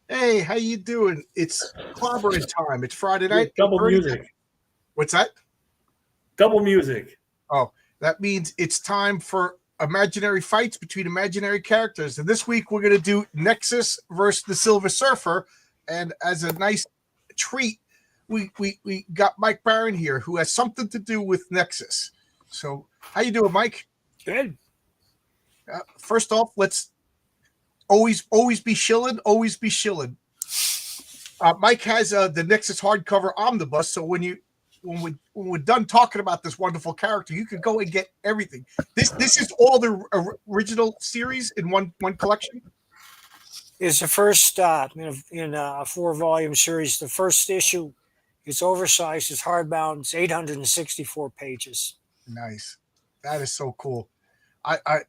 Hey, how you doing? It's clobbering time. It's Friday Yeah, night, double 8:30. music. What's that? Double music. Oh, that means it's time for imaginary fights between imaginary characters. And this week we're going to do Nexus versus the Silver Surfer. And as a nice treat, we got Mike Barron here, who has something to do with Nexus. So, how you doing, Mike? Good. First off, let's always be shilling, always be shilling. Mike has the Nexus hardcover omnibus, so when we're done talking about this wonderful character, you can go and get everything. This is all the original series in one collection. It's the first in a four-volume series. The first issue is oversized. It's hardbound. It's 864 pages. Nice, that is so cool. I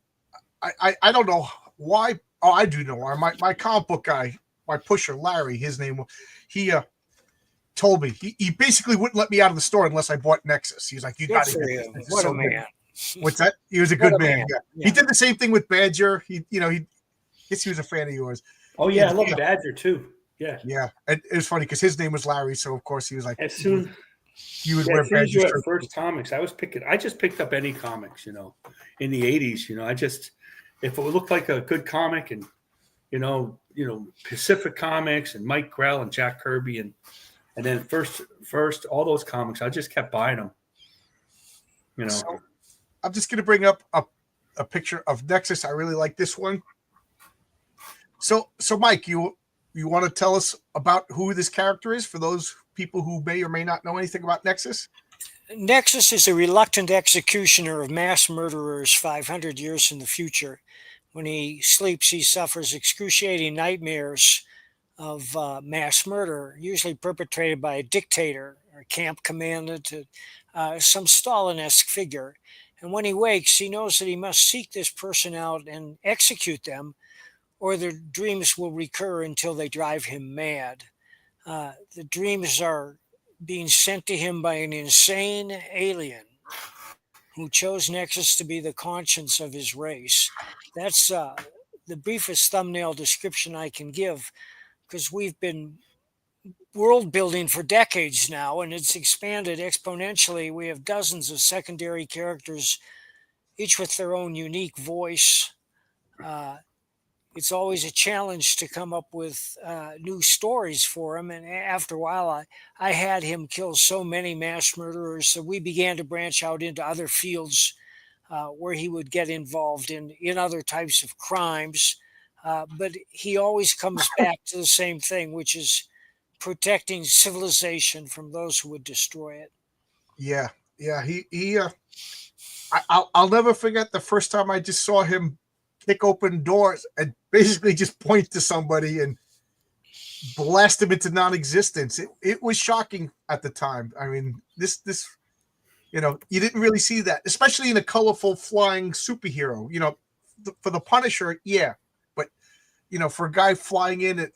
don't know why. Oh, I do know why. My comic book guy, my pusher Larry, his name, he told me he basically wouldn't let me out of the store unless I bought Nexus. He's like, you got to get this. What so a man! What's that? He was a good man. Yeah. Yeah. He did the same thing with Badger. He guess he was a fan of yours. Oh yeah, I love Badger too. Yeah. Yeah. It was funny because his name was Larry, so of course he was like, As soon he was yeah, wearing as soon as you Badger's had shirt. first comics, I just picked up any comics, in the 80s. If it looked like a good comic, and Pacific Comics and Mike Grell and Jack Kirby and then first all those comics, I just kept buying them. So I'm just gonna bring up a picture of Nexus. I really like this one. So Mike, you want to tell us about who this character is for those people who may or may not know anything about Nexus? Nexus is a reluctant executioner of mass murderers 500 years in the future. When he sleeps, he suffers excruciating nightmares of mass murder, usually perpetrated by a dictator or camp commandant, some Stalin-esque figure. And when he wakes, he knows that he must seek this person out and execute them, or their dreams will recur until they drive him mad. The dreams are being sent to him by an insane alien who chose Nexus to be the conscience of his race. That's the briefest thumbnail description I can give, because we've been world building for decades now, and it's expanded exponentially. We have dozens of secondary characters, each with their own unique voice. It's always a challenge to come up with new stories for him. And after a while, I had him kill so many mass murderers, so we began to branch out into other fields where he would get involved in other types of crimes. But he always comes back to the same thing, which is protecting civilization from those who would destroy it. Yeah. I'll never forget the first time I just saw him kick open doors and basically just point to somebody and blast him into non-existence. It was shocking at the time. I mean, this you didn't really see that, especially in a colorful flying superhero. For the Punisher, yeah, but for a guy flying in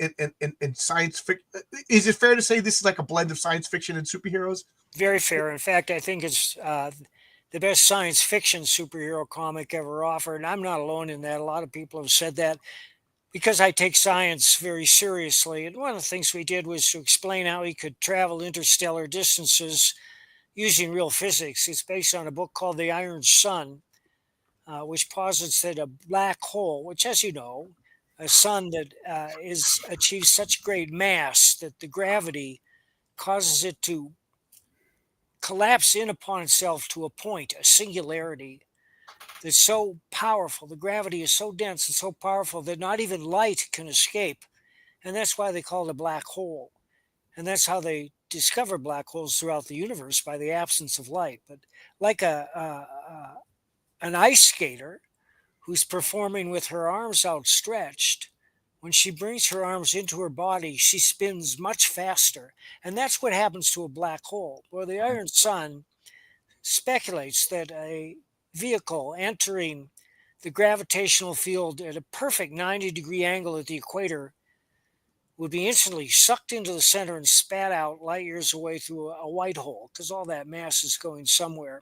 science fiction, is it fair to say this is like a blend of science fiction and superheroes? Very fair. In fact, I think it's the best science fiction superhero comic ever offered. And I'm not alone in that. A lot of people have said that because I take science very seriously. And one of the things we did was to explain how he could travel interstellar distances using real physics. It's based on a book called The Iron Sun, which posits that a black hole, which, as you know, a sun that is achieves such great mass that the gravity causes it to collapse in upon itself to a point, a singularity that's so powerful. The gravity is so dense and so powerful that not even light can escape. And that's why they call it a black hole. And that's how they discover black holes throughout the universe, by the absence of light. But like an ice skater who's performing with her arms outstretched, when she brings her arms into her body, she spins much faster. And that's what happens to a black hole. Well, the Iron Sun speculates that a vehicle entering the gravitational field at a perfect 90-degree angle at the equator would be instantly sucked into the center and spat out light years away through a white hole, because all that mass is going somewhere.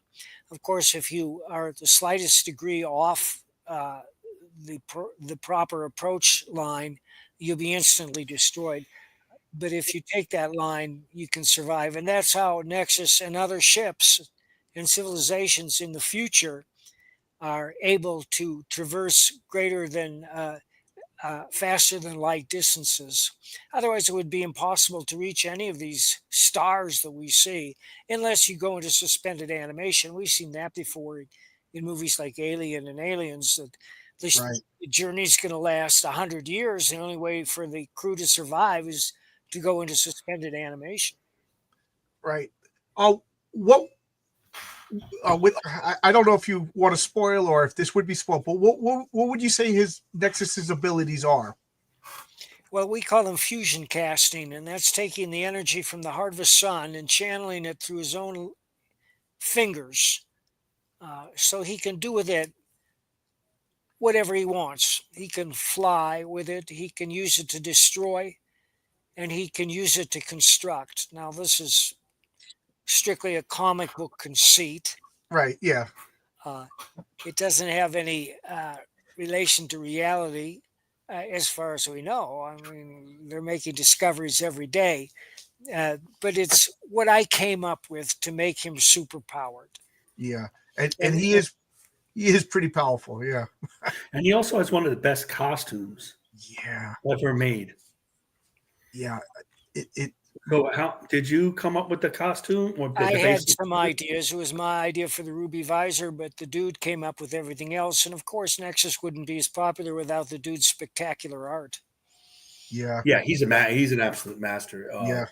Of course, if you are the slightest degree off the proper approach line, you'll be instantly destroyed. But if you take that line, you can survive, and that's how Nexus and other ships and civilizations in the future are able to traverse greater than faster than light distances. Otherwise, it would be impossible to reach any of these stars that we see unless you go into suspended animation. We've seen that before in movies like Alien and Aliens, that Right. the journey's going to last 100 years. The only way for the crew to survive is to go into suspended animation. Right. What with I don't know if you want to spoil or if this would be spoiled, but what would you say his Nexus's abilities are? Well, we call them fusion casting, and that's taking the energy from the heart of the sun and channeling it through his own fingers, so he can do with it whatever he wants. He can fly with it, he can use it to destroy, and he can use it to construct. Now, this is strictly a comic book conceit. Right. Yeah. Uh, it doesn't have any relation to reality, as far as we know. I mean, they're making discoveries every day, but it's what I came up with to make him superpowered. Yeah. And And he is pretty powerful. Yeah. And he also has one of the best costumes Yeah. ever made. Yeah. It So, how did you come up with the costume? Or I the had basic- some ideas. It was my idea for the ruby visor, but the dude came up with everything else. And of course, Nexus wouldn't be as popular without the dude's spectacular art. yeah. Yeah, he's an absolute master. Yeah.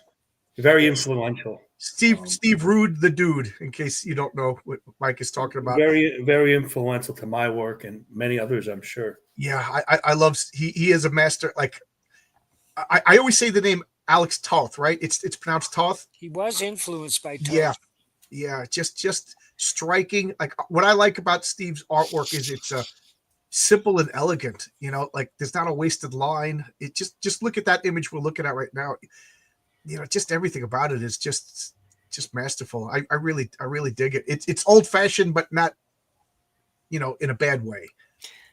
Very influential. Steve Rude, the dude, in case you don't know what Mike is talking about. Very, very influential to my work and many others, I'm sure. Yeah, I love he is a master. Like I always say the name Alex Toth, right? It's pronounced Toth. He was influenced by Toth. Yeah. Yeah, just striking. Like what I like about Steve's artwork is it's simple and elegant. You know, like there's not a wasted line. It just look at that image we're looking at right now. You know, just everything about it is just masterful. I really dig it. It's old fashioned, but not, you know, in a bad way.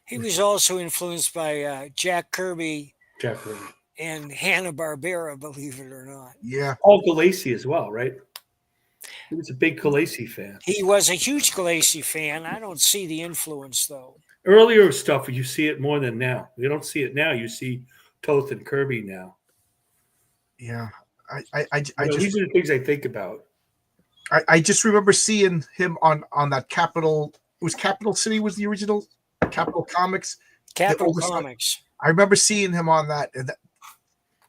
He was also influenced by Jack Kirby Jeffrey. and Hanna-Barbera, believe it or not. Yeah. Paul Galassi as well, right? He was a big Galassi fan. He was a huge Galassi fan. I don't see the influence, though. Earlier stuff, you see it more than now. You don't see it now. You see Toth and Kirby now. Yeah. These are the things I think about. I just remember seeing him on that Capital. It was Capital City was the original Capital Comics. Capital Comics. I remember seeing him on that. And that,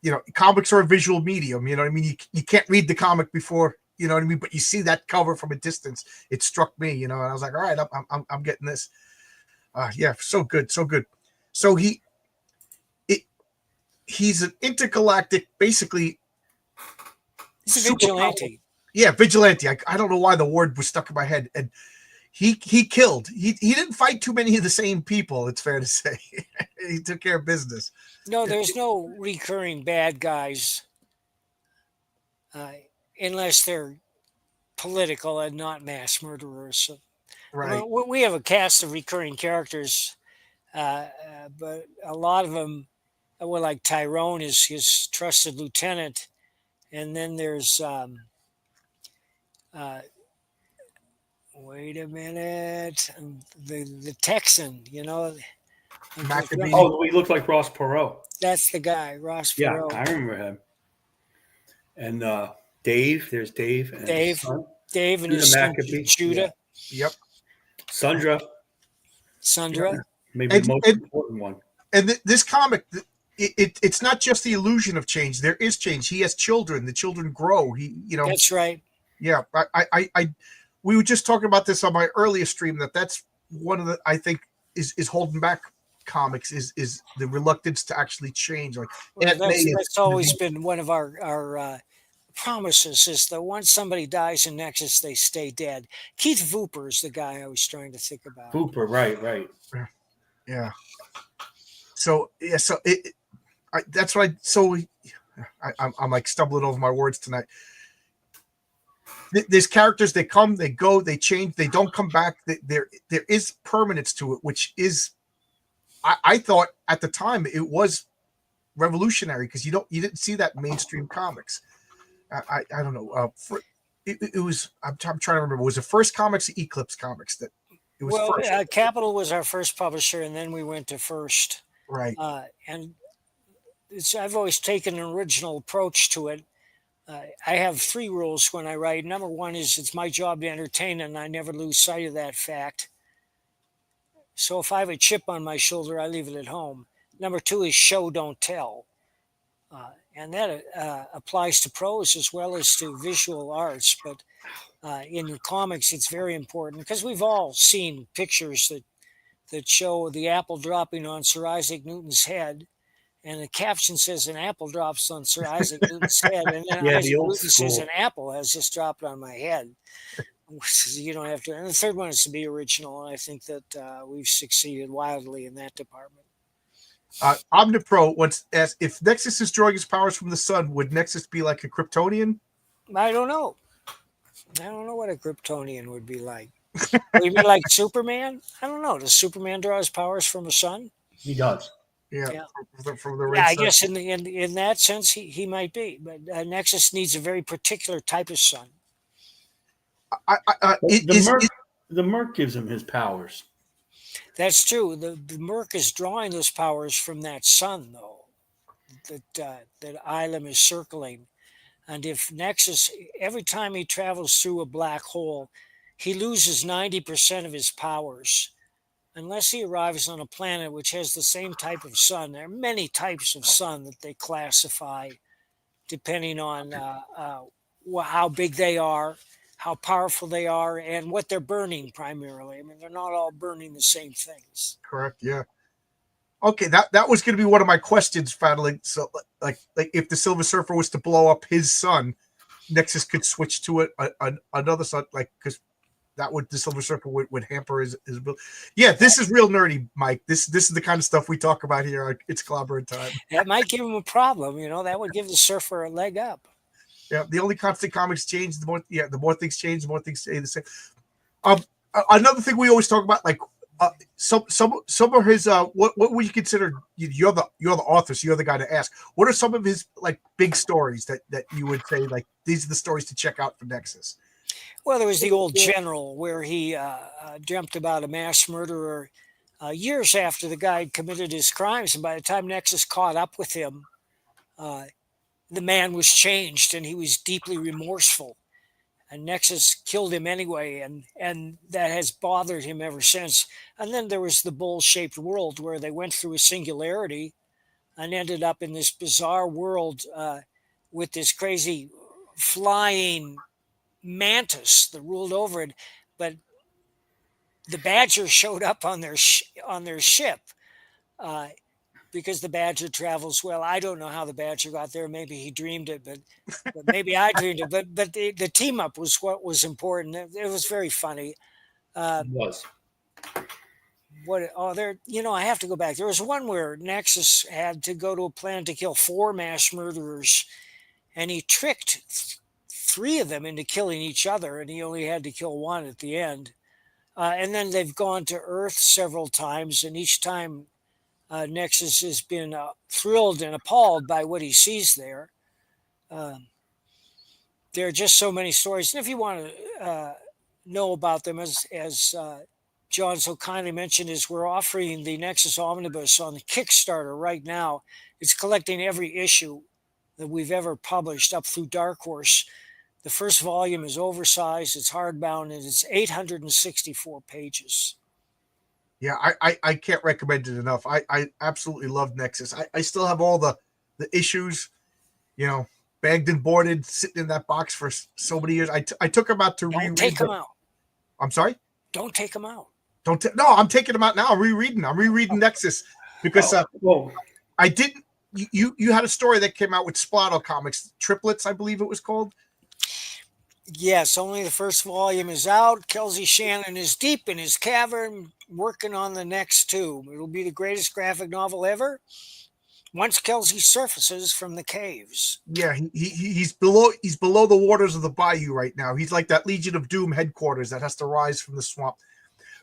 you know, comics are a visual medium. You know what I mean? You can't read the comic before, you know what I mean? But you see that cover from a distance. It struck me, you know, and I was like, all right, I'm getting this. Yeah, so good, so good. So he's an intergalactic, basically. He's a vigilante. Yeah, vigilante. I don't know why the word was stuck in my head. And he killed. He didn't fight too many of the same people, it's fair to say. He took care of business. No, there's no recurring bad guys unless they're political and not mass murderers. So, Right. we have a cast of recurring characters, but a lot of them, well, like Tyrone is his trusted lieutenant. And then there's, wait a minute, the Texan, you know. Maccabee. Oh, he looked like Ross Perot. That's the guy, Ross Yeah, Perot. I remember him. And Dave, there's Dave. And Dave. son, Dave and his son, Judah. Yep. Sandra, maybe And- the most and- important one. And this comic, it's not just the illusion of change. There is change. He has children. The children grow. He, you know. That's right. Yeah. We were just talking about this on my earlier stream. That's one of the, I think is holding back comics is the reluctance to actually change. Like Well, Aunt May is- that's always been one of our promises is that once somebody dies in Nexus, they stay dead. Keith Vooper is the guy I was trying to think about. Hooper, right. Yeah. So yeah, so that's why. So I'm like stumbling over my words tonight. There's characters. They come, they go, they change. They don't come back. There is permanence to it, which is, I thought at the time it was revolutionary because you didn't see that in mainstream comics. I don't know. It was I'm trying to remember. Was the first comics Eclipse Comics that it was Well, first? Capital was our first publisher, and then we went to First. Right. And I've always taken an original approach to it. I have three rules when I write. Number one is it's my job to entertain, and I never lose sight of that fact. So if I have a chip on my shoulder, I leave it at home. Number two is show, don't tell. And that applies to prose as well as to visual arts. But in the comics, it's very important because we've all seen pictures that show the apple dropping on Sir Isaac Newton's head. And the caption says an apple drops on Sir Isaac Newton's head. And then Yeah, Isaac the old Newton says school. an apple has just dropped on my head. You don't have to. And the third one is to be original. And I think that we've succeeded wildly in that department. Omnipro once asked if Nexus is drawing his powers from the sun, would Nexus be like a Kryptonian? I don't know. I don't know what a Kryptonian would be like. Would he be like Superman? I don't know. Does Superman draw his powers from the sun? He does. Yeah. From the Yeah, I sun. guess in that sense he might be. But Nexus needs a very particular type of sun. The Merc gives him his powers. That's true. The Merc is drawing those powers from that sun, though, that Ilum is circling. And if Nexus, every time he travels through a black hole, he loses 90% of his powers. Unless he arrives on a planet which has the same type of sun. There are many types of sun that they classify depending on how big they are, how powerful they are, and what they're burning primarily. I mean, they're not all burning the same things. Correct. Yeah. Okay, that was going to be one of my questions, Fadling. So, like if the Silver Surfer was to blow up his sun, Nexus could switch to another sun, like because that would the Silver Surfer would hamper his ability. Yeah, this is real nerdy, Mike. This is the kind of stuff we talk about here. It's Clobbering time. That might give him a problem, That would give the Surfer a leg up. Yeah, the only constant comics change. The more things change, the more things stay the same. Another thing we always talk about, like some of his what would you consider? You're the author, so you're the guy to ask. What are some of his like big stories that you would say like these are the stories to check out for Nexus? Well, there was the old General where he dreamt about a mass murderer years after the guy had committed his crimes, and by the time Nexus caught up with him, the man was changed and he was deeply remorseful. And Nexus killed him anyway, and that has bothered him ever since. And then there was the bowl-shaped world where they went through a singularity and ended up in this bizarre world with this crazy flying mantis that ruled over it. But the Badger showed up on their ship because the Badger travels well. I don't know how the Badger got there. Maybe he dreamed it, but maybe I dreamed it. But the team up was what was important. It was very funny. It was. I have to go back. There was one where Nexus had to go to a plan to kill 4 mass murderers, and he tricked 3 of them into killing each other, and he only had to kill 1 at the end. And then they've gone to Earth several times, and each time Nexus has been thrilled and appalled by what he sees there. There are just so many stories. And if you want to know about them, as John so kindly mentioned, is we're offering the Nexus Omnibus on the Kickstarter right now. It's collecting every issue that we've ever published up through Dark Horse. The first volume is oversized, it's hardbound, and it's 864 pages. Yeah, I can't recommend it enough. I absolutely love Nexus. I still have all the issues, bagged and boarded, sitting in that box for so many years. I took them out to reread. Don't take them out. I'm sorry? Don't take them out. No, I'm taking them out now. I'm rereading Nexus because I didn't. You had a story that came out with Splato Comics, Triplets, I believe it was called. Yes, only the first volume is out. Kelsey Shannon is deep in his cavern working on the next 2. It'll be the greatest graphic novel ever once Kelsey surfaces from the caves. Yeah, he's below the waters of the bayou right now. He's like that Legion of Doom headquarters that has to rise from the swamp.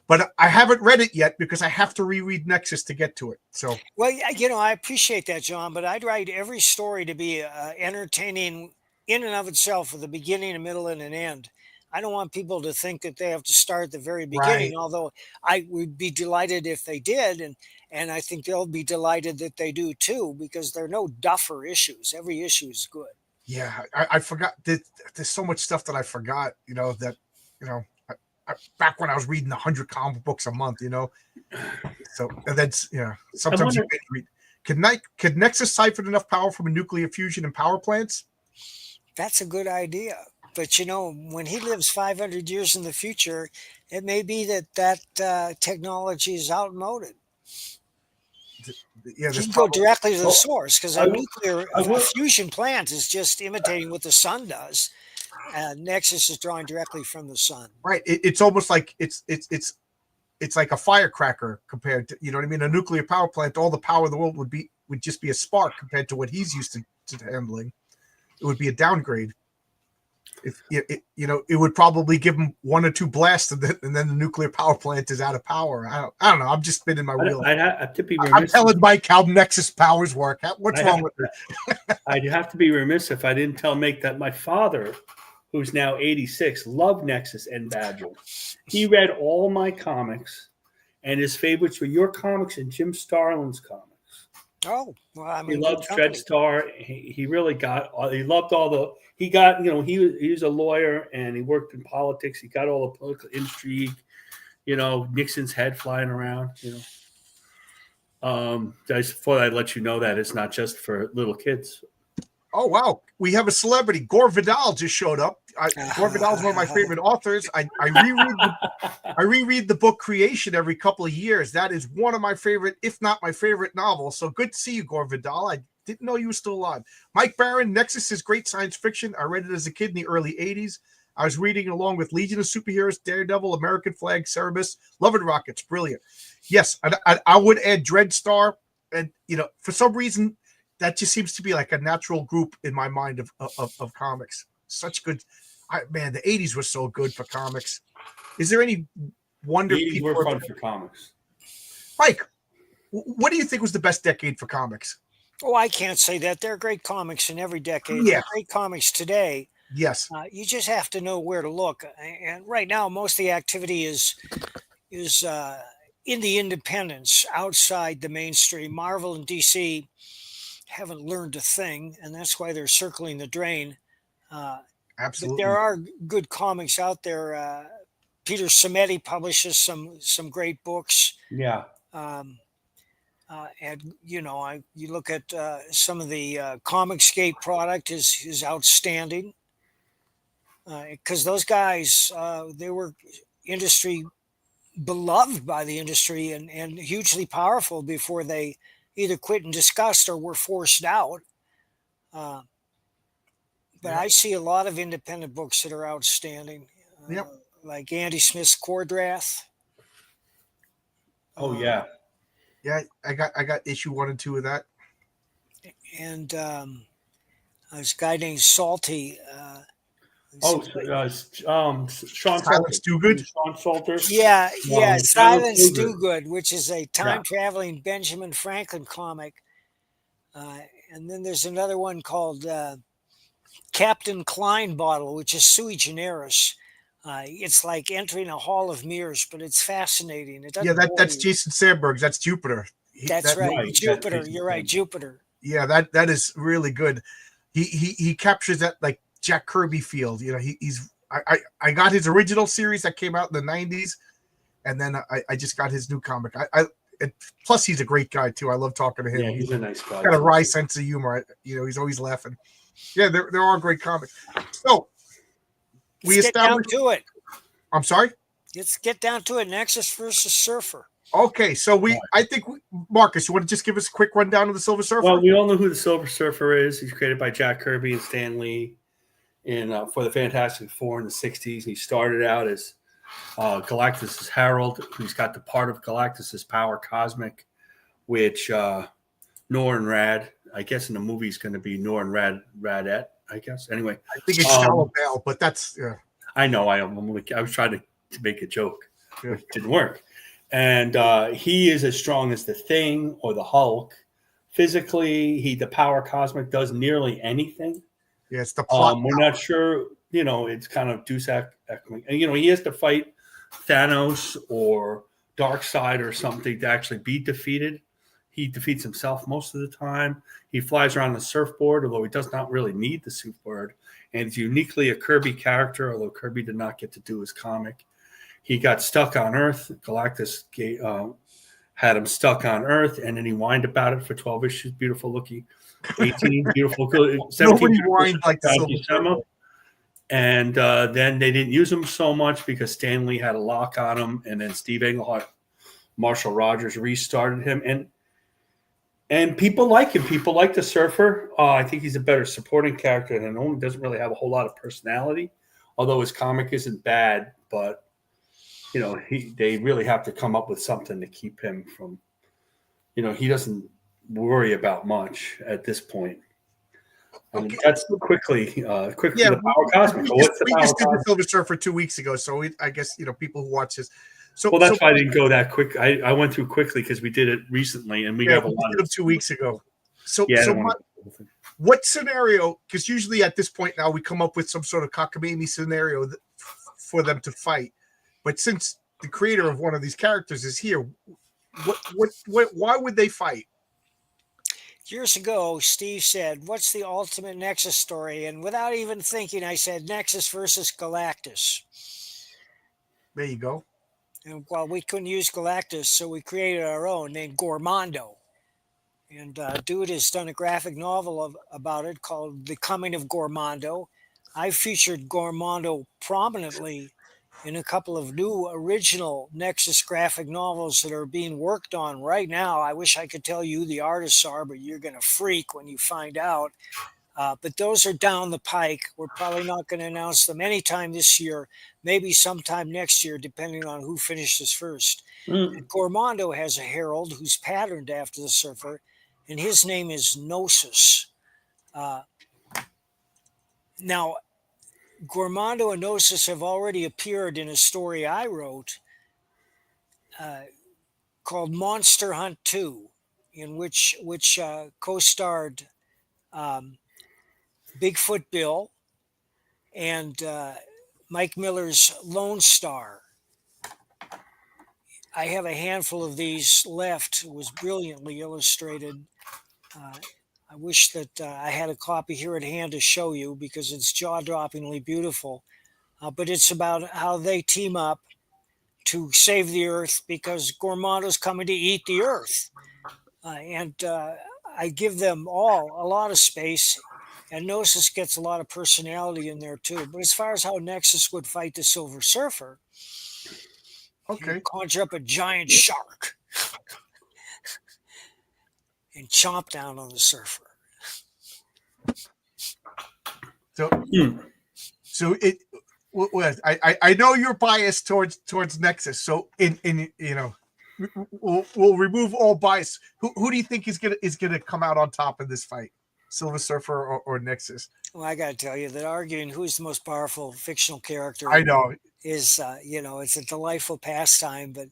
but I haven't read it yet because I have to reread Nexus to get to it. So, Well, I appreciate that, John, but I'd write every story to be entertaining in and of itself with a beginning, a middle, and an end. I don't want people to think that they have to start at the very right. beginning, although I would be delighted if they did. And I think they'll be delighted that they do too, because there are no duffer issues. Every issue is good. Yeah, I forgot. There's so much stuff that I forgot, that, back when I was reading 100 comic books a month, So, and that's, sometimes you can't read. Could Nexus siphon enough power from a nuclear fusion and power plants? That's a good idea. But when he lives 500 years in the future, it may be that technology is outmoded. Yeah, He there's can go probably directly to the Well, source, because I a w- I a will. fusion plant is just imitating what the sun does. Nexus is drawing directly from the sun. right. It's almost like it's like a firecracker compared to, you know what I mean? A nuclear power plant, all the power in the world would just be a spark compared to what he's used to handling. It would be a downgrade. If it would probably give him one or two blasts, and then the nuclear power plant is out of power. I don't know. I'm just spinning my wheel. I'd have to be I'm remiss. telling Mike how Nexus powers work. What's wrong with it? I'd have to be remiss if I didn't tell Mike that my father, who's now 86, loved Nexus and Badger. He read all my comics, and his favorites were your comics and Jim Starlin's comics. Oh, well, I'm He in loved good company. Dreadstar. He really got. He loved all the. He got. He was a lawyer and he worked in politics. He got all the political intrigue. Nixon's head flying around. I just thought I'd let you know that it's not just for little kids. Oh wow, we have a celebrity. Gore Vidal just showed up. Gore Vidal is one of my favorite authors. I reread the book Creation every couple of years. That is one of my favorite, if not my favorite novel. So good to see you, Gore Vidal. I didn't know you were still alive. Mike Barron, Nexus is great science fiction. I read it as a kid in the early 80s. I was reading along with Legion of Superheroes, Daredevil, American Flag, Cerebus, Love and Rockets. Brilliant. Yes, I would add Dreadstar. And, for some reason, that just seems to be like a natural group in my mind of comics. Such good. Man, the 80s were so good for comics. Is there any wonder? The 80s were fun for comics. Mike, what do you think was the best decade for comics? Oh, I can't say that. There are great comics in every decade. Yeah. There are great comics today. Yes. You just have to know where to look. And right now, most of the activity is in the independents outside the mainstream. Marvel and DC haven't learned a thing, and that's why they're circling the drain. Absolutely. But there are good comics out there. Peter Simeti publishes some great books. Yeah. And you look at some of the Comicsgate product is outstanding, because those guys, they were industry beloved by the industry and hugely powerful before they either quit in disgust or were forced out. But I see a lot of independent books that are outstanding, like Andy Smith's Cordrath. Oh yeah. Yeah, I got issue 1 and 2 of that. And this guy named Salty. Sean Silence Do Good. Sean Salter. Yeah, Silence Do Do Good, which is a time-traveling Benjamin Franklin comic. And then there's another one called Captain Klein Bottle, which is sui generis. It's like entering a hall of mirrors, but it's fascinating. That's Jason Sandberg. That's Jupiter. That's right. Right. Jupiter. That's You're right. Jupiter. Yeah, that is really good. He captures that like Jack Kirby field. I got his original series that came out in the 90s, and then I just got his new comic. Plus he's a great guy too. I love talking to him. Yeah, he's a nice guy. Got a wry sense of humor. He's always laughing. Yeah, there are great comics. So Let's get down to it. I'm sorry? Let's get down to it. Nexus versus Surfer. Okay, so Marcus, you want to just give us a quick rundown of the Silver Surfer? Well, we all know who the Silver Surfer is. He's created by Jack Kirby and Stan Lee for the Fantastic Four in the 60s. He started out as Galactus' Herald, who's got the part of Galactus' power cosmic, which Norrin Rad, I guess in the movie is going to be Norrin Radette, I guess. Anyway. I think it's Shallow Bell, but that's... I know. I was trying to make a joke. which didn't work. And he is as strong as the Thing or the Hulk. Physically, the Power Cosmic does nearly anything. Yeah, it's the plot. We're not sure, it's kind of Deus Ex. And, he has to fight Thanos or Darkseid or something to actually be defeated. He defeats himself most of the time. He flies around on a surfboard, although he does not really need the surfboard. And it's uniquely a Kirby character, although Kirby did not get to do his comic. He got stuck on Earth. Galactus had him stuck on Earth, and then he whined about it for 12 issues. Beautiful looking. 18, beautiful. 17 Nobody whined like the Silver Surfer. And then they didn't use him so much because Stan Lee had a lock on him, and then Steve Englehart, Marshall Rogers restarted him. And people like him. People like the Surfer. I think he's a better supporting character than him. Doesn't really have a whole lot of personality, although his comic isn't bad. But they really have to come up with something to keep him from. He doesn't worry about much at this point. Okay. That's quickly the Power Cosmic. We just did the Silver Surfer 2 weeks ago, so I guess people who watch this. So that's why I didn't go that quick. I went through quickly because we did it recently, and we have a lot of them 2 weeks ago. So what scenario? Because usually at this point now we come up with some sort of cockamamie scenario for them to fight. But since the creator of one of these characters is here, why would they fight? Years ago, Steve said, "What's the ultimate Nexus story?" And without even thinking, I said, "Nexus versus Galactus." There you go. And we couldn't use Galactus, so we created our own named Gormondo. And dude has done a graphic novel about it called The Coming of Gormondo. I featured Gormondo prominently in a couple of new original Nexus graphic novels that are being worked on right now. I wish I could tell you who the artists are, but you're going to freak when you find out. But those are down the pike. We're probably not going to announce them anytime this year, maybe sometime next year, depending on who finishes first. Gormondo has a herald who's patterned after the Surfer, and his name is Gnosis. Now, Gormondo and Gnosis have already appeared in a story I wrote called Monster Hunt 2, in which co-starred Bigfoot Bill and Mike Miller's Lone Star. I have a handful of these left. It was brilliantly illustrated. I wish that I had a copy here at hand to show you because it's jaw-droppingly beautiful. But it's about how they team up to save the Earth because Gormondo's coming to eat the Earth. And I give them all a lot of space. And Gnosis gets a lot of personality in there too. But as far as how Nexus would fight the Silver Surfer, okay, conjure up a giant shark and chomp down on the Surfer. So it. I know you're biased towards Nexus. So we'll remove all bias. Who do you think is gonna come out on top in this fight? Silver Surfer or Nexus? Well, I got to tell you that arguing who's the most powerful fictional character, I know, is it's a delightful pastime, but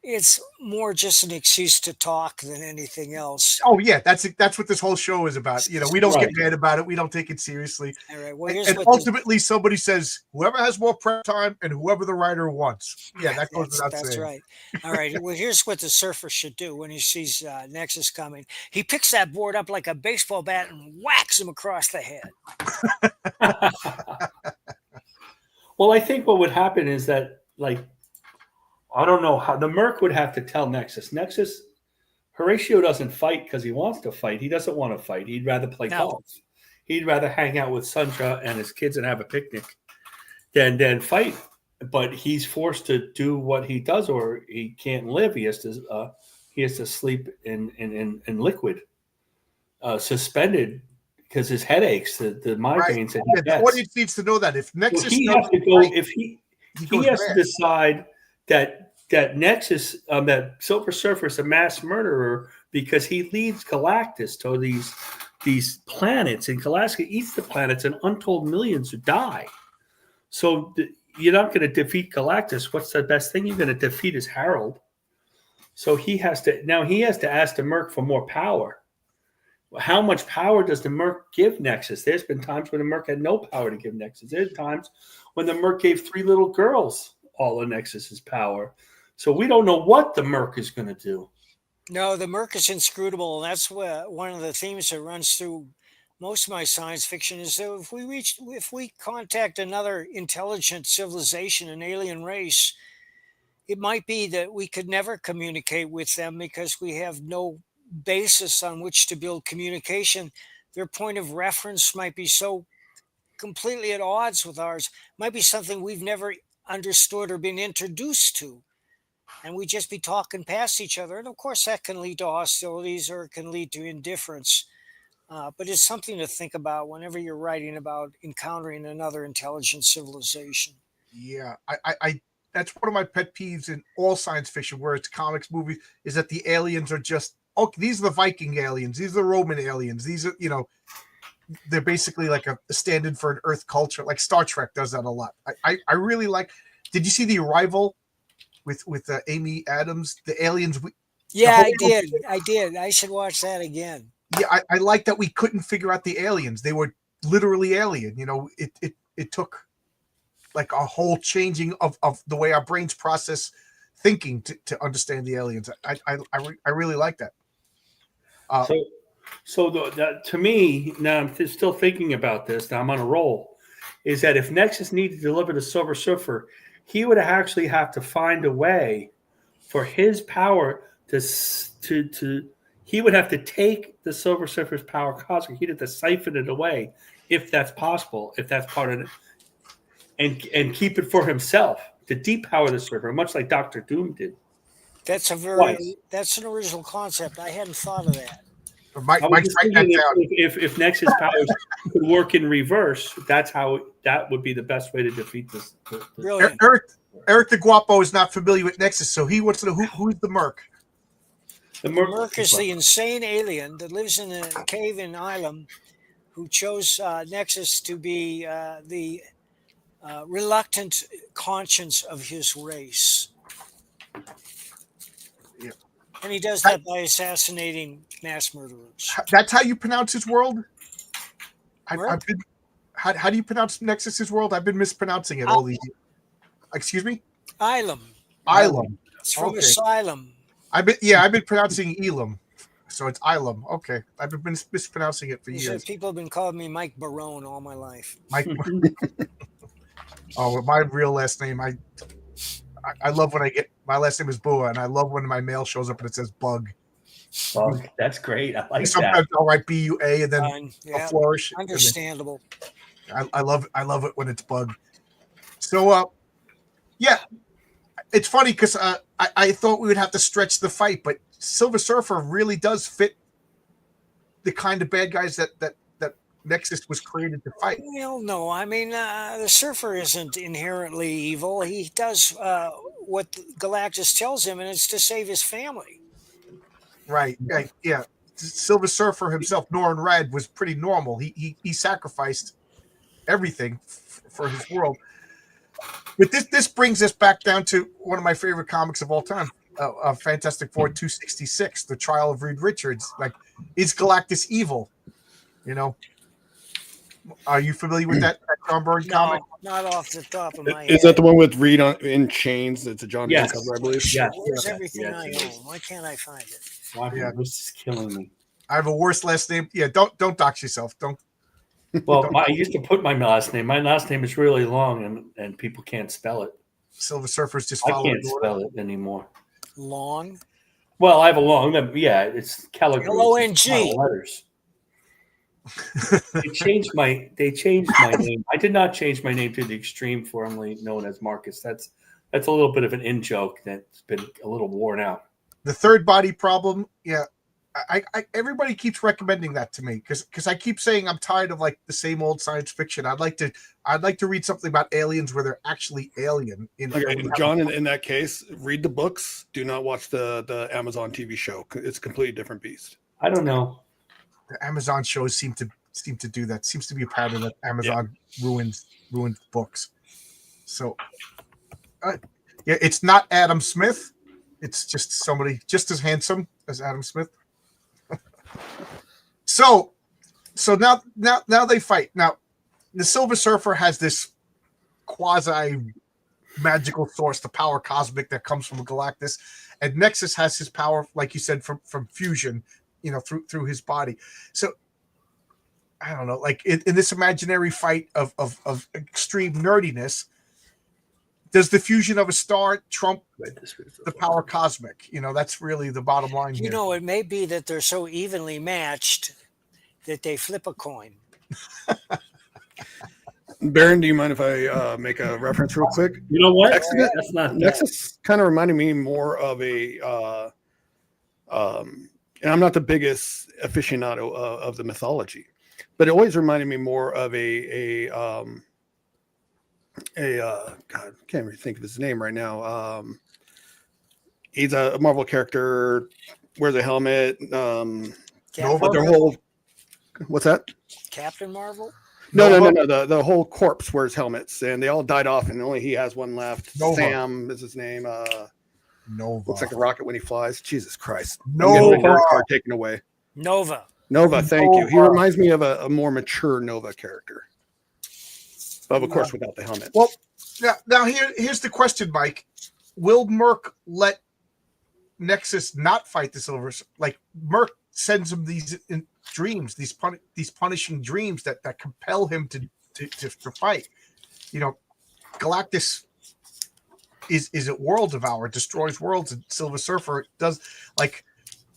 it's more just an excuse to talk than anything else. Oh yeah, that's what this whole show is about. We don't get mad about it. We don't take it seriously. All right. Well, and ultimately, somebody says whoever has more prep time and whoever the writer wants. Yeah, that goes without saying. That's right. All right. Well, here's what the Surfer should do when he sees Nexus coming. He picks that board up like a baseball bat and whacks him across the head. Well, I think what would happen is that, I don't know how the Merc would have to tell Nexus. Horatio doesn't fight because he wants to fight. He doesn't want to fight. He'd rather play golf. He'd rather hang out with Sandra and his kids and have a picnic than fight. But he's forced to do what he does, or he can't live. He has to sleep in liquid, suspended because his headaches, the migraines. Right. The audience needs to know that if Nexus, he has to go. If he has to decide that Nexus, that Silver Surfer is a mass murderer because he leads Galactus to these planets, and Galactus eats the planets, and untold millions die. So you're not going to defeat Galactus. What's the best thing you're going to defeat is Harold. So he has to ask the Merc for more power. How much power does the Merc give Nexus? There's been times when the Merc had no power to give Nexus. There's times when the Merc gave 3 little girls all of Nexus's power. So we don't know what the Merc is going to do. No, the Merc is inscrutable. That's one of the themes that runs through most of my science fiction is that if we contact another intelligent civilization, an alien race, it might be that we could never communicate with them because we have no basis on which to build communication. Their point of reference might be so completely at odds with ours, might be something we've never understood or been introduced to. And we just be talking past each other. And of course, that can lead to hostilities or it can lead to indifference. But it's something to think about whenever you're writing about encountering another intelligent civilization. Yeah, I that's one of my pet peeves in all science fiction, where it's comics, movies, is that the aliens are just, oh, these are the Viking aliens, these are the Roman aliens, these are, they're basically like a stand-in for an Earth culture. Like Star Trek does that a lot. I really like. Did you see The Arrival with Amy Adams? The aliens. Yeah, I did. I should watch that again. Yeah, I like that we couldn't figure out the aliens. They were literally alien. It took like a whole changing of the way our brains process thinking to understand the aliens. I really like that. To me, now I'm still thinking about this. Now I'm on a roll. Is that if Nexus needed to deliver the Silver Surfer, he would actually have to find a way for his power to he would have to take the Silver Surfer's power cosmic. He'd have to siphon it away, if that's possible, if that's part of it, and keep it for himself to depower the Surfer, much like Doctor Doom did. That's an original concept. I hadn't thought of that. If Nexus powers could work in reverse, that would be the best way to defeat this. Brilliant. Eric the Guapo is not familiar with Nexus, so he wants to know who's the Merc. The Merc is the insane alien that lives in a cave in Ilum, who chose Nexus to be the reluctant conscience of his race. Yeah. And he does that by assassinating mass murderers. That's how you pronounce his world? How do you pronounce Nexus's world? I've been mispronouncing it all these years. Excuse me? Ilum. It's from Asylum. I've been pronouncing Elam. So it's Ilum. Okay. I've been mispronouncing it for years. People have been calling me Mike Barone all my life. Mike. Oh, my real last name. I love when my last name is Bua, and I love when my mail shows up and it says Bug. Bug. That's great. I like Sometimes that. I'll write BUA and then a flourish. Understandable. I love it when it's Bug. So, yeah, it's funny because I thought we would have to stretch the fight, but Silver Surfer really does fit the kind of bad guys that Nexus was created to fight. Well, no, I mean, the Surfer isn't inherently evil. He does what Galactus tells him, and it's to save his family. Right. Yeah. Silver Surfer himself, Norrin Red, was pretty normal. He sacrificed everything for his world. But this brings us back down to one of my favorite comics of all time, Fantastic Four 266, The Trial of Reed Richards. Like, is Galactus evil? Are you familiar with that John Byrne comic? Not off the top of my head. Is that the one with Reed in chains? It's a John Byrne cover, I believe. Yes. Where's everything I own? Why can't I find it? Yeah, this is killing me. I have a worse last name. Yeah, don't dox yourself. Don't. Well, I used to put my last name. My last name is really long, and people can't spell it. Silver Surfer's just I following. can't spell it anymore. Long? Well, I have a long. Yeah, it's calligraphy. L-O-N-G. Letters. They changed my name. I did not change my name to the extreme, formerly known as Marcus. That's a little bit of an in joke that's been a little worn out. The Third Body Problem. Yeah. I everybody keeps recommending that to me because I keep saying I'm tired of like the same old science fiction. I'd like to read something about aliens where they're actually alien. John, in that case, read the books. Do not watch the Amazon TV show. It's a completely different beast. I don't know. The Amazon shows seem to do that. Seems to be a pattern that Amazon ruins books. So, yeah, it's not Adam Smith. It's just somebody just as handsome as Adam Smith. So now they fight. Now, the Silver Surfer has this quasi magical source, the power cosmic that comes from Galactus, and Nexus has his power, like you said, from fusion, through his body. So I don't know, like in this imaginary fight of extreme nerdiness, does the fusion of a star trump the power cosmic? That's really the bottom line here. It may be that they're so evenly matched that they flip a coin. Baron, do you mind if I make a reference real quick? You know what? That's not Nexus. Kind of reminded me more of a, and I'm not the biggest aficionado of the mythology, but it always reminded me more of God, I can't really think of his name right now. He's a Marvel character, wears a helmet. But their whole, what's that? Captain Marvel? No. The whole corpse wears helmets, and they all died off, and only he has one left. Nova. Sam is his name. Nova. Looks like a rocket when he flies. Jesus Christ. Nova. Card taken away. Nova. Thank you. He reminds me of a more mature Nova character. But of course, without the helmet. Well, now here's the question, Mike. Will Merc let Nexus not fight the Silver? Like, Merc sends him these dreams, these punishing dreams that compel him to fight. Galactus is a world devourer, destroys worlds, and Silver Surfer does. Like,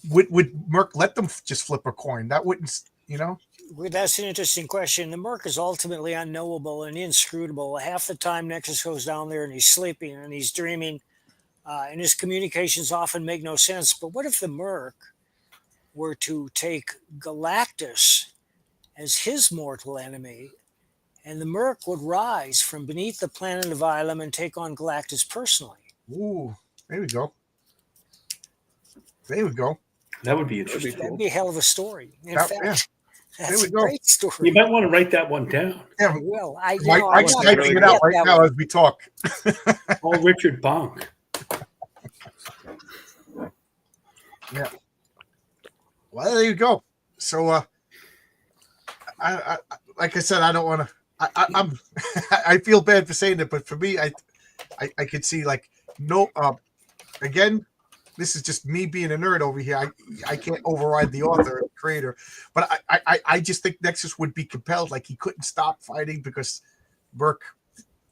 would Merc let them just flip a coin? That wouldn't, Well, that's an interesting question. The Merc is ultimately unknowable and inscrutable. Half the time, Nexus goes down there and he's sleeping and he's dreaming, and his communications often make no sense. But what if the Merc were to take Galactus as his mortal enemy, and the Merc would rise from beneath the planet of Ilum and take on Galactus personally? Ooh, there we go. There we go. That would be interesting. That'd be a hell of a story. In fact, that's a great story. You might want to write that one down. Yeah, well, Mike's typing it out right now as we talk. Oh, Richard Bonk. Yeah. Well, there you go. So, I like I said, I don't want to. I feel bad for saying it, but for me, I could see again. This is just me being a nerd over here. I can't override the author and creator, but I just think Nexus would be compelled. Like, he couldn't stop fighting because Merc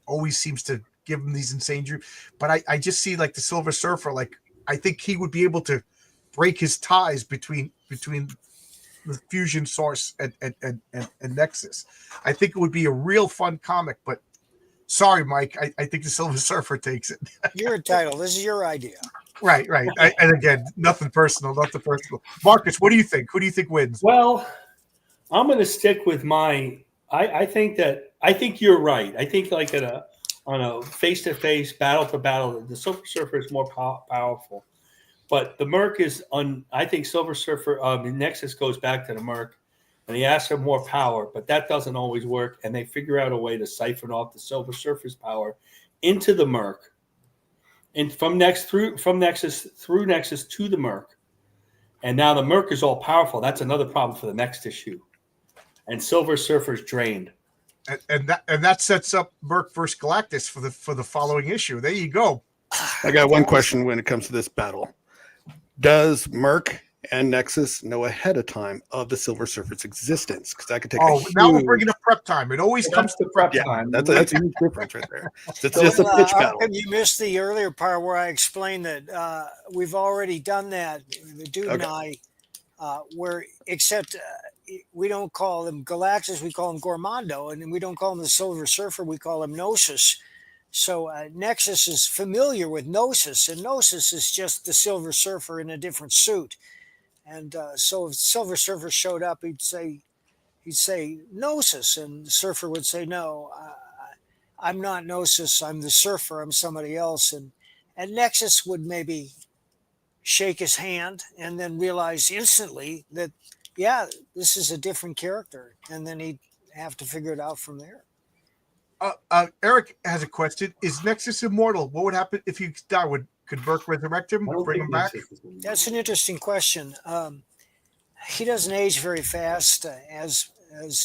always seems to give him these insane dreams. But I just see, like, the Silver Surfer. Like, I think he would be able to break his ties between the fusion source and Nexus. I think it would be a real fun comic. But sorry, Mike, I think the Silver Surfer takes it. You're entitled. This is your idea. Right. And again, nothing personal. Marcus, what do you think? Who do you think wins? Well, I'm going to stick with my. I think you're right. I think, like, on a face-to-face, battle-to-battle, the Silver Surfer is more powerful. But the Merc is I think Silver Surfer, Nexus goes back to the Merc, and he asks for more power, but that doesn't always work. And they figure out a way to siphon off the Silver Surfer's power into the Merc. And from Nexus through Nexus to the Merc, and now the Merc is all powerful. That's another problem for the next issue, and Silver Surfer's drained, and that sets up Merc versus Galactus for the following issue. There you go. I got one question when it comes to this battle: does Merc and Nexus know ahead of time of the Silver Surfer's existence? Because that could take. Now we're bringing up prep time. It always comes to prep time. That's a huge difference right there. It's just a pitch battle. You missed the earlier part where I explained that we've already done that. The dude and I, where except we don't call him Galactus, we call him Gormondo, and we don't call him the Silver Surfer, we call him Gnosis. So Nexus is familiar with Gnosis, and Gnosis is just the Silver Surfer in a different suit. And so if Silver Surfer showed up, he'd say Gnosis, and the Surfer would say, no, I'm not Gnosis, I'm the Surfer, I'm somebody else. And Nexus would maybe shake his hand and then realize instantly that, yeah, this is a different character. And then he'd have to figure it out from there. Eric has a question. Is Nexus immortal? What would happen if he died? Could Burke resurrect him, I don't bring think him back? Nexus is immortal. That's an interesting question. He doesn't age very fast, as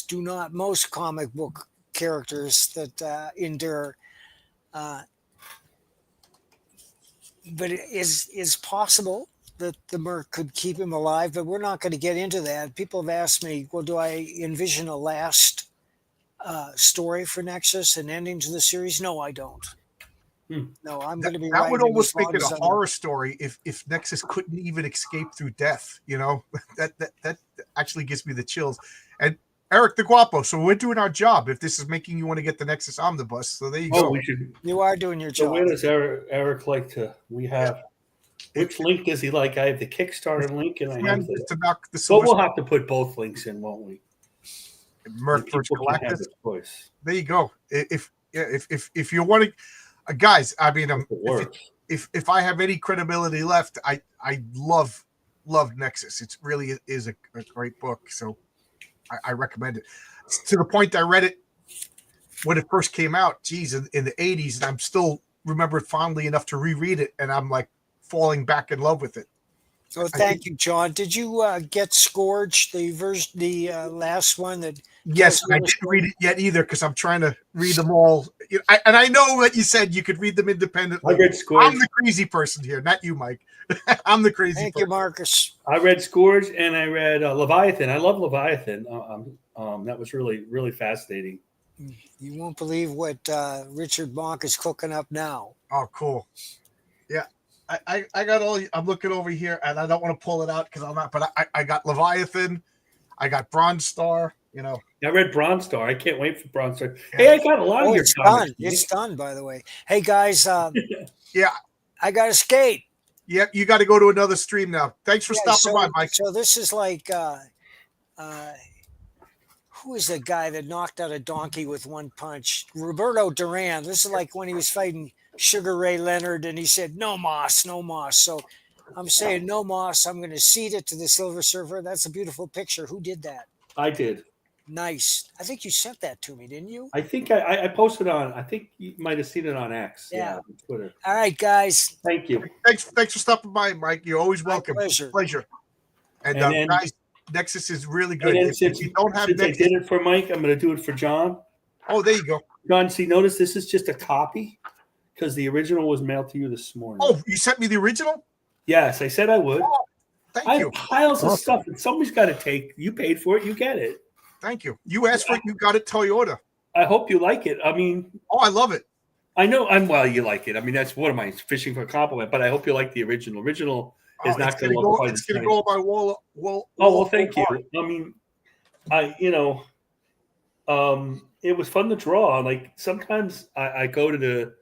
do not most comic book characters that endure. But it is possible that the Merc could keep him alive, but we're not going to get into that. People have asked me, well, do I envision a last story for Nexus, an ending to the series? No, I don't. No, I'm going to be. That would writing almost as long make it as a I'm- horror story if Nexus couldn't even escape through death. You know, that actually gives me the chills. And Eric the Guapo. So we're doing our job. If this is making you want to get the Nexus omnibus, so there you go. We should. You are doing your So job. where does Eric like to? We have. Which link does he like? I have the Kickstarter link, and I have the. To knock the But silver we'll have to put both links in, won't we? Merc versus People can have Galactus. the choice. There you go. If you're wanting, guys, I mean, It works. if I have any credibility left, I love Nexus. It really is a great book, so I recommend it. To the point I read it when it first came out. Geez, in the 80s, and I'm still remember it fondly enough to reread it, and I'm like falling back in love with it. So thank you, John. Did you get Scourge, the last one that? Yes, I didn't read it yet either because I'm trying to read them all. And I know that you said you could read them independently. I read Scourge. I'm the crazy person here, not you, Mike. I'm the crazy Thank person. you, Marcus. I read Scourge and I read Leviathan. I love Leviathan. That was really, really fascinating. You won't believe what Richard Bonk is cooking up now. Oh, cool. Yeah. I got all. I'm looking over here, and I don't want to pull it out because I'm not. But I got Leviathan, I got Bronze Star. You know, I read Bronze Star. I can't wait for Bronze Star. Hey, I got a lot of your It's comics. done. It's done, by the way. Hey guys, yeah, I got to skate. yep. You got to go to another stream now. Thanks for stopping by, Mike. So this is like, who is the guy that knocked out a donkey with one punch? Roberto Duran. This is like when he was fighting Sugar Ray Leonard, and he said, "No moss, no moss." So I'm saying, no moss. I'm going to cede it to the Silver Surfer. That's a beautiful picture. Who did that? I did. Nice. I think you sent that to me, didn't you? I think I posted on. I think you might have seen it on X. Yeah. On Twitter. All right, guys. Thank you. Thanks for stopping by, Mike. You're always My welcome. pleasure. And, And then- guys, Nexus is really good. And then If you don't have since I Nexus, did it for Mike, I'm going to do it for John. oh, there you go. John, see, notice this is just a copy because the original was mailed to you this morning. Oh, you sent me the original? Yes, I said I would. Thank I you. have piles of Awesome. stuff that somebody's got to take. You paid for it, you get it. Thank you. You asked for it, you got it Toyota. I hope you like it. I mean, Oh, I love it. I know you like it. I mean, that's what am I fishing for a compliment? But I hope you like the original. Original is Oh, not it's going to gonna look go. quite It's as gonna nice. go on my wall. Oh well, thank you. I mean, it was fun to draw. Like sometimes I go to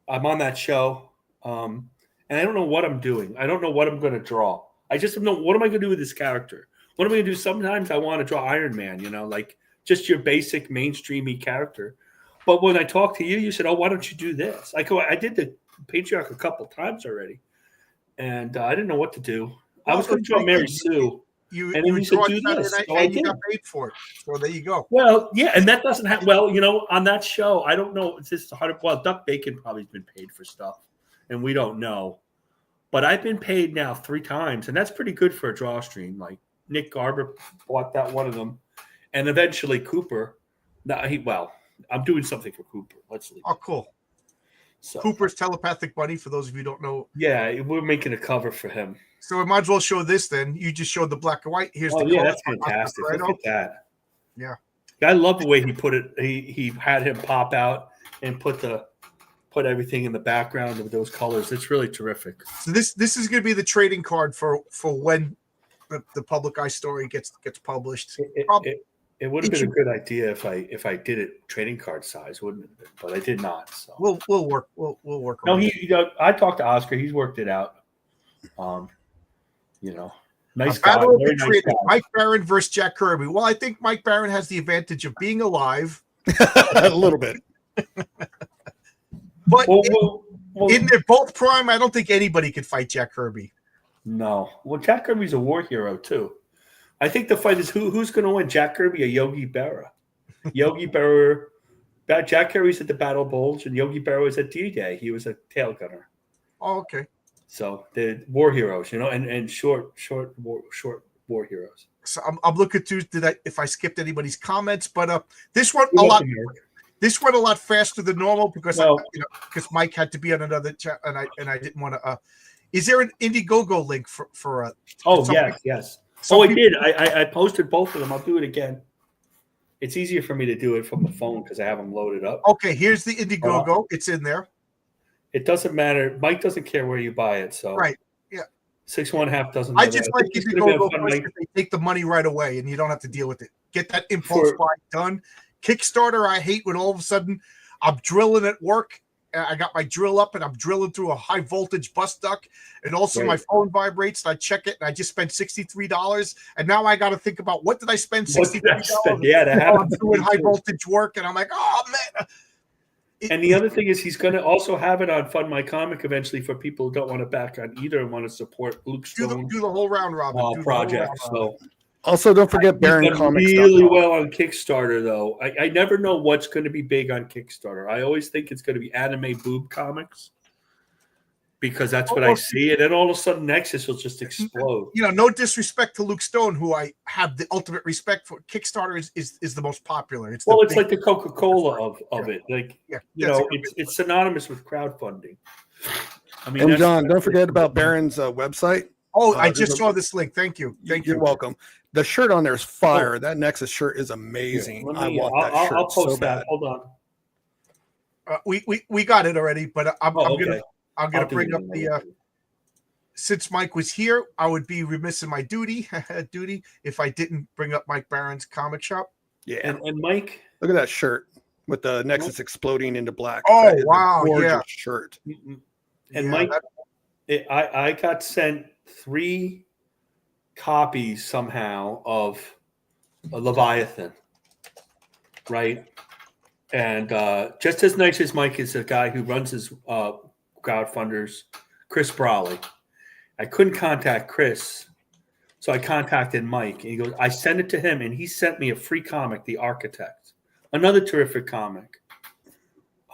I'm on that show, and I don't know what I'm doing. I don't know what I'm going to draw. I just don't know what am I going to do with this character. What am I going to do? Sometimes I want to draw Iron Man. Like just your basic mainstreamy character. But when I talked to you, you said, "Oh, why don't you do this?" I did the Patriarch a couple times already, and I didn't know what to do. I was going to draw Mary Sue. You And then you said, draw do that this. and So I you did. got paid for it. So there you go. Well, yeah, and that doesn't have. Well, on that show, I don't know. It's just hard. Well, Duck Bacon probably has been paid for stuff, and we don't know. But I've been paid now 3 times, and that's pretty good for a draw stream. Like Nick Garber bought that one of them, and eventually Cooper. I'm doing something for Cooper. Let's leave. Oh, cool. So Cooper's telepathic buddy. For those of you who don't know, yeah, we're making a cover for him. so we might as well show this. Then you just showed the black and white. Here's Oh the yeah, color. that's fantastic. Right Look on. at that. Yeah. I love the way he put it. He had him pop out and put everything in the background of those colors. It's really terrific. So this is going to be the trading card for when the Public Eye story gets published. It would have been a good idea if I did it trading card size, wouldn't it? But I did not. So We'll work. We'll work. no, on it. I talked to Oscar. He's worked it out. Nice guy, Battle of very the nice Traders, guy. Mike Barron versus Jack Kirby. Well, I think Mike Barron has the advantage of being alive, A little bit. but Well, in their both prime, I don't think anybody could fight Jack Kirby. no. Well, Jack Kirby's a war hero too. I think the fight is who's going to win, Jack Kirby or Yogi Berra. Yogi Berra Jack Kirby's at the Battle Bulge, and Yogi Berra was at D-Day. He was a tail gunner. Oh, okay. So the war heroes, and short war heroes. So I'm looking to if I skipped anybody's comments, but this one a lot. This went a lot faster than normal because because Mike had to be on another chat, and I didn't want to. Is there an Indiegogo link for? Yes. I did. I posted both of them. I'll do it again. It's easier for me to do it from the phone because I have them loaded up. Okay, here's the Indiegogo. It's in there. It doesn't matter. Mike doesn't care where you buy it. So right, yeah. 6.5 doesn't. I just like Indiegogo because they take the money right away, and you don't have to deal with it. Get that impulse buy done. Kickstarter, I hate when all of a sudden I'm drilling at work. I got my drill up and I'm drilling through a high voltage bus duct, and also my phone vibrates. And I check it, and I just spent $63. And now I got to think about what did I spend $63? Yeah, I'm doing high voltage work, and I'm like, oh man. And the other thing is, he's going to also have it on Fund My Comic eventually for people who don't want to back on either and want to support Luke Stone. Do the whole round robin project. So. Also, don't forget Baron Comics. Really well on Kickstarter, though. I never know what's going to be big on Kickstarter. I always think it's going to be anime boob comics because that's what I see. And then all of a sudden, Nexus will just explode. No disrespect to Luke Stone, who I have the ultimate respect for. Kickstarter is the most popular. It's like the Coca-Cola of it. Like, it's synonymous with crowdfunding. I mean, and John, don't forget about Baron's website. Oh, I just saw this link. Thank you. You're welcome. The shirt on there is fire. That Nexus shirt is amazing. I want that shirt. I'll post so bad. that. Hold on. We got it already, but I'm gonna bring up the. Since Mike was here, I would be remiss in my duty if I didn't bring up Mike Barron's comic shop. Yeah, and Mike, look at that shirt with the Nexus exploding into black. Oh wow, gorgeous shirt. And Mike, I got sent 3 copies somehow of a Leviathan, right? And just as nice as Mike is a guy who runs his crowdfunders, Chris Brawley. I couldn't contact Chris, so I contacted Mike. And he goes, I sent it to him, and he sent me a free comic, The Architect, another terrific comic.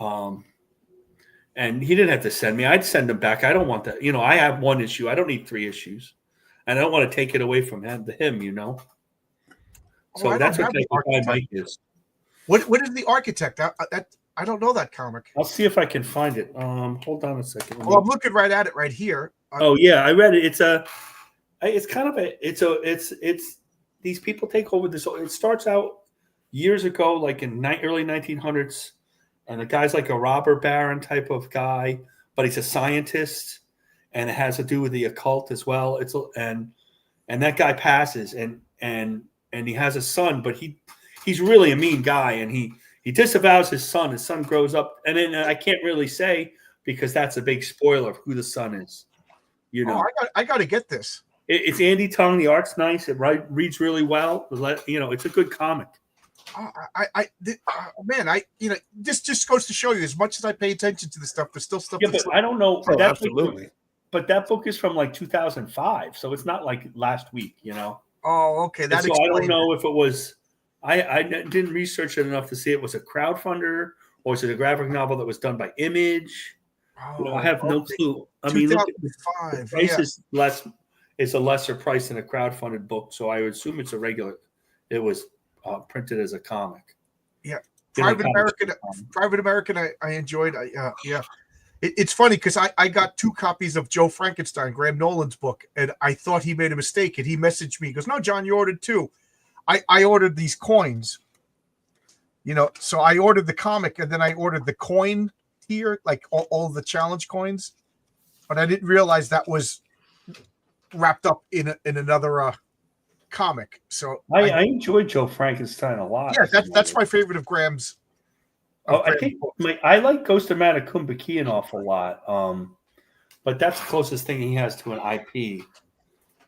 And he didn't have to send me. I'd send him back. I don't want that. I have 1 issue. I don't need 3 issues. And I don't want to take it away from him. So that's what Mike is. What is The Architect? I don't know that comic. I'll see if I can find it. Hold on a second. Well, I'm looking right at it right here. Oh yeah, I read it. It's these people take over this. It starts out years ago, like in early 1900s, and the guy's like a robber baron type of guy, but he's a scientist, and it has to do with the occult as well. And that guy passes, and he has a son, but he's really a mean guy, and he disavows his son. His son grows up, and then I can't really say because that's a big spoiler of who the son is. I got to get this. It's Andy Tung. The art's nice. It reads really well. It's a good comic. This just goes to show you, as much as I pay attention to this stuff, there's still stuff. Yeah, but I don't know. Oh, absolutely. But that book is from like 2005, so it's not like last week. Oh, okay. So I don't know if it was. I didn't research it enough to see it was a crowdfunder or is it a graphic novel that was done by Image. I have no clue. I mean, look, the price is less. It's a lesser price than a crowdfunded book, so I would assume it's a regular. It was printed as a comic. Yeah, Private American. I enjoyed. It's funny because I got 2 copies of Joe Frankenstein, Graham Nolan's book, and I thought he made a mistake, and he messaged me. He goes, "No, John, you ordered 2." I ordered these coins. So I ordered the comic, and then I ordered the coin tier, like all the challenge coins, but I didn't realize that was wrapped up in another comic. So I enjoyed Joe Frankenstein a lot. Yeah, that's my favorite of Graham's. I think I like Ghost of Matakumba an awful lot, but that's the closest thing he has to an IP.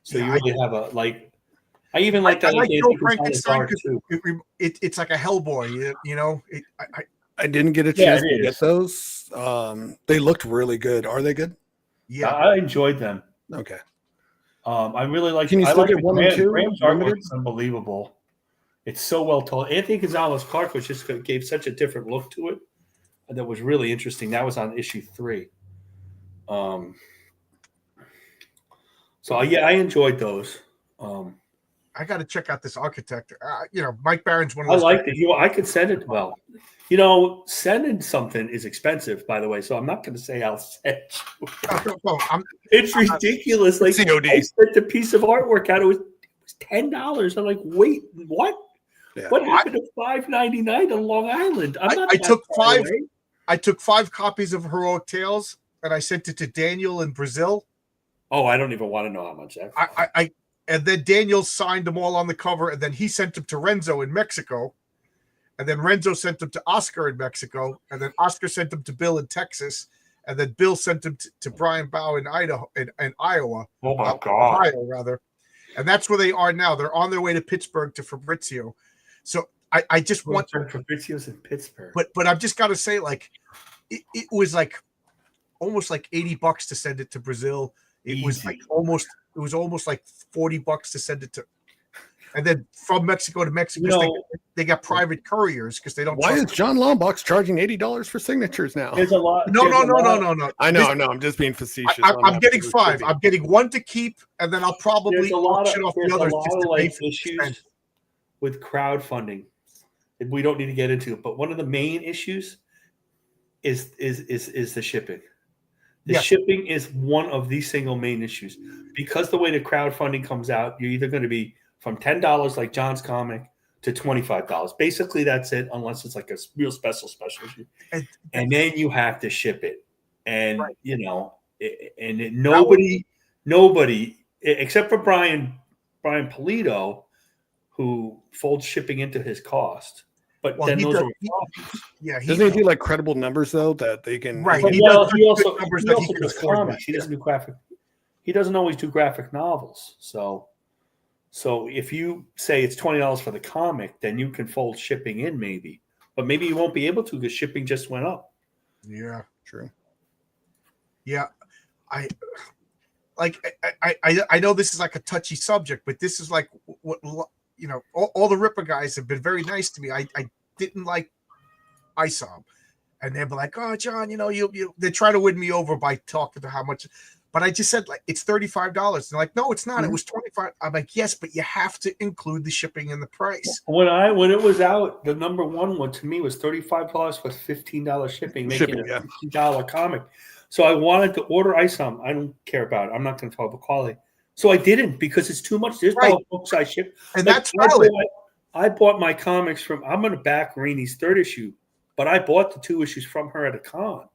So you really have a like. I even like that. I like Joe Frankenstein because it's like a Hellboy. I didn't get a chance to get those. They looked really good. Are they good? Yeah, I enjoyed them. Okay. I really like. Can you still get 1 and 2? Graham's artwork is unbelievable. It's so well told. Anthony Gonzalez Clark just gave such a different look to it that was really interesting. That was on issue 3. So yeah, I enjoyed those. I got to check out this Architect. Mike Barron's one of I those. liked it. I could send it. Well, sending something is expensive, by the way. So I'm not going to say I'll send you. It's ridiculous. Like COD. I sent a piece of artwork out. It was $10. I'm like, wait, what? Yeah. What happened to $5.99 on Long Island? I took 5 copies of Heroic Tales and I sent it to Daniel in Brazil. Oh, I don't even want to know how much that. And then Daniel signed them all on the cover, and then he sent them to Renzo in Mexico, and then Renzo sent them to Oscar in Mexico, and then Oscar sent them to Bill in Texas, and then Bill sent them to Brian Bow in Idaho, in Iowa. Oh my God, Ohio rather, and that's where they are now. They're on their way to Pittsburgh to Fabrizio. So I just want Fabrizio's in Pittsburgh, but I've just got to say, like, it was like almost like $80 to send it to Brazil. It was like almost like $40 to send it to, and then from Mexico to Mexico, they got private couriers because they don't. Why is John Lombach's charging $80 for signatures now? There's a lot. No. I know. I'm just being facetious. I'm getting 5. I'm getting 1 to keep, and then I'll probably auction off the others. There's a lot of issues with crowdfunding. We don't need to get into it, but one of the main issues is the shipping. The shipping is one of the single main issues because the way the crowdfunding comes out, you're either going to be from $10 like John's comic to $25. Basically, that's it, unless it's like a real special issue. And then you have to ship it, and nobody except for Brian Polito, who folds shipping into his cost. But then those are doesn't he do like credible numbers though that they can? Right. He also does comics. He doesn't do graphic. He doesn't always do graphic novels. So if you say it's $20 for the comic, then you can fold shipping in maybe, but maybe you won't be able to because shipping just went up. Yeah. True. Yeah. I know this is like a touchy subject, but this is like what. All the Ripper guys have been very nice to me. I didn't like ISOM, and they'd be like, "Oh, John, you." They try to win me over by talking to how much, but I just said like it's $35. They're like, "No, it's not. It was $25." I'm like, "Yes, but you have to include the shipping in the price." When it was out, the number one to me was $35 with $15 shipping, making it a $50 comic. So I wanted to order ISOM. I don't care about it. I'm not going to talk about quality. So I didn't because it's too much. There's no books I ship. And that's valid. I bought my comics from, I'm going to back Rainy's 3rd issue, but I bought the 2 issues from her at a con.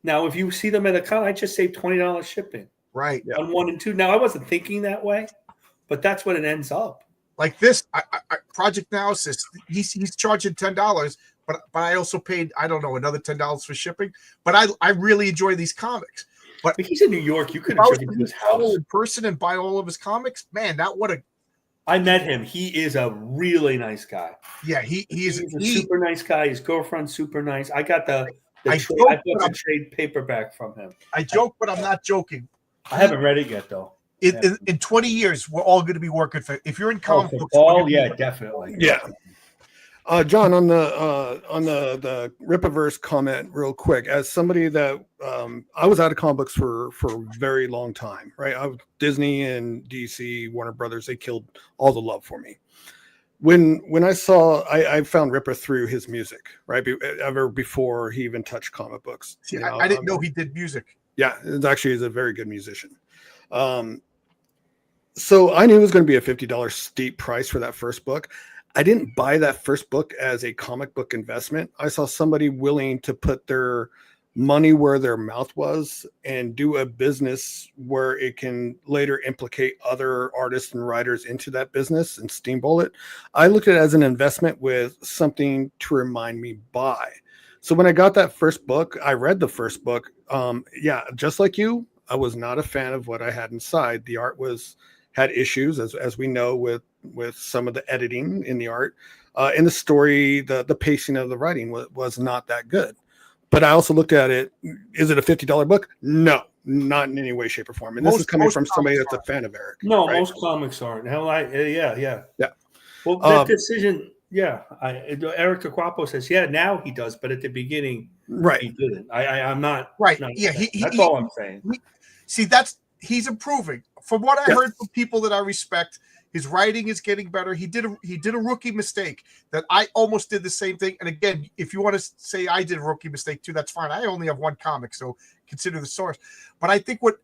Now, if you see them at a con, I just saved $20 shipping. Right. On 1 and 2. Now, I wasn't thinking that way, but that's what it ends up. Like this, Project Analysis, he's charging $10, but I also paid, I don't know, another $10 for shipping. But I really enjoy these comics. But if he's in New York, you could have driven to his house in person and buy all of his comics. Man, I met him. He is a really nice guy. Yeah, he's a super nice guy. His girlfriend's super nice. I got I bought the trade paperback from him. I joke, but I'm not joking. I haven't read it yet, though. In 20 years, we're all going to be working for. If you're in comic books, definitely. Yeah. John, on the Rippaverse comment, real quick, as somebody that I was out of comic books for a very long time, right? Disney and DC, Warner Brothers, they killed all the love for me. When I found Ripper through his music, right? Ever before he even touched comic books. See, I didn't know he did music. Yeah, he's a very good musician. So I knew it was going to be a $50 steep price for that first book. I didn't buy that first book as a comic book investment. I saw somebody willing to put their money where their mouth was and do a business where it can later implicate other artists and writers into that business and steamroll it. I looked at it as an investment with something to remind me by. So when I got that first book, I read the first book. Just like you, I was not a fan of what I had inside. The art had issues, as we know, with some of the editing in the art, and the story, the pacing of the writing was not that good. But I also looked at it. Is it a $50 book? No, not in any way, shape, or form. And this is coming from somebody that's a fan of Eric. No, right? most comics aren't. Hell, yeah. Well, that decision, yeah. Eric DeQuapo says, yeah, now he does, but at the beginning, Right. he didn't. I'm not Right. not Yeah. that's all I'm saying. See, he's improving. From what I heard from people that I respect, his writing is getting better. He did a rookie mistake that I almost did the same thing. And again, if you want to say I did a rookie mistake too, that's fine. I only have one comic, so consider the source. But I think what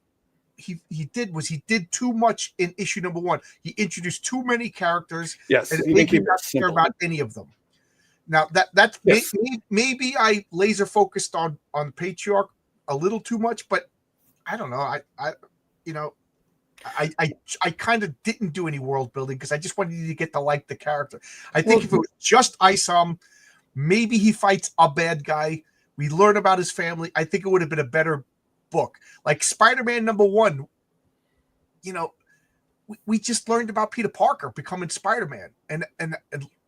he did was he did too much in issue number 1. He introduced too many characters, Yes, and you made me keep not it care simple. about any of them. Now that's maybe I laser focused on Patriarch a little too much, but I don't know. I kind of didn't do any world building because I just wanted you to get to like the character. I think if it was just Isom, maybe he fights a bad guy. We learn about his family. I think it would have been a better book. Like Spider-Man #1, we just learned about Peter Parker becoming Spider-Man, and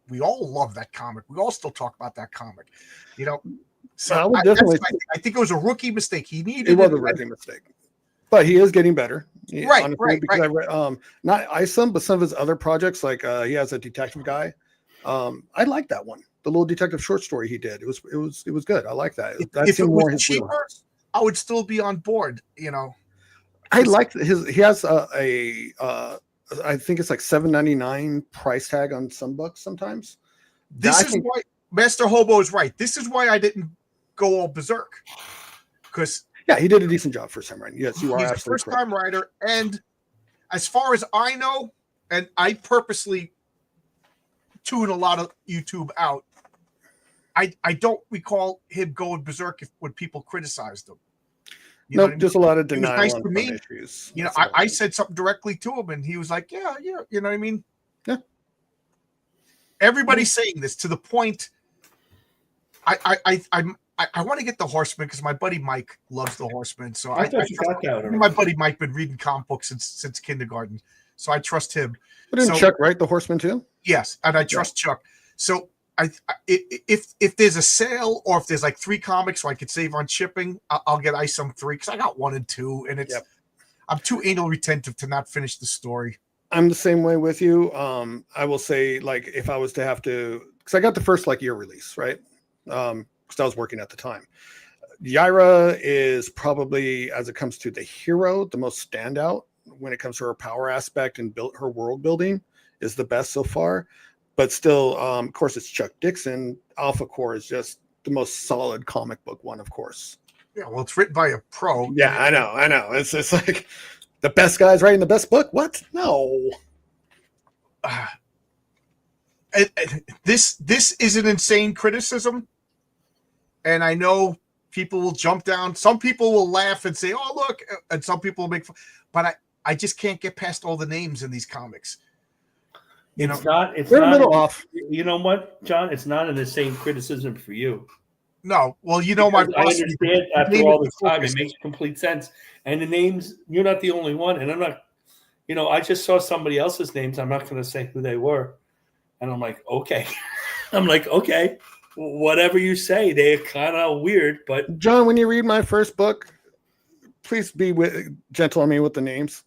we all love that comic. We all still talk about that comic, So I think it was a rookie mistake. He needed it was a rookie mistake, but he is getting better. Honestly, because I read not Isom, but some of his other projects, like he has a detective guy. I like that one, the little detective short story he did. It was good. I like that. If it was cheaper, I would still be on board. I like he has I think it's like $7.99 price tag on some books sometimes. This is why Master Hobo is right. This is why I didn't go all berserk. Because he did a decent job first time writing. Yes, you are absolutely correct. He's a first-time writer, and as far as I know, and I purposely tune a lot of YouTube out, I don't recall him going berserk when people criticized him. No, just a lot of denial nice on to me. issues. I said something directly to him, and he was like, "Yeah, you know what I mean." Yeah. Everybody's saying this to the point. I want to get the Horseman because my buddy Mike loves the Horseman. So my buddy Mike been reading comic books since kindergarten, so I trust him. But didn't Chuck write the Horseman too? Yes, and I trust Chuck. So if there's a sale or if there's like 3 comics so I could save on shipping, I'll get Isom 3 because I got 1 and 2, and I'm too anal retentive to not finish the story. I'm the same way with you. I will say, like, if I was to have to, because I got the first year release, right? Because I was working at the time. Yaira is probably, as it comes to the hero, the most standout when it comes to her power aspect and her world building is the best so far. But still, of course, it's Chuck Dixon. Alpha Core is just the most solid comic book one, of course. Yeah, well, it's written by a pro. Yeah, I know. It's like the best guy's writing the best book. What? No. This is an insane criticism, and I know people will jump down. Some people will laugh and say, "Oh, look," and some people will make fun. But I just can't get past all the names in these comics. It's not a little off. You know what, John? It's not an insane criticism for you. No, well, my boss. I understand after all this time, it makes complete sense. And the names, you're not the only one. And I'm not, I just saw somebody else's names. I'm not going to say who they were. And I'm like, okay. Okay, whatever you say. They're kind of weird, but. John, when you read my first book, please be gentle on me with the names.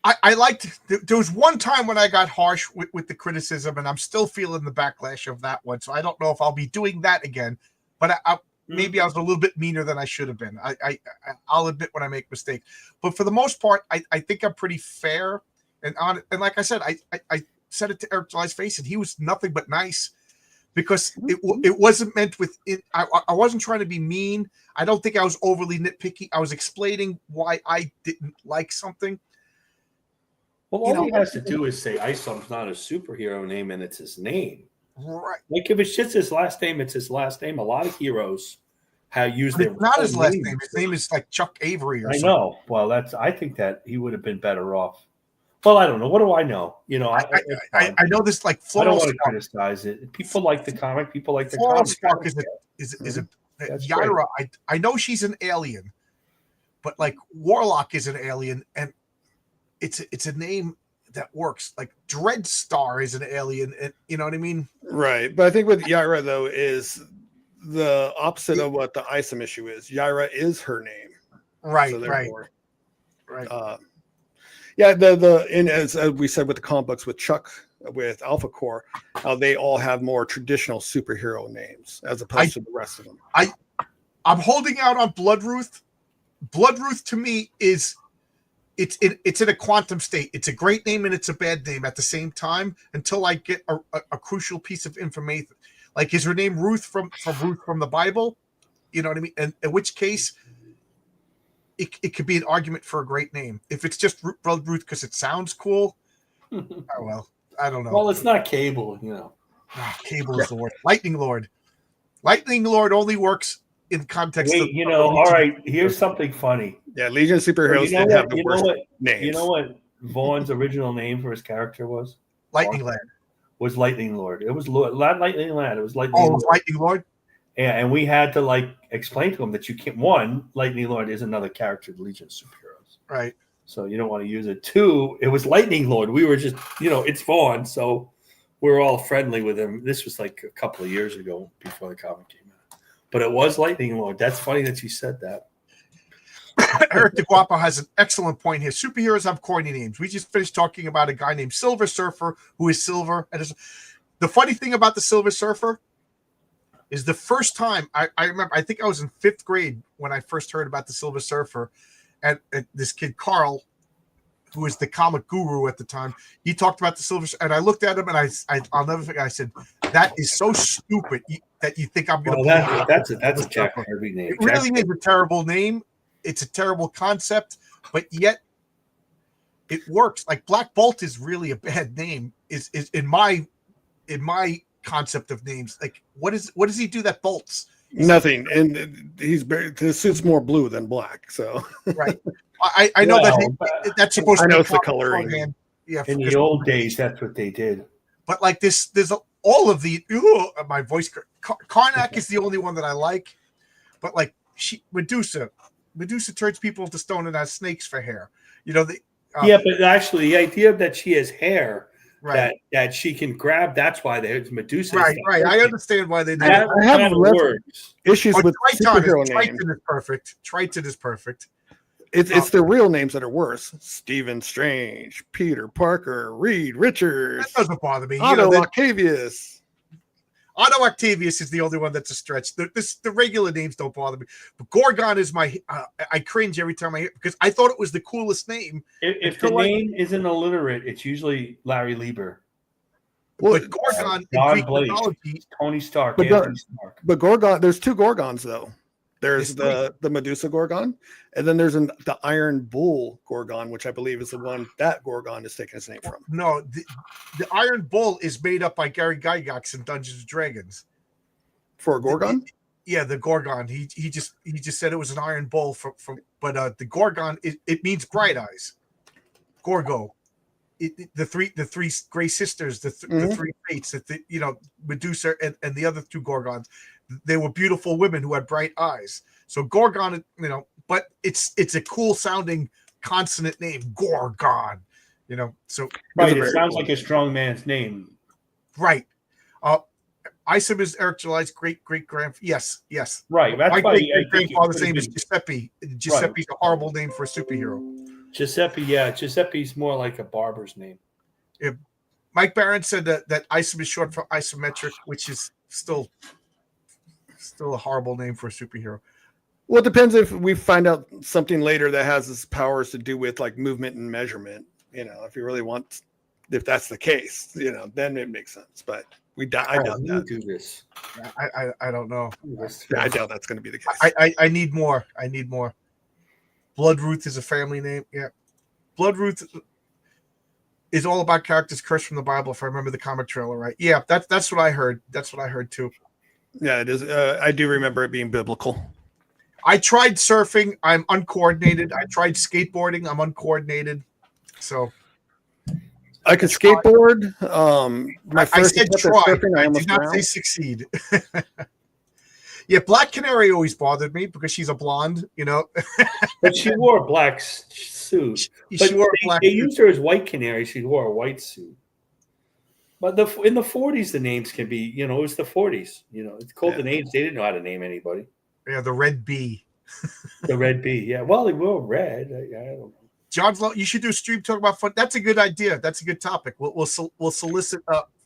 I liked. There was one time when I got harsh with the criticism, and I'm still feeling the backlash of that one. So I don't know if I'll be doing that again. But maybe I was a little bit meaner than I should have been. I'll admit when I make mistakes. But for the most part, I think I'm pretty fair and on. And like I said, I said it to Eric July's face, and he was nothing but nice because it wasn't meant with it. I wasn't trying to be mean. I don't think I was overly nitpicky. I was explaining why I didn't like something. Well, all he has to do is say Isom's not a superhero name, and it's his name. Right. Like if it's just his last name, it's his last name. A lot of heroes use their not his last name. His name is like Chuck Avery or something. I know. Well, I think that he would have been better off. Well, I don't know. What do I know? I know this like I don't want to criticize it. People like the comic. People like the comic. Spark is a Yaira. I know she's an alien, but like Warlock is an alien, and it's a name that works. Like Dreadstar is an alien, and you know what I mean? Right. But I think with Yaira though is the opposite of what the Isom issue is. Yaira is her name. Right. So right. Yeah, and as we said with the comic books with Chuck with Alpha Core, how they all have more traditional superhero names as opposed to the rest of them. I'm holding out on Bloodruth. Bloodruth to me is it's in a quantum state. It's a great name and it's a bad name at the same time until I get a crucial piece of information. Like, is her name Ruth from Ruth from the Bible? You know what I mean? And in which case, it could be an argument for a great name. If it's just Bloodruth because it sounds cool, oh well, I don't know. Well, it's not Cable, Cable is the word. Lightning Lord. Lightning Lord only works in context of all right, here's something funny. Yeah, Legion of Superheroes did have the worst names. You know what Vaughn's original name for his character was? Lightning Lad. Was Lightning Lord. It was not Lightning Lad. It was Lightning Lord. Lord. It was Lightning Lord? Yeah, and we had to explain to him that you can't. One, Lightning Lord is another character of the Legion of Superheroes. Right. So you don't want to use it. Two, it was Lightning Lord. We were just, it's Vaughn, so we're all friendly with him. This was like a couple of years ago before the comic came out. But it was Lightning Lord. That's funny that you said that. Eric DeGuapo has an excellent point here. Superheroes have corny names. We just finished talking about a guy named Silver Surfer who is silver. And the funny thing about the Silver Surfer is the first time I remember, I think I was in 5th grade when I first heard about the Silver Surfer, and this kid Carl, who was the comic guru at the time, he talked about the Silver Surfer, and I looked at him and I'll never forget. I said, "That is so stupid that you think I'm going to." That's a Jack Kirby name. It really is a terrible name. It's a terrible concept, but yet it works. Like Black Bolt is really a bad name. Is in my concept of names. Like what does he do that bolts? Nothing, and his suit's more blue than black. So right, I know that's supposed to. I know be it's the coloring. Yeah, in the old days, that's what they did. But like this, there's all of the my voice. Karnak is the only one that I like, but like Medusa turns people into stone and has snakes for hair. But actually, the idea that she has hair. Right. That she can grab. That's why there's Medusa. Right. I understand why they do it. I have issues with superhero names. Triton is perfect. Triton is perfect. It's the real names that are worse. Stephen Strange, Peter Parker, Reed Richards. That doesn't bother me. Otto Octavius. Otto Octavius is the only one that's a stretch. The regular names don't bother me. But Gorgon is my. I cringe every time I hear it because I thought it was the coolest name. If the name isn't illiterate, it's usually Larry Lieber. Well, but Gorgon in Greek mythology, Tony Stark. But Gorgon, there's 2 Gorgons though. There's the Medusa Gorgon, and then there's the Iron Bull Gorgon, which I believe is the one that Gorgon is taking its name from. No, the Iron Bull is made up by Gary Gygax in Dungeons and Dragons. For a Gorgon? The Gorgon. He just said it was an Iron Bull but the Gorgon it means bright eyes. Gorgo. The three gray sisters, the 3 fates, Medusa and the other 2 Gorgons. They were beautiful women who had bright eyes. So Gorgon, but it's a cool sounding consonant name, Gorgon. So right. It sounds like a strong man's name. Right. Isom is Eric July's great grandfather. Yes. Right. That's my great grandfather's name is Giuseppe. Giuseppe's a horrible name for a superhero. Giuseppe, yeah. Giuseppe's more like a barber's name. Yeah. Mike Barron said that Isom is short for isometric, which is still a horrible name for a superhero. Well, it depends if we find out something later that has its powers to do with like movement and measurement. If you really want, if that's the case, then it makes sense. But I doubt that. Do this. I don't know. I doubt that's going to be the case. I need more. Bloodruth is a family name. Yeah, Bloodruth is all about characters cursed from the Bible. If I remember the comic trailer right. Yeah, that's what I heard. That's what I heard too. Yeah, it is. I do remember it being biblical. I tried surfing. I'm uncoordinated. I tried skateboarding. I'm uncoordinated. So I could skateboard. My first I said try. Surfing, I did not say succeed. Yeah, Black Canary always bothered me because she's a blonde, But she wore a black suit. They used her as White Canary. She wore a white suit. But in the 40s, the names can be, it was the 40s. It's called the names. They didn't know how to name anybody. Yeah, the Red Bee. The Red Bee. Yeah. Well, they were red. I don't know. John's Law. You should do a stream talk about fun. That's a good idea. That's a good topic. We'll solicit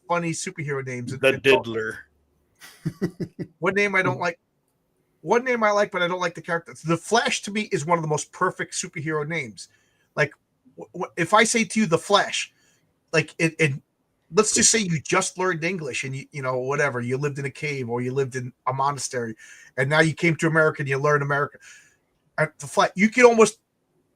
funny superhero names. The Diddler. What name I don't like? One name I like, but I don't like the character. The Flash to me is one of the most perfect superhero names. Like, if I say to you the Flash, like it let's just say you just learned English and you know whatever, you lived in a cave or you lived in a monastery, and now you came to America and you learn America. The Flash, you can almost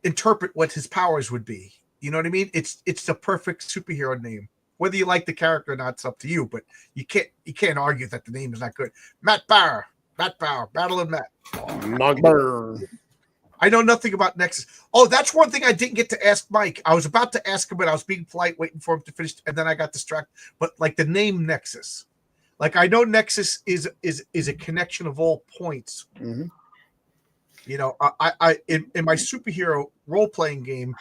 interpret what his powers would be. You know what I mean? It's the perfect superhero name. Whether you like the character or not, it's up to you. But you can't argue that the name is not good. Matt Bauer, Battle of Matt. I know nothing about Nexus. Oh, that's one thing I didn't get to ask Mike. I was about to ask him, but I was being polite, waiting for him to finish, and then I got distracted. But like the name Nexus, like I know Nexus is a connection of all points. Mm-hmm. You know, I in my superhero role playing game,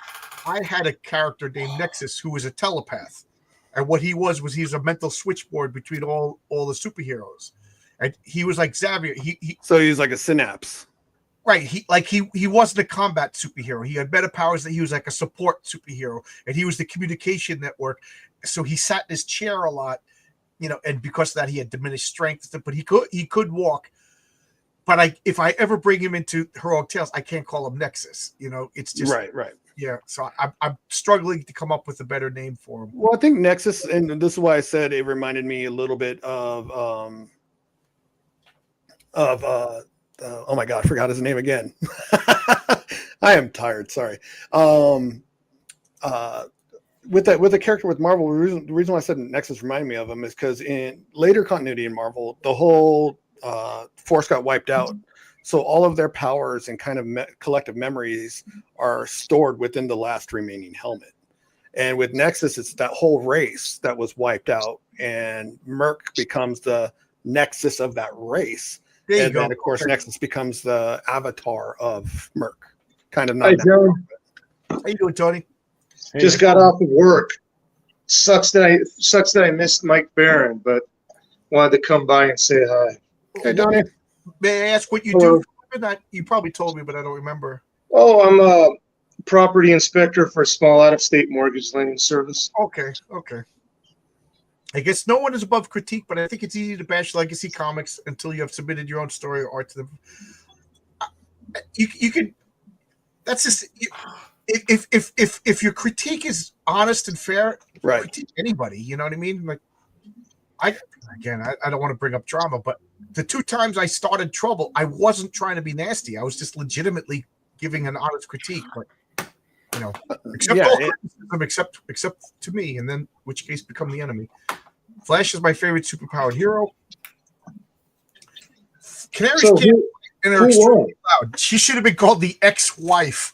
I had a character named Nexus who was a telepath, and what he was he's a mental switchboard between all the superheroes, and he was like Xavier. So he's like a synapse. Right, he wasn't a combat superhero. He had better powers. That he was like a support superhero, and he was the communication network. So he sat in his chair a lot, you know, and because of that, he had diminished strength. But he could walk. But if I ever bring him into Heroic Tales, I can't call him Nexus. You know, it's just right. Yeah, so I'm struggling to come up with a better name for him. Well, I think Nexus, and this is why I said it reminded me a little bit of oh my God, I forgot his name again. I am tired. Sorry. With a character with Marvel, the reason why I said Nexus reminded me of him is because in later continuity in Marvel, the whole force got wiped out. So all of their powers and kind of collective memories are stored within the last remaining helmet. And with Nexus, it's that whole race that was wiped out, and Merc becomes the nexus of that race. And then, of course, Nexus becomes the avatar of Merc. Kind of not. Hey, Joe. How you doing, Tony? Just got off of work. Sucks that I missed Mike Barron, but wanted to come by and say hi. Hey, Donnie. May I ask what you do? You probably told me, but I don't remember. Oh, I'm a property inspector for a small out-of-state mortgage lending service. Okay. I guess no one is above critique, but I think it's easy to bash legacy comics until you have submitted your own story or art to them. You could. That's just if your critique is honest and fair, right? Critique anybody, you know what I mean? Like, I don't want to bring up drama, but the 2 times I started trouble, I wasn't trying to be nasty. I was just legitimately giving an honest critique, but. You know, except to me, and then which case become the enemy. Flash is my favorite superpowered hero. Canary's kid and her extremely loud. She should have been called the ex-wife.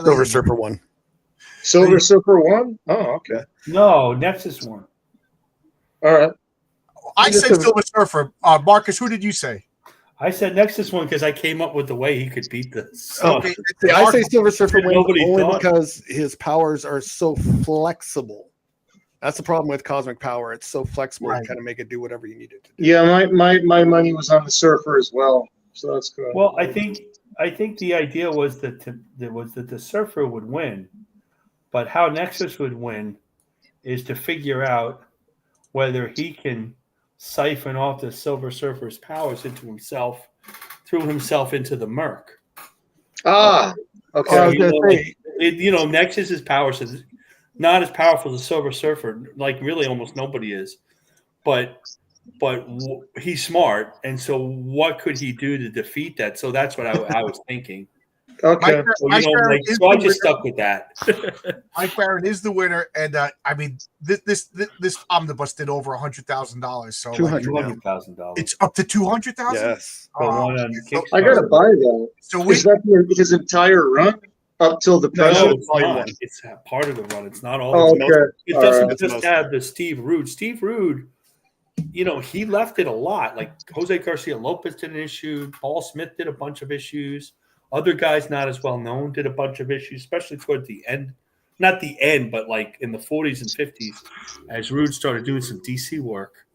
Silver Surfer 1. Silver Surfer 1? Oh, okay. No, Nexus 1. All right. I said Silver Surfer. Marcus, who did you say? I said Nexus 1 because I came up with the way he could beat this. Okay. I say Silver Surfer wins only thought. Because his powers are so flexible. That's the problem with cosmic power. It's so flexible, right. You kind of make it do whatever you need it to do. Yeah, my money was on the Surfer as well, so that's good. Well, I think the idea was that the Surfer would win, but how Nexus would win is to figure out whether he can siphon off the Silver Surfer's powers into himself, through himself into the Merc. Okay. So, Nexus's powers is not as powerful as the Silver Surfer. Like really, almost nobody is. But he's smart, and so what could he do to defeat that? So that's what I was thinking. Okay. So I just stuck with that. Mike Barron is the winner, and I mean this omnibus did over $100,000. So $200,000. It's up to $200,000. Yes. I gotta buy that. So is that his entire run up till the present? No, it's part of the run. It's not all. Oh, okay. It doesn't just have the Steve Rude. Steve Rude, he left it a lot. Like Jose Garcia Lopez did an issue. Paul Smith did a bunch of issues. Other guys not as well known did a bunch of issues, especially toward the end. Not the end, but like in the 40s and 50s, as Rude started doing some DC work.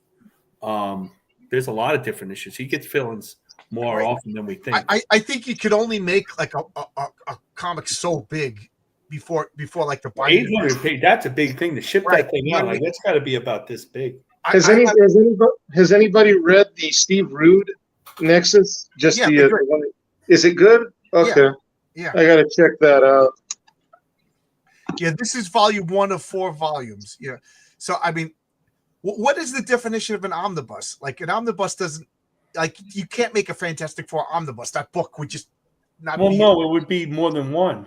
There's a lot of different issues. He gets fill-ins more Right. often than we think. I think you could only make like a comic so big before like the binding. 800 page, that's a big thing to ship Right. that thing You know out. what I Like mean? that's got to be about this big. Has anybody read the Steve Rude Nexus? Just Yeah, the they're great. one. Is it good? Okay, Yeah. I gotta check that out. Yeah, this is volume 1 of 4 volumes. Yeah. So I mean, what is the definition of an omnibus? Like an omnibus doesn't, like, you can't make a Fantastic Four omnibus. That book would just not Well, be. no, it would be more than one.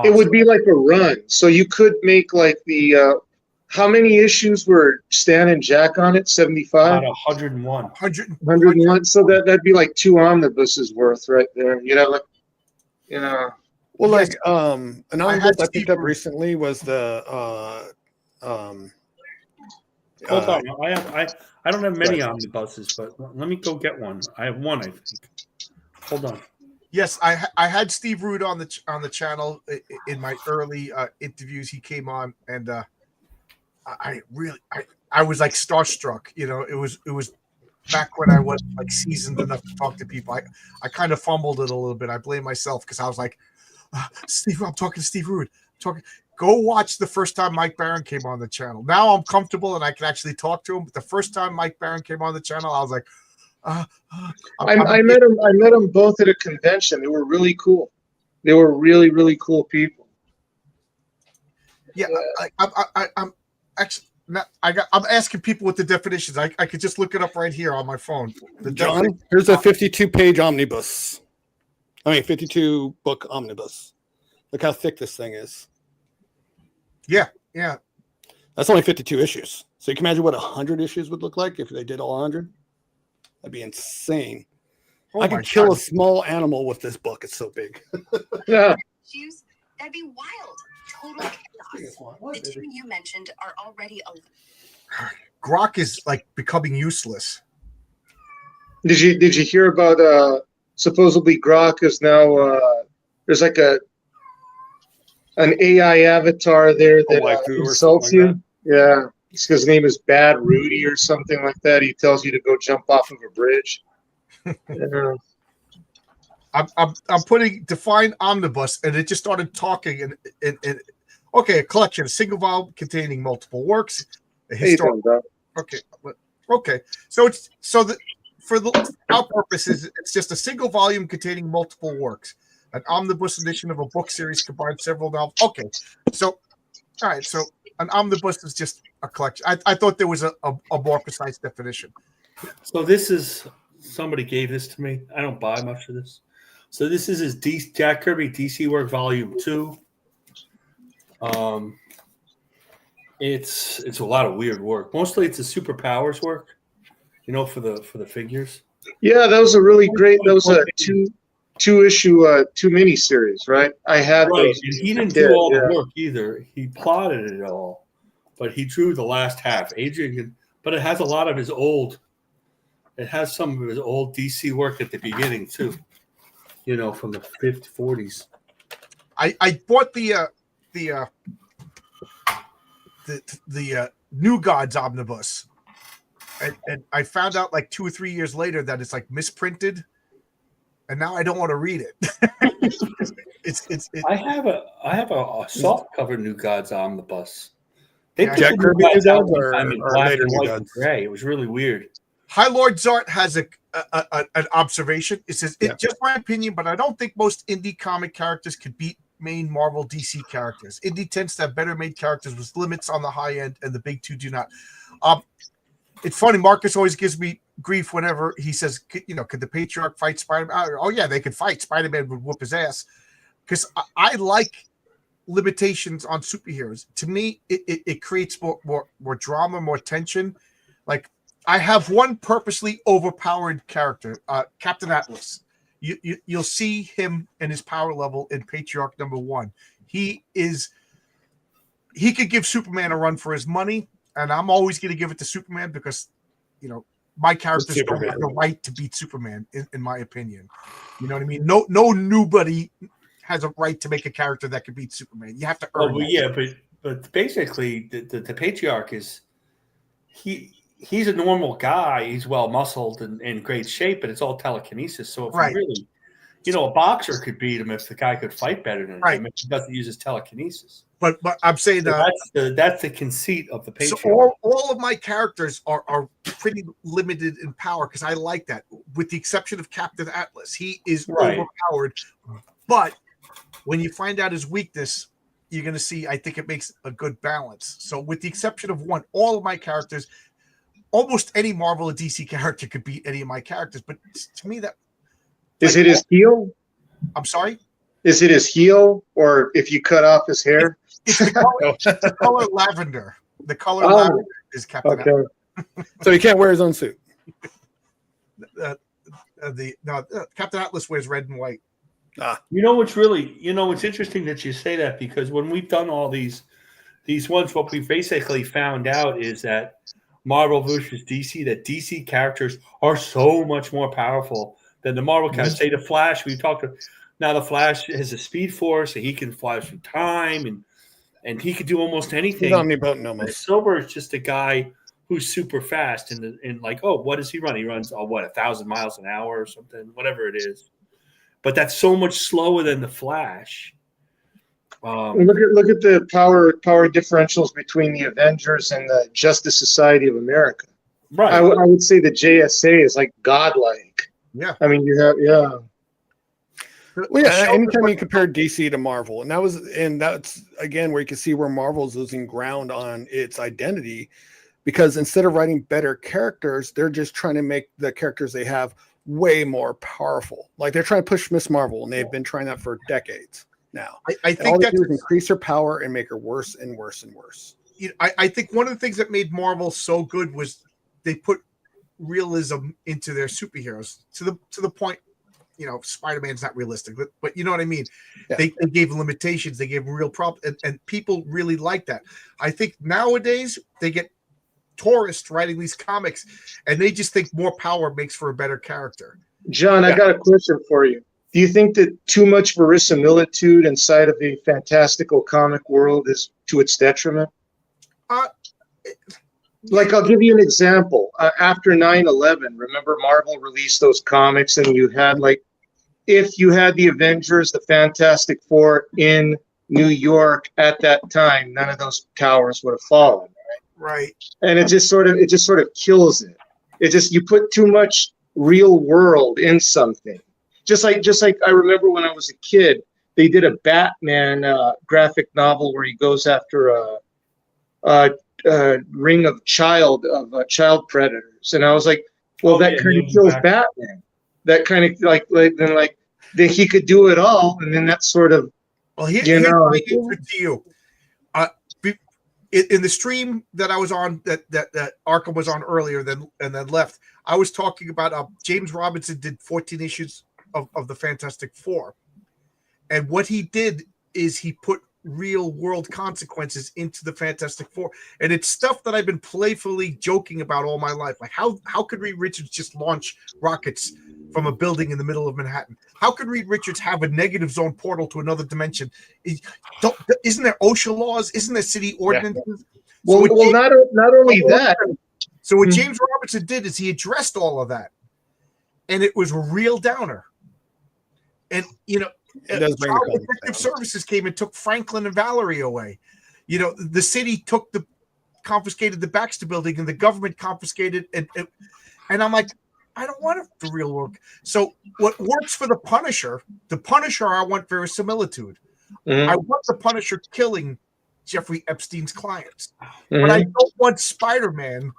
It would be like a run, so you could make like the. How many issues were Stan and Jack on it? 75? about 101. 101. So that'd be like 2 omnibuses worth right there. You'd have like, you know. Well, Yes. like an omnibus had I picked Steve up Rude. recently was the Hold on, I don't have many omnibuses, but let me go get one. I have one, I think. Hold on. Yes, I had Steve Rude on the channel in my early interviews. He came on, and I was like starstruck. You know, it was back when I was like seasoned enough to talk to people. I kind of fumbled it a little bit. I blame myself because I was like, Steve, I'm talking to Steve Rude. Go watch the first time Mike Barron came on the channel. Now I'm comfortable and I can actually talk to him. But the first time Mike Barron came on the channel, I was like, I met them both at a convention. They were really cool. They were really, really cool people. Yeah, I'm actually not, I'm asking people what the definitions. I could just look it up right here on my phone. John, here's a 52-page omnibus. 52 book omnibus. Look how thick this thing is. Yeah. That's only 52 issues. So you can imagine what 100 issues would look like if they did all 100. That'd be insane. Oh I my could kill God. a small animal with this book. It's so big. Yeah. Issues? That'd be wild. Total chaos. The 2 you mentioned are already Grok is like becoming useless. Did you hear about supposedly Grok is now there's like an AI avatar there that waifu or insults something like you? Yeah. His name is Bad Rudy or something like that. He tells you to go jump off of a bridge. Yeah. I'm putting define omnibus, and it just started talking. And okay, a collection, a single volume containing multiple works. A How you doing, historical. bro? Okay. So for our purposes, it's just a single volume containing multiple works. An omnibus edition of a book series combines several novels. Okay. So, all right. So an omnibus is just a collection. I thought there was a more precise definition. So this is, somebody gave this to me. I don't buy much of this. So this is his Jack Kirby DC work volume 2. It's a lot of weird work. Mostly it's a superpowers work, you know, for the figures. Yeah, that was a really great. That was a two issue mini series, right? I had Right. those. And he didn't do all the work either. He plotted it all, but he drew the last half. Adrian, but it has a lot of his old. It has some of his old DC work at the beginning too. You know, from the 50s, 40s. I bought the New Gods omnibus, and I found out like 2 or 3 years later that it's like misprinted, and now I don't want to read it. I have a soft cover New Gods omnibus. They Yeah, put Jack the Kirby New Gods New out Gods one or time in black later and New white Gods? and gray. It was really weird. High Lord Zart has an observation. It says, Yeah. it's just my opinion, but I don't think most indie comic characters could beat main Marvel DC characters. Indie tends to have better made characters with limits on the high end, and the big two do not. It's funny, Marcus always gives me grief whenever he says, you know, could the Patriarch fight Spider-Man? Oh yeah, they could fight. Spider-Man would whoop his ass. Because I like limitations on superheroes. To me, it creates more drama, more tension. Like, I have one purposely overpowered character, Captain Atlas. You'll see him and his power level in Patriarch #1. He could give Superman a run for his money, and I'm always going to give it to Superman because, you know, my characters don't have the right to beat Superman, in my opinion. You know what I mean? No nobody has a right to make a character that can beat Superman. You have to earn it. Yeah, but basically the Patriarch is he's a normal guy. He's well muscled and in great shape, but it's all telekinesis. So if Right. you really, a boxer could beat him if the guy could fight better than Right. him. If he doesn't use his telekinesis. But I'm saying So that's the conceit of the so Patreon. all of my characters are pretty limited in power because I like that, with the exception of Captain Atlas. He is Right. overpowered, but when you find out his weakness, you're going to see, I think it makes a good balance. So with the exception of one, all of my characters, almost any Marvel or DC character could beat any of my characters. But to me, that Is it his heel? I'm sorry? Is it his heel, or if you cut off his hair? It's the color lavender. The color lavender is Captain Okay. Atlas. So he can't wear his own suit. Captain Atlas wears red and white. What's interesting that you say that, because when we've done all these ones, what we basically found out is that Marvel versus DC, that DC characters are so much more powerful than the Marvel characters. Say the Flash, we talked about, now the Flash has a speed force, so he can fly through time and he could do almost anything. He's omnipotent almost. Silver is just a guy who's super fast and like, what does he run? He runs 1,000 miles an hour or something, whatever it is. But that's so much slower than the Flash. Look at the power differentials between the Avengers and the Justice Society of America. Right. I would say the JSA is like godlike. Yeah. I mean, you have Well, yeah, anytime you compare DC to Marvel, and that's again where you can see where Marvel's losing ground on its identity, because instead of writing better characters, they're just trying to make the characters they have way more powerful. Like they're trying to push Miss Marvel, and they've been trying that for decades now. I And think all they that's do is increase her power and make her worse and worse and worse. I think one of the things that made Marvel so good was they put realism into their superheroes to the point. Spider-Man's not realistic, but you know what I mean? Yeah. They gave limitations, they gave real problems, and people really like that. I think nowadays they get tourists writing these comics, and they just think more power makes for a better character. John, I got a question for you. Do you think that too much verisimilitude inside of a fantastical comic world is to its detriment? Like, I'll give you an example. After 9/11, remember Marvel released those comics, and you had if you had the Avengers, the Fantastic Four in New York at that time, none of those towers would have fallen. Right. And it just sort of kills it. You put too much real world in something. Just like I remember when I was a kid, they did a Batman graphic novel where he goes after a ring of child predators, and I was like, well, that kind of kills Batman. That kind of then he could do it all, and then that's sort of here's my answer to you. In the stream that I was on, that Arkham was on earlier, and then left, I was talking about James Robinson did 14 issues of the Fantastic Four, and what he did is he put real world consequences into the Fantastic Four, and it's stuff that I've been playfully joking about all my life. Like how could Reed Richards just launch rockets from a building in the middle of Manhattan? How could Reed Richards have a negative zone portal to another dimension? Isn't there OSHA laws? Isn't there city ordinances? Yeah. Not only that. So what James Robinson did is he addressed all of that, and it was a real downer. And Child Protective Services came and took Franklin and Valerie away. The city confiscated the Baxter building, and the government confiscated and I'm like, I don't want the real work. So what works for the Punisher, I want verisimilitude. Mm-hmm. I want the Punisher killing Jeffrey Epstein's clients, but I don't want Spider-Man,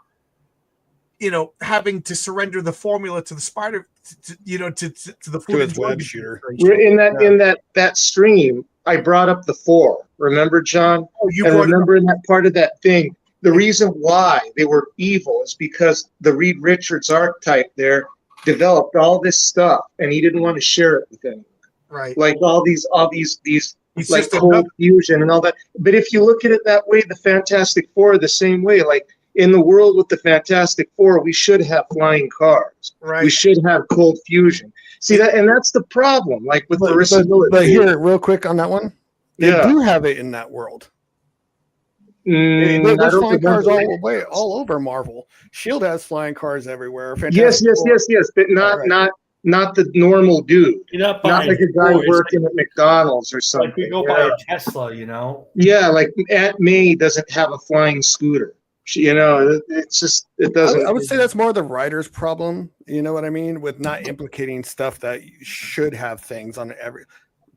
having to surrender the formula to the spider, to the food to his web shooter. In that stream, I brought up the Four. Remember, John? Oh, you remember in that part of that thing, the reason why they were evil is because the Reed Richards archetype there developed all this stuff, and he didn't want to share it with anyone. Right. Like all these like cold fusion and all that. But if you look at it that way, the Fantastic Four are the same way. Like in the world with the Fantastic Four, we should have flying cars. Right. We should have cold fusion. See that, and that's the problem. Like with verisimilitude. But here, real quick on that one, they do have it in that world. There's I don't flying cars remember. all over Marvel. Shield has flying cars everywhere. Yes, Fantastic Four. but Right. not the normal dude. You're not Not buying like a guy Ford. It's working at McDonald's or like something. you go buy a Tesla, you know. Yeah, like Aunt May doesn't have a flying scooter. It's just it doesn't. I would say that's more the writer's problem. You know what I mean? With not implicating stuff that should have things on every.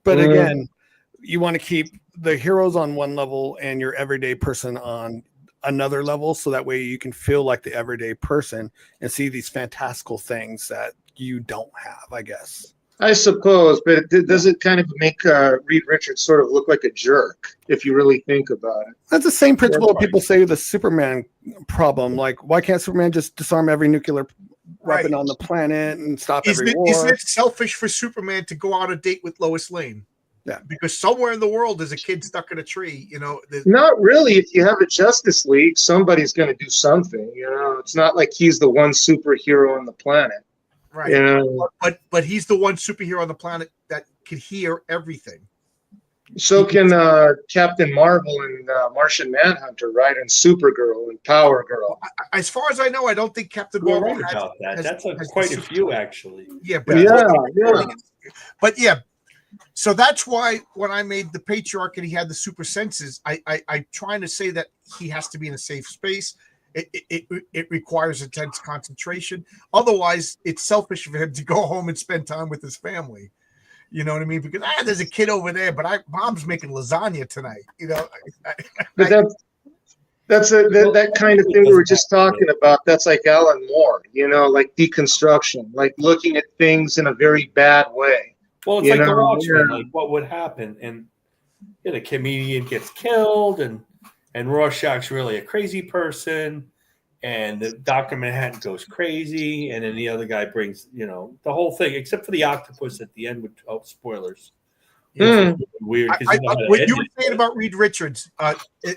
But again, you want to keep the heroes on one level and your everyday person on another level, so that way you can feel like the everyday person and see these fantastical things that you don't have, I guess. I suppose, but does it kind of make Reed Richards sort of look like a jerk if you really think about it? That's the same principle people say the Superman problem. Like, why can't Superman just disarm every nuclear weapon on the planet and stop every war? Isn't it selfish for Superman to go on a date with Lois Lane? Yeah, because somewhere in the world there's a kid stuck in a tree. You know, not really. If you have a Justice League, somebody's going to do something. You know, it's not like he's the one superhero on the planet. Right. You know? But he's the one superhero on the planet that can hear everything. So can Captain Marvel and Martian Manhunter, right? And Supergirl and Power Girl. As far as I know, I don't think Captain You're Marvel right about that. That's quite a few, actually. Yeah, but yeah. So that's why when I made the Patriarch and he had the super senses, I'm trying to say that he has to be in a safe space. It requires intense concentration. Otherwise, it's selfish for him to go home and spend time with his family. You know what I mean? Because there's a kid over there, but Mom's making lasagna tonight. You know, but that's that kind of thing we were just talking about. That's like Alan Moore. You know, like deconstruction, like looking at things in a very bad way. Well, it's like the Watchmen, like what would happen, and the comedian gets killed, and Rorschach's really a crazy person, and the Dr. Manhattan goes crazy, and then the other guy brings, the whole thing, except for the octopus at the end with spoilers. Weird. What you were saying about Reed Richards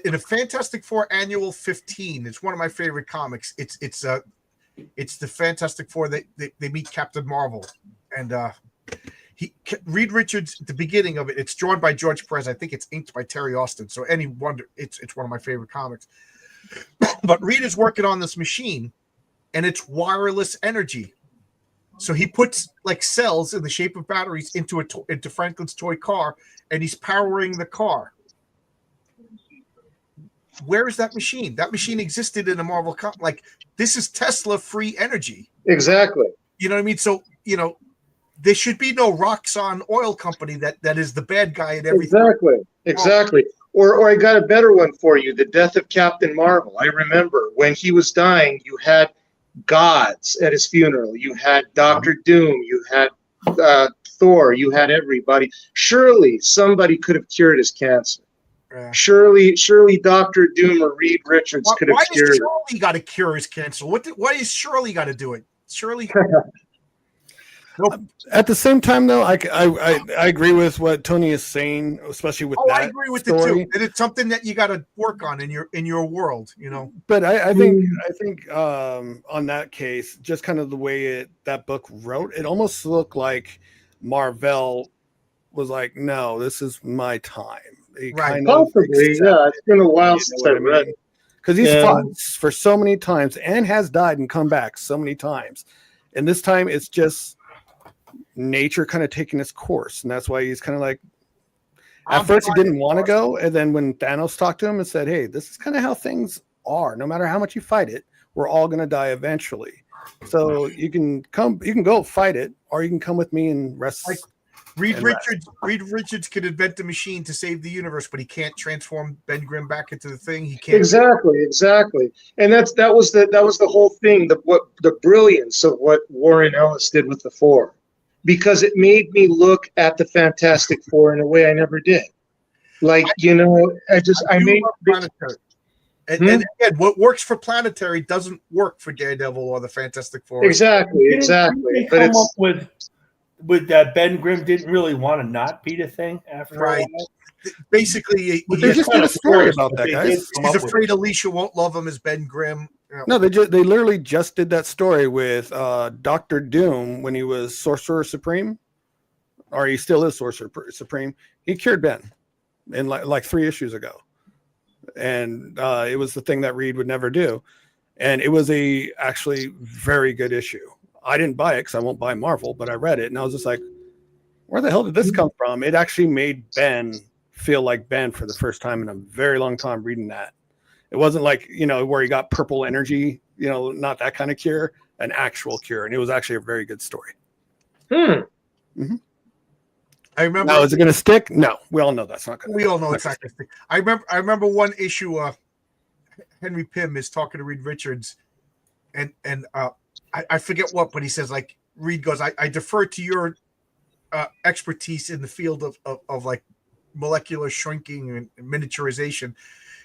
in a Fantastic Four Annual 15, it's one of my favorite comics. It's the Fantastic Four. They meet Captain Marvel, and Reed Richards at the beginning of it. It's drawn by George Perez. I think it's inked by Terry Austin. So any wonder, it's one of my favorite comics. But Reed is working on this machine, and it's wireless energy. So he puts like cells in the shape of batteries into Franklin's toy car, and he's powering the car. Where is that machine? That machine existed in a Marvel comic. Like, this is Tesla free energy. Exactly. You know what I mean? So there should be no Roxxon oil company that is the bad guy in everything. Exactly. Or I got a better one for you. The death of Captain Marvel. I remember when he was dying, you had gods at his funeral. You had Dr. Doom. You had Thor. You had everybody. Surely somebody could have cured his cancer. Surely Dr. Doom or Reed Richards could have cured it. Why does Shirley got to cure his cancer? Why is Shirley got to do it? Shirley. At the same time, though, I agree with what Tony is saying, especially with that. I agree with story. it too. And it's something that you got to work on in your world, But I think on that case, just kind of the way that book wrote, it almost looked like Marvel was like, "No, this is my time." Possibly, yeah. It's been a while since I read it. Because he's fought for so many times and has died and come back so many times, and this time it's just nature kind of taking its course, and that's why he's kind of like, at first he didn't want to go, and then when Thanos talked to him and said, "Hey, this is kind of how things are. No matter how much you fight it, we're all going to die eventually. So you can go fight it, or you can come with me and rest." Reed Richards could invent a machine to save the universe, but he can't transform Ben Grimm back into the thing. He can't. Exactly. And that was the whole thing. The brilliance of what Warren Ellis did with the Four, because it made me look at the Fantastic Four in a way I never did. Like, I made Planetary. And again, what works for Planetary doesn't work for Daredevil or the Fantastic Four. Exactly. But it's with that Ben Grimm didn't really want to not be the thing after a while. Basically, they just did a story about that, guys. He's afraid Alicia won't love him as Ben Grimm. No, they literally just did that story with Dr. Doom when he was Sorcerer Supreme, or he still is Sorcerer Supreme. He cured Ben in like 3 issues ago. and it was the thing that Reed would never do. And it was a actually very good issue. I didn't buy it because I won't buy Marvel, but I read it and I was just like, where the hell did this come from? It actually made Ben feel like Ben for the first time in a very long time reading that. It wasn't like, where he got purple energy, not that kind of cure, an actual cure. And it was actually a very good story. I remember. Now, is it going to stick? No, we all know that's not going to. We all know it's not going to stick. I remember one issue. Henry Pym is talking to Reed Richards, and I forget what, but he says, like, Reed goes, I defer to your expertise in the field of like molecular shrinking and miniaturization.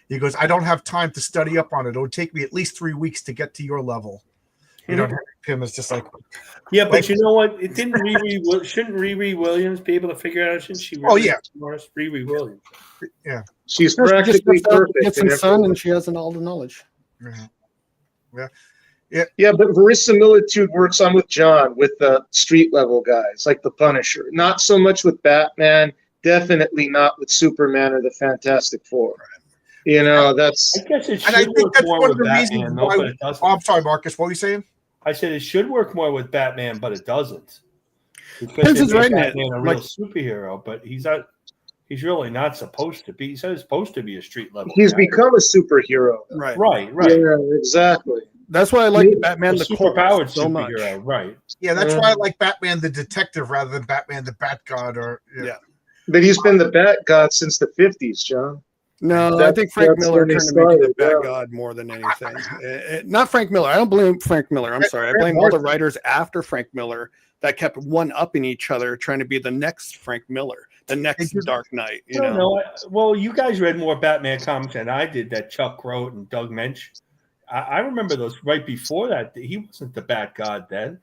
He goes, I don't have time to study up on it. It'll take me at least 3 weeks to get to your level. Henry Pym is just like, yeah, but you know what? It didn't shouldn't Riri Williams be able to figure it out? Shouldn't she? Riri Williams. Yeah, she's practically perfect. Get some sun, and she has all the knowledge. Yeah, but verisimilitude works on with John, with the street level guys like the Punisher. Not so much with Batman. Definitely not with Superman or the Fantastic Four. That's. I guess it should and I think work that's more one of with the reasons Batman, why. but it doesn't. I'm sorry, Marcus. What were you saying? I said it should work more with Batman, but it doesn't. Pence is right. Batman a real superhero, but he's not. He's really not supposed to be. He's supposed to be a street level. He's guy. become a superhero. Right. Yeah, exactly. That's why I like Batman the superpowered so much. Right. Yeah, that's why I like Batman the Detective rather than Batman the Bat God. But he's been the Bat God since the 50s, John. No, I think Frank Miller turned him into the Bat God more than anything. Not Frank Miller. I don't blame Frank Miller. I'm sorry. I blame all the writers after Frank Miller that kept one-upping each other, trying to be the next Frank Miller, the next Dark Knight. I don't know. Well, you guys read more Batman comics than I did. That Chuck wrote and Doug Mensch. I remember those right before that. He wasn't the Bat God then.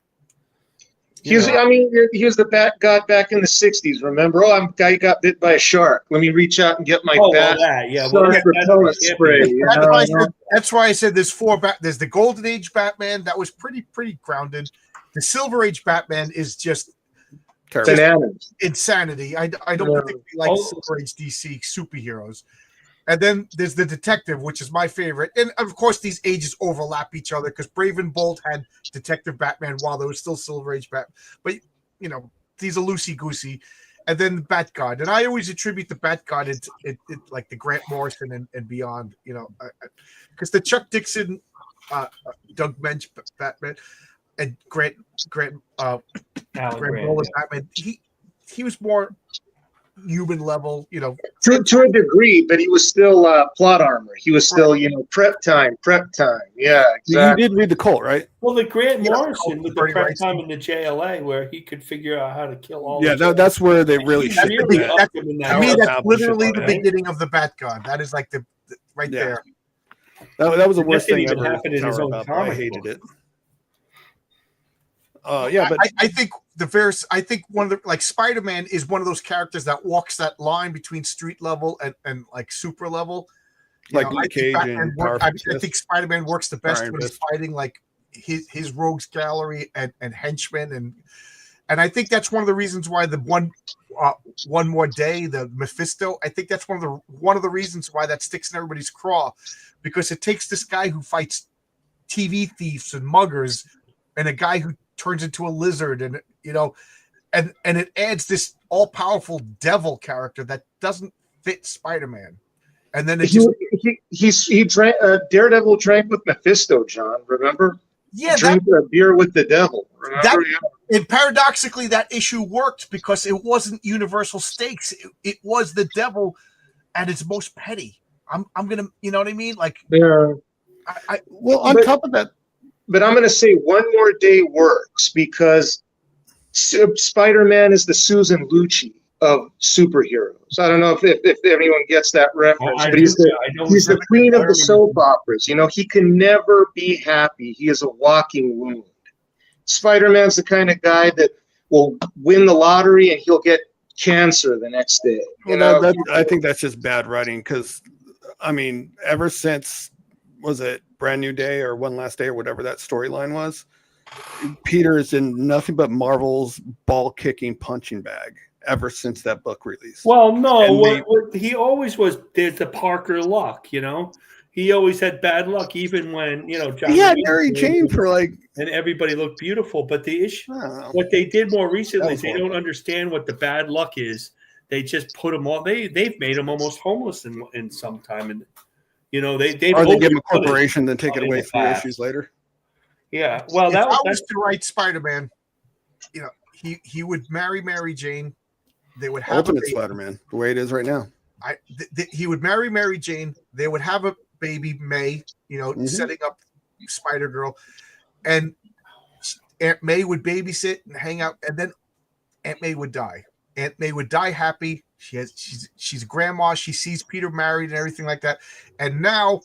He was the Bat God back in the 60s, remember? I got bit by a shark. Let me reach out and get my bat. Repellent spray. That's why I said there's there's the Golden Age Batman that was pretty grounded. The Silver Age Batman is just insanity. I don't particularly like Silver Age DC superheroes. And then there's the Detective, which is my favorite. And, of course, these ages overlap each other because Brave and Bold had Detective Batman while there was still Silver Age Batman. But, these are loosey-goosey. And then the Bat God. And I always attribute the Bat God to like the Grant Morrison and beyond, because the Chuck Dixon, Doug Mensch Batman, and Grant Morrison Batman, he was more human level, to a degree, but he was still plot armor. He was still, prep time. Yeah, exactly. You did read the Colt, right? Well, the Grant Morrison with the prep time in the JLA, where he could figure out how to kill all. Yeah, that's where they really. That's literally the beginning of the Bat God. That is like the right there. That was the worst thing even ever. happened in his own comic. I hated it. But I think one of the like Spider-Man is one of those characters that walks that line between street level and like super level. Like Luke Cage and I think Spider-Man works the best when he's fighting like his rogues gallery and henchmen and I think that's one of the reasons why the one more day, the Mephisto, I think that's one of the reasons why that sticks in everybody's craw, because it takes this guy who fights TV thieves and muggers and a guy who turns into a lizard and it adds this all-powerful devil character that doesn't fit Spider-Man. And then he drank Daredevil drank with Mephisto, John, remember? Yeah, drink a beer with the devil. Remember? And paradoxically that issue worked because it wasn't universal stakes. It was the devil at its most petty. I'm gonna, you know what I mean? Like, yeah. Top of that. But I'm going to say one more day works because Spider-Man is the Susan Lucci of superheroes. I don't know if anyone gets that reference, but he's the queen of the soap operas. He can never be happy. He is a walking wound. Spider-Man's the kind of guy that will win the lottery and he'll get cancer the next day. I think that's just bad writing because, ever since, was it Brand New Day or One Last Day or whatever that storyline was, Peter is in nothing but Marvel's ball-kicking punching bag. ever since that book release. Well, no, And what he always was. There's the Parker luck, you know. He always had bad luck, even when John. He had Lee Mary Jane for like, and everybody looked beautiful. But the issue, I don't know. what they did more recently, That is was they horrible. don't understand what the bad luck is. They just put them all. They've made them almost homeless in some time, and they've Or they give him a overput it corporation, then take it in away the 3 past. issues later. Yeah, well, If that I was that's to write Spider-Man, he would marry Mary Jane. They would have Ultimate a baby. Spider-Man, the way it is right now. He would marry Mary Jane. They would have a baby, May. Setting up Spider-Girl, and Aunt May would babysit and hang out, and then Aunt May would die. Aunt May would die happy. She's a grandma. She sees Peter married and everything like that. And now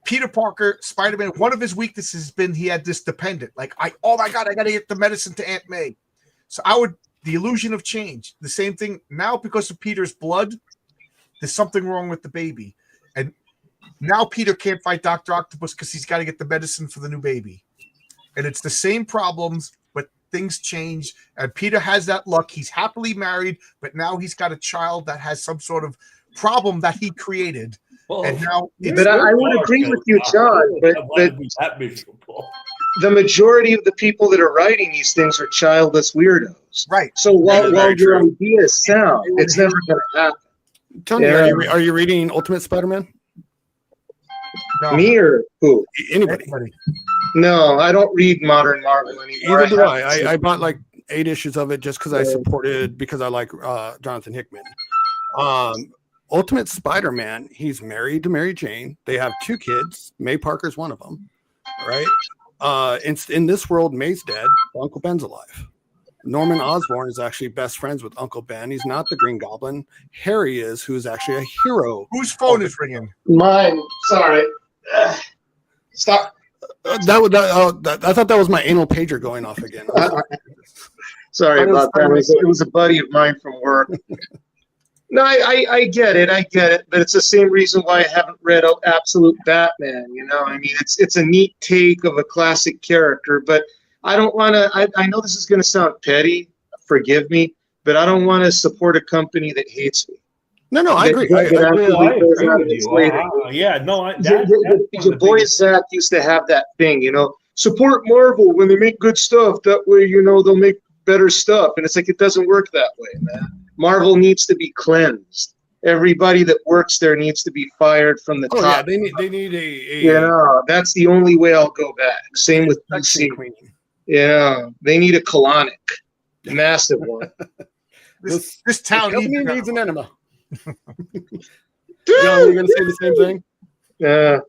Peter Parker, Spider-Man, one of his weaknesses has been he had this dependent. Like, oh my God, I got to get the medicine to Aunt May. So the illusion of change. The same thing now because of Peter's blood. There's something wrong with the baby. And now Peter can't fight Dr. Octopus because he's got to get the medicine for the new baby. And it's the same problems, but things change. And Peter has that luck. He's happily married, but now he's got a child that has some sort of problem that he created. And now, but I would agree with you, John. But that miserable. The majority of the people that are writing these things are childless weirdos. Right. So while your true. idea is sound, it's never going to happen. Tony, Yeah. are you reading Ultimate Spider-Man? no, Me or who? Anybody? No, I don't read modern Marvel anymore. Either do I. I bought like 8 issues of it just because I supported, because I like Jonathan Hickman. Ultimate Spider-Man, he's married to Mary Jane. They have 2 kids. May Parker's one of them, right? In this world, May's dead. Uncle Ben's alive. Norman Osborn is actually best friends with Uncle Ben. He's not the Green Goblin. Harry is, who's actually a hero. whose phone is ringing? Mine. Sorry. Stop. I thought that was my anal pager going off again. Sorry about that. It was a buddy of mine from work. No, I get it. But it's the same reason why I haven't read Absolute Batman. I mean, it's a neat take of a classic character, but I don't want to. I know this is going to sound petty. Forgive me, but I don't want to support a company that hates me. No, I agree. I agree with you. Yeah, no, Your boy Zach used to have that thing, support Marvel when they make good stuff. That way, they'll make better stuff. And it's like, it doesn't work that way, man. Marvel needs to be cleansed. Everybody that works there needs to be fired from the top. Yeah, they need a that's the only way I'll go back. Same with DC. Yeah, they need a colonic, massive one. This town needs an enema. John, are you going to say the same thing? Yeah.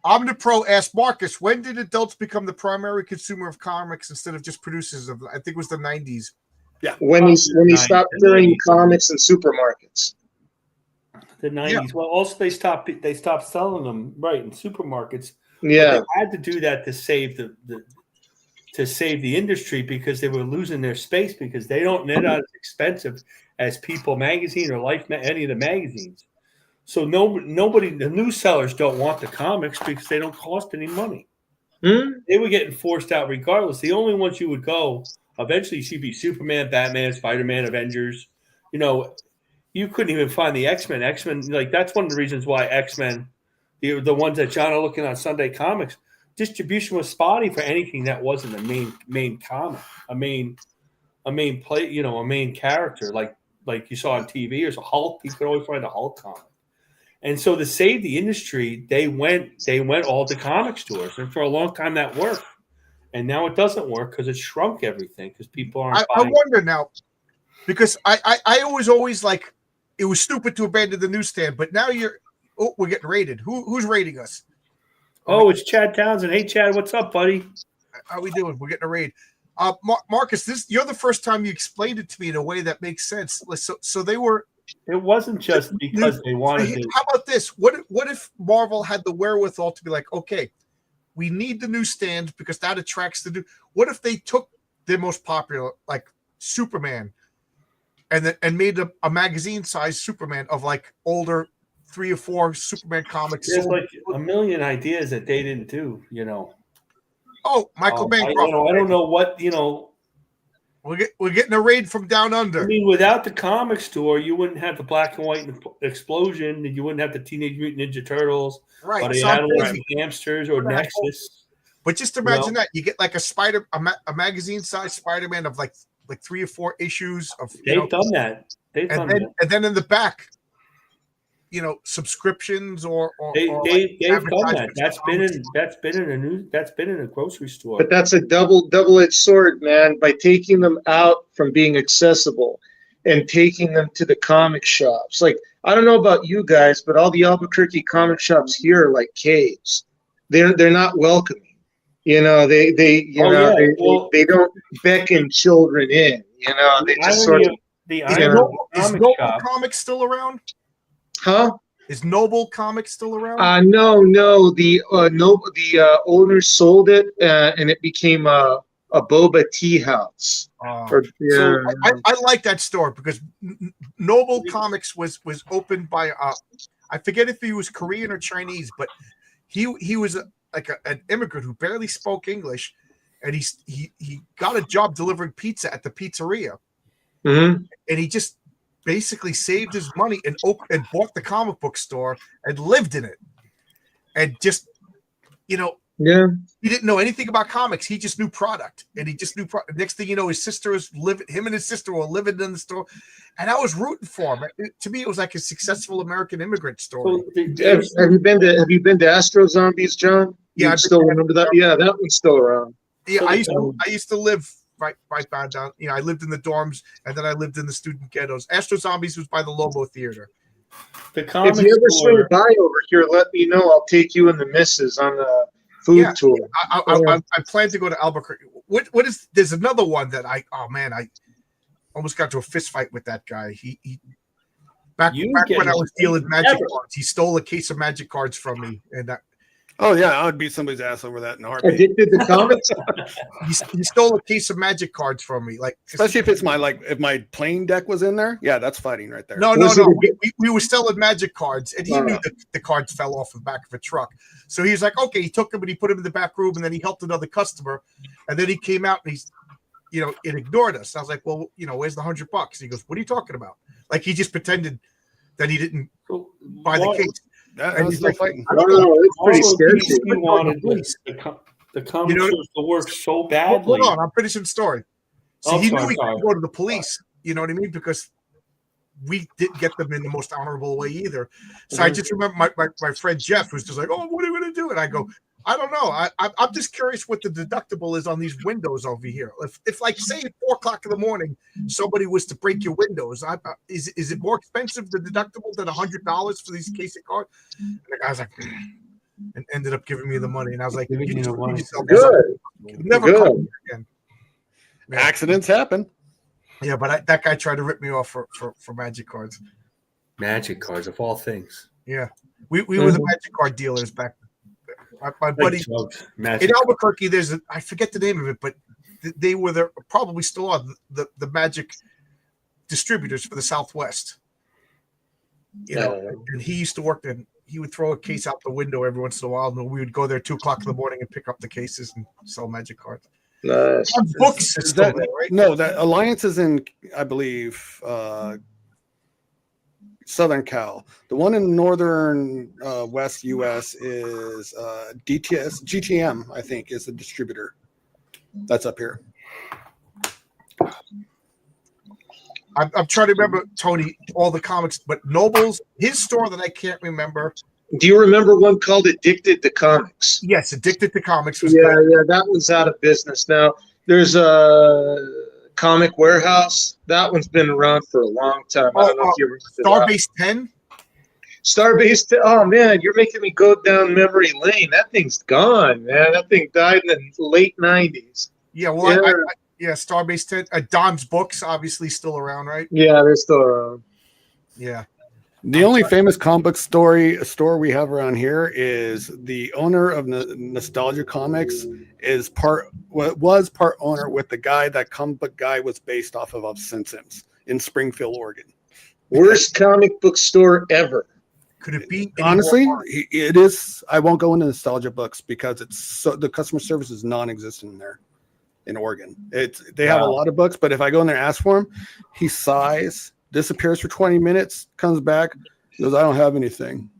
Omnipro asked Marcus, when did adults become the primary consumer of comics instead of just producers of? I think it was the 90s. Yeah. When he stopped carrying comics in supermarkets. The 90s. Yeah. Well, also they stopped selling them in supermarkets. Yeah. But they had to do that to save the industry because they were losing their space because they're not as expensive as People Magazine or Life, any of the magazines. So nobody, the news sellers don't want the comics because they don't cost any money. They were getting forced out regardless. The only ones you would go eventually, you'd be Superman, Batman, Spider-Man, Avengers. You couldn't even find the X-Men. That's one of the reasons why X-Men, the ones that John are looking on Sunday Comics, distribution was spotty for anything that wasn't a main comic, a main play, a main character like you saw on TV. There's a Hulk. You could always find a Hulk comic. And so to save the industry, they went all to comic stores, and for a long time that worked. And now it doesn't work because it shrunk everything because people aren't. I wonder now, because I always like it was stupid to abandon the newsstand, but now we're getting raided. Who's raiding us? Oh, it's Chad Townsend. Hey, Chad, what's up, buddy? How we doing? We're getting a raid. Marcus, you're the first time you explained it to me in a way that makes sense. So they were. It wasn't just because they wanted to. How about this? What if Marvel had the wherewithal to be like, okay, we need the newsstand because that attracts the new. What if they took their most popular, like Superman, and made a magazine-sized Superman of like older 3 or 4 Superman comics? There's like a million ideas that they didn't do, Oh, Michael Bancroft. I don't know what We're getting a raid from down I under. mean, without the comic store, you wouldn't have the Black and White Explosion, and you wouldn't have the Teenage Mutant Ninja Turtles, Right. or the So I'm Animals thinking- and Hamsters, or What the heck? Nexus. But just imagine that you get like a magazine-sized Spider-Man of like 3 or 4 issues of. They've done that. They've done that. And then in the back, subscriptions or They've like done that. advertisements. That's been in a grocery store. But that's a double-edged sword, man. By taking them out from being accessible and taking them to the comic shops. Like, I don't know about you guys, but all the Albuquerque comic shops here are like caves. They're not welcoming. They don't beckon children in. They just sort of. Is Noble Comics still around? Huh? Is Noble Comics still around? No. The owners sold it, and it became a boba tea house. So I like that store because Noble Comics was opened by I forget if he was Korean or Chinese, but he was an immigrant who barely spoke English, and he got a job delivering pizza at the pizzeria, Mm-hmm. and he just basically saved his money and bought the comic book store and lived in it, and just he didn't know anything about comics. He just knew product, and he just knew next thing you know, his sister was him and his sister were living in the store, and I was rooting for him. To me, it was like a successful American immigrant story. Have you been to Astro Zombies, John? Yeah, I still remember that. Yeah, that one's still around. Yeah, I used to live right down. I lived in the dorms, and then I lived in the student ghettos. Astro Zombies was by the Lobo Theater. The comic if you ever store, swing by over here, let me know. I'll take you and the missus on a food tour. I plan to go to Albuquerque. What is? There's another one that I almost got to a fist fight with that guy. He back when I was dealing magic cards, he stole a case of magic cards from me, and Oh yeah, I would beat somebody's ass over that in a heartbeat. Addicted to comics? he stole a case of magic cards from me, like especially if it's if my playing deck was in there. Yeah, that's fighting right there. No. We were selling magic cards, and he knew that the cards fell off the back of a truck. So he was like, okay, he took them and he put them in the back room, and then he helped another customer, and then he came out and he's, it ignored us. I was like, well, where's the $100? He goes, what are you talking about? Like he just pretended that he didn't buy the case. And he's like, I don't know. It's pretty scary. He wanted the comic stores to work so badly. Hold on, I'm finishing the story. So he knew he could go to the police. You know what I mean? Because we didn't get them in the most honorable way either. So I just remember my friend Jeff was just like, "Oh, what are we going to do?" And I go, "I don't know. I'm just curious what the deductible is on these windows over here. If like say at 4:00 in the morning, somebody was to break your windows, is it more expensive the deductible than $100 for these case of cards?" And the guy's like, and ended up giving me the money, and I was like, "You just good. Never Good. come here again." Yeah. accidents happen. Yeah, but that guy tried to rip me off for magic cards. Magic cards of all things. Yeah, we were the magic card dealers back. My buddy in Albuquerque, I forget the name of it, but they were probably still are the magic distributors for the Southwest. And he used to work there. He would throw a case out the window every once in a while, and we would go there 2:00 in the morning and pick up the cases and sell magic cards. Nice. Books is still there, right? No, that Alliance is in, I believe, Southern Cal. The one in northern West US is GTM, I think, is the distributor. That's up here. I'm trying to remember, Tony, all the comics, but Noble's, his store that I can't remember. Do you remember one called Addicted to Comics? Yes, Addicted to Comics was Yeah, good. that one's out of business now. There's a Comic Warehouse. That one's been around for a long time. I don't know if you remember Starbase 10? Starbase 10. Oh, man, you're making me go down memory lane. That thing's gone, man. That thing died in the late 90s. Yeah, well, yeah, Starbase 10. Don's Books, obviously still around, right? Yeah, they're still around. Yeah. The only famous comic book store we have around here is the owner of Nostalgia Comics was part owner with the guy that comic book guy was based off of Simpsons in Springfield, Oregon. Worst comic book store ever. Could it be? Honestly, it is. I won't go into Nostalgia Books because the customer service is non-existent in there. in Oregon. They have a lot of books, but if I go in there and ask for him, he sighs, disappears for 20 minutes, comes back, goes, I don't have anything.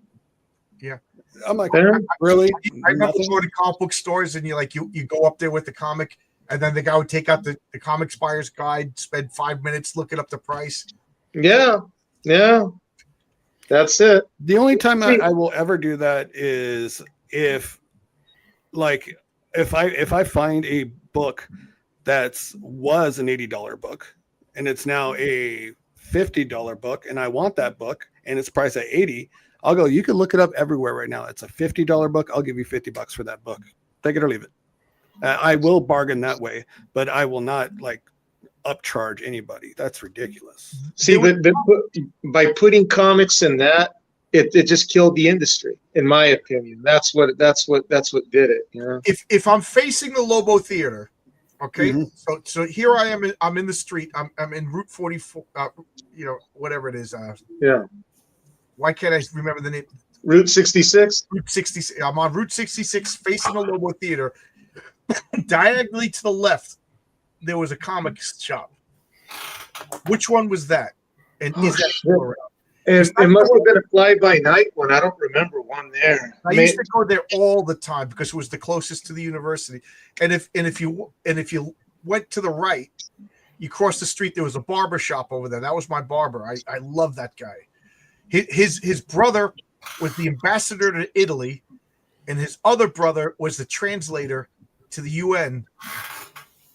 Yeah. I'm like, really? I remember Nothing? going to comic book stores and you go up there with the comic, and then the guy would take out the comics buyer's guide, spend 5 minutes looking up the price. Yeah. That's it. The only time I will ever do that is if I find a book that was an $80 book and it's now a $50 book, and I want that book and it's priced at $80, I'll go, you can look it up everywhere right now. It's a $50 book. I'll give you $50 for that book. Take it or leave it. I will bargain that way, but I will not upcharge anybody. That's ridiculous. See, but by putting comics in that, it just killed the industry, in my opinion. That's what did it. You know? If I'm facing the Lobo Theater, okay, so here I am. I'm in the street. I'm in Route 44. Whatever it is. Yeah. Why can't I remember the name? Route 66. Route 66. I'm on Route 66, facing the Lobo Theater. Diagonally to the left, there was a comic shop. Which one was that? And is that still around? It must have been a fly-by-night one. I don't remember one there. I used to go there all the time because it was the closest to the university. And if you went to the right, you crossed the street. There was a barber shop over there. That was my barber. I love that guy. His brother was the ambassador to Italy, and his other brother was the translator to the UN.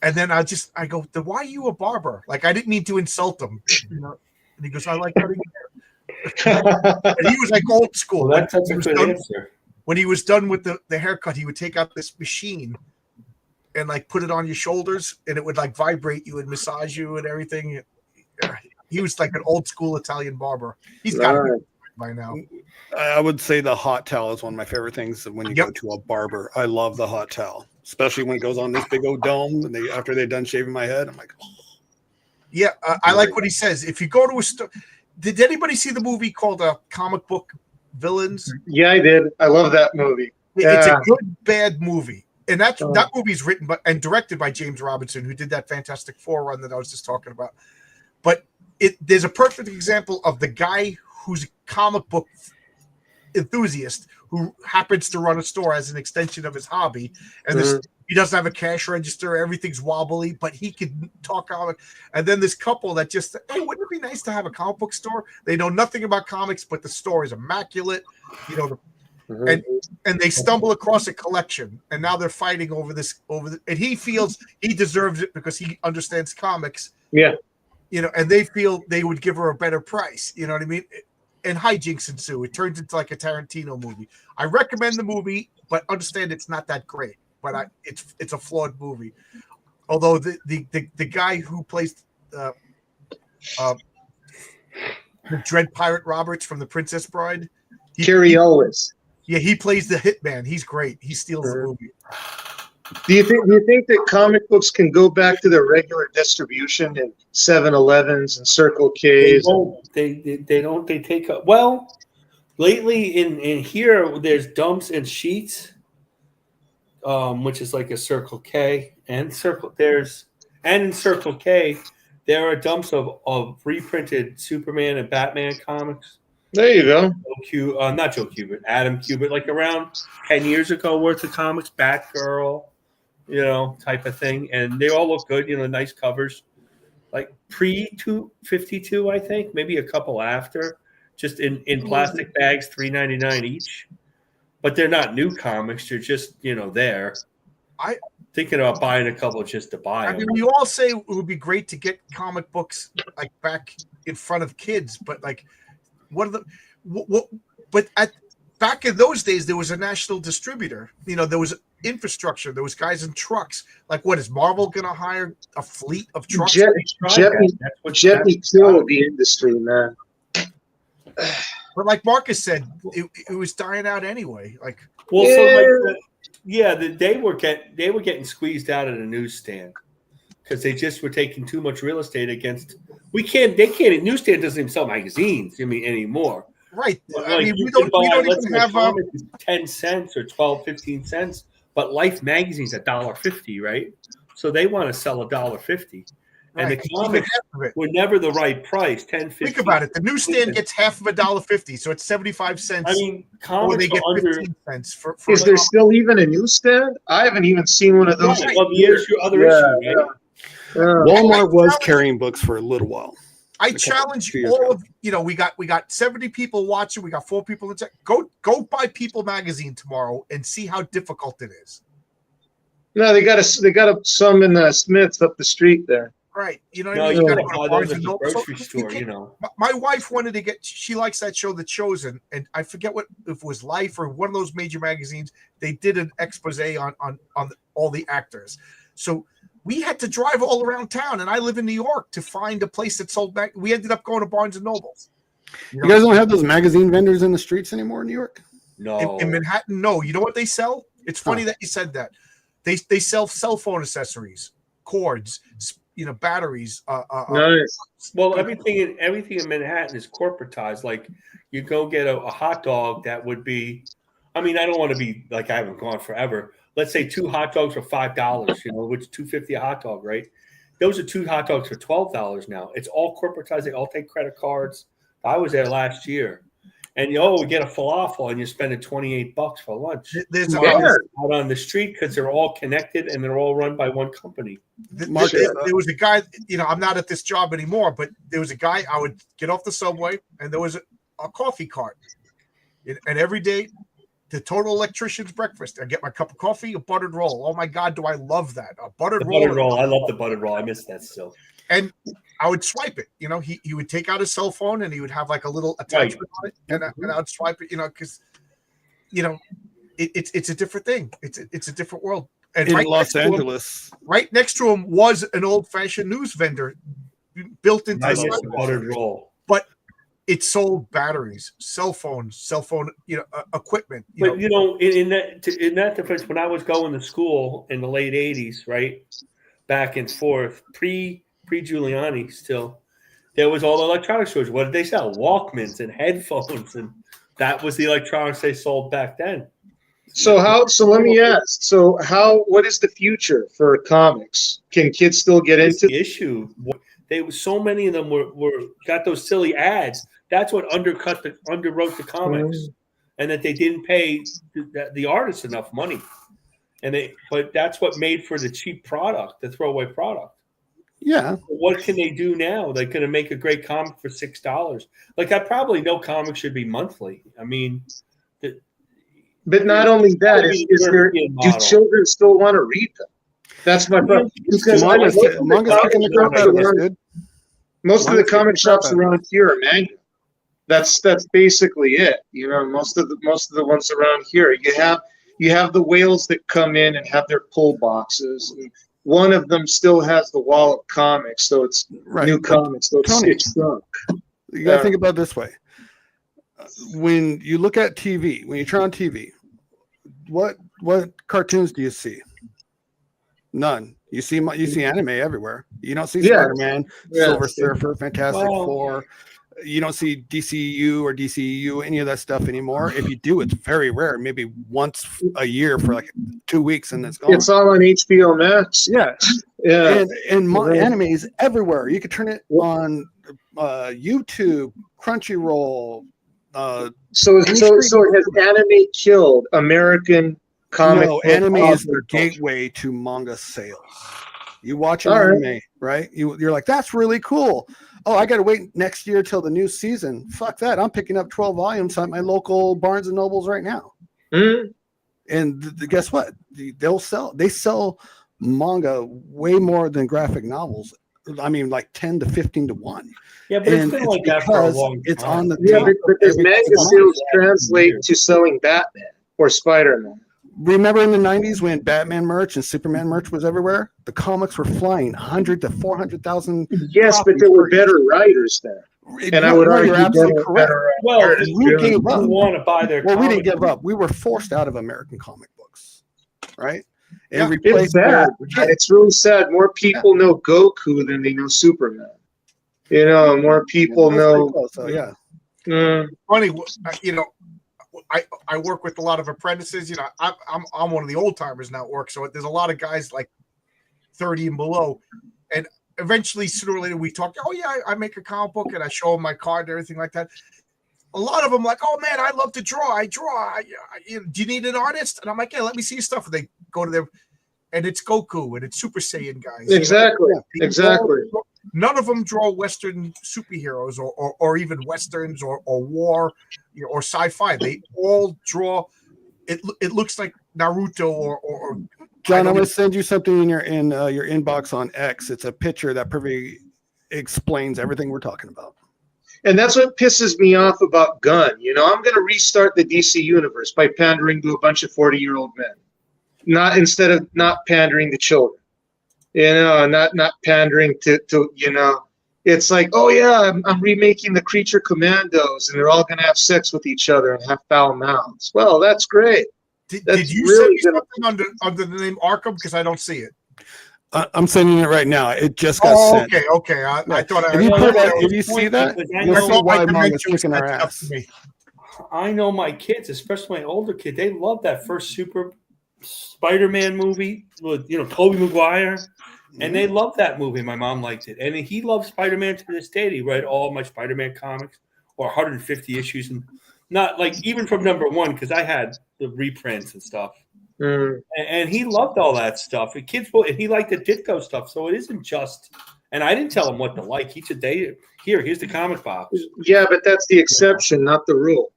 And then I go, why are you a barber? Like, I didn't mean to insult him, And he goes, I like cutting hair. And he was like old school. Well, that's a good answer. When he was done with the haircut, he would take out this machine and put it on your shoulders, and it would vibrate you and massage you and everything. He was like an old school Italian barber. He's got it by now. I would say the hot towel is one of my favorite things when you go to a barber. I love the hot towel, especially when it goes on this big old dome. And after they're done shaving my head, I'm like, oh. Yeah, I like what he says. If you go to a store, did anybody see the movie called Comic Book Villains? Yeah, I did. I love that movie. It's a good, bad movie. And that movie's written and directed by James Robinson, who did that Fantastic Four run that I was just talking about. But there's a perfect example of the guy who's a comic book enthusiast who happens to run a store as an extension of his hobby. And he doesn't have a cash register. Everything's wobbly, but he can talk comic. And then this couple that just, hey, wouldn't it be nice to have a comic book store? They know nothing about comics, but the store is immaculate, and they stumble across a collection, and now they're fighting over and he feels he deserves it because he understands comics. Yeah. And they feel they would give her a better price. You know what I mean? And hijinks ensue. It turns into like a Tarantino movie. I recommend the movie, but understand it's not that great. But it's a flawed movie. Although the guy who plays the Dread Pirate Roberts from The Princess Bride, Carrie Elwes. Yeah, he plays the hitman. He's great. He steals the movie. Do you think that comic books can go back to their regular distribution in 7-Elevens and Circle K's? They don't. They take up. Well, lately in here, there's dumps and sheets, which is like a Circle K and in Circle K, there are dumps of reprinted Superman and Batman comics. There you go. Not Joe Kubert, Adam Kubert, like around 10 years ago worth of comics, Batgirl, type of thing. And they all look good, nice covers. Like pre-52, I think, maybe a couple after, just in plastic bags, $3.99 each. But they're not new comics. They're just, there. I thinking about buying a couple just to buy them. I mean, you all say it would be great to get comic books back in front of kids, but back in those days, there was a national distributor. There was infrastructure. There was guys in trucks. Like, what is Marvel going to hire a fleet of trucks? Jet me killed the industry, man. But like Marcus said, it was dying out anyway. They were getting squeezed out at a newsstand because they just were taking too much real estate against. Newsstand doesn't even sell magazines. Anymore. Right. We don't even have 10 cents or 12, 15 cents. But Life magazine's $1.50, right? so they want to sell $1.50. And Right. the comics Half of it. were never the right price, 10, 15. Think about it. The newsstand gets half of $1.50, so it's 75 cents. I mean, or comics they get are under. 15 cents for Is there still even a newsstand? I haven't even seen one of those. Right. Well, here's your other issue, right? Walmart was carrying books for a little while. I challenge few years all ago. of we got 70 people watching. We got 4 people in chat. Go buy People magazine tomorrow and see how difficult it is. No, they got some in the Smiths up the street there. Right. You know what No, I mean? you You gotta gotta go buy to Barnes those at and the Noble. So grocery you store, can't- you know. My wife wanted to get. She likes that show, The Chosen, and I forget if it was Life or one of those major magazines. They did an expose on all the actors. So we had to drive all around town, and I live in New York, to find a place that sold back. We ended up going to Barnes and Nobles. You guys don't have those magazine vendors in the streets anymore in New York? No. In Manhattan, no. You know what they sell? It's funny that you said that. They sell cell phone accessories, cords, batteries. Nice. Well, everything in Manhattan is corporatized. Like, you go get a hot dog that would be, I mean, I don't want to be like, I haven't gone forever. Let's say 2 hot dogs for $5, which is $2.50 a hot dog, right? Those are 2 hot dogs for $12 now. It's all corporatized. They all take credit cards. I was there last year, and we get a falafel, and you're spending $28 for lunch. There's out on the street because they're all connected and they're all run by one company. there was a guy, I'm not at this job anymore, but there was a guy, I would get off the subway and there was a coffee cart. And every day, the total electrician's breakfast, I get my cup of coffee, a buttered roll. Oh my God, do I love that. A buttered roll. I love the buttered roll. I miss that still. And I would swipe it. He would take out his cell phone and he would have like a little attachment on it. And I would swipe it, because, it's a different thing. It's a different world. And In Los Angeles. Right next to him was an old-fashioned news vendor built into I the miss the buttered roll. But it sold batteries, cell phone, equipment. But in that difference, when I was going to school in the late '80s, right, back and forth, pre Giuliani, still, there was all the electronic stores. What did they sell? Walkmans and headphones, and that was the electronics they sold back then. So let me ask. What is the future for comics? Can kids still get into the issue? So many of them were got those silly ads. That's what underwrote the comics, and that they didn't pay the artists enough money. But that's what made for the cheap product, the throwaway product. Yeah. What can they do now? They're going to make a great comic for $6. Like, I probably know comics should be monthly. I mean, but not only that, do children still want to read them? That's my problem. Because most of the comic shops around here are manga. That's basically it. Most of the ones around here, you have the whales that come in and have their pull boxes. And one of them still has the wall of comics, so it's new comics. So it's shrunk. You got to think about it this way. When you look at TV, when you turn on TV, what cartoons do you see? None. You see anime everywhere. You don't see Spider-Man, Silver Surfer, Fantastic Four. You don't see DCU or DCEU, any of that stuff anymore. If you do, it's very rare. Maybe once a year for like 2 weeks, and it's gone. It's all on HBO Max. Yeah. And anime is everywhere. You could turn it on YouTube, Crunchyroll. So has anime killed American comic? No, anime is the gateway to manga sales. You watch an anime, right? You're like, that's really cool. Oh, I got to wait next year till the new season. Fuck that. I'm picking up 12 volumes at my local Barnes and Nobles right now. Mm-hmm. And guess what? They sell manga way more than graphic novels. I mean, like 10 to 15 to 1. Yeah, but it's been like that for a long time. It's on the but does manga sales translate to selling Batman or Spider-Man? Remember in the 90s when Batman merch and Superman merch was everywhere? The comics were flying 100 to 400,000. Yes, but there were better writers there. And I would argue you're absolutely correct. Well, we gave up. Want to buy their we didn't give up. We were forced out of American comic books, right? And it's sad. It's really sad. More people know Goku than they know Superman. More people know. Close, so, yeah. Funny, I work with a lot of apprentices. I'm one of the old timers now at work, so there's a lot of guys like 30 and below. And eventually, sooner or later, we talk. Oh yeah, I make a comic book, and I show them my card and everything like that. A lot of them like, oh man, I love to draw. I draw. Do you need an artist? And I'm like, yeah, let me see your stuff. And they go to their, and it's Goku and it's Super Saiyan guys. Exactly. You know? Exactly. None of them draw Western superheroes or even Westerns or war or sci-fi. They all draw. It looks like Naruto or John, I'm going to send you something in your inbox on X. It's a picture that perfectly explains everything we're talking about. And that's what pisses me off about Gunn. You know, I'm going to restart the DC universe by pandering to a bunch of 40-year-old men, instead of not pandering to children. You know, not pandering to you know. It's like, oh yeah, I'm remaking the Creature Commandos, and they're all going to have sex with each other and have foul mouths. Well, that's great. Did you really send me something under the name Arkham? Because I don't see it. I'm sending it right now. It just got sent. Okay. I thought if you see that, you'll see why Manga's kicking our ass. I know my kids, especially my older kid, they love that first Super Spider-Man movie with Tobey Maguire, and they love that movie. My mom liked it, and he loves Spider-Man to this day. He read all my Spider-Man comics, or 150 issues, and not like even from #1 because I had the reprints and stuff. And he loved all that stuff. And he liked the Ditko stuff. So it isn't just. And I didn't tell him what to like. He said, here's the comic box. Yeah, but that's the exception, not the rule.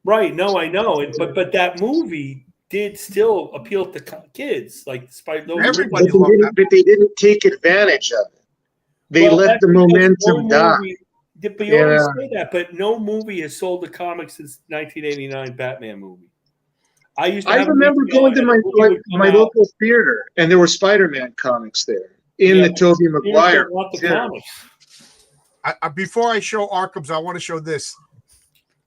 Right. No, I know. But that movie did still appeal to kids. Like everybody but they didn't take advantage of it. They let the momentum die. But you always say that. But no movie has sold the comics since 1989 Batman movie. I remember going to my local theater, and there were Spider-Man comics there in the Tobey Maguire. Before I show Arkham's, I want to show this.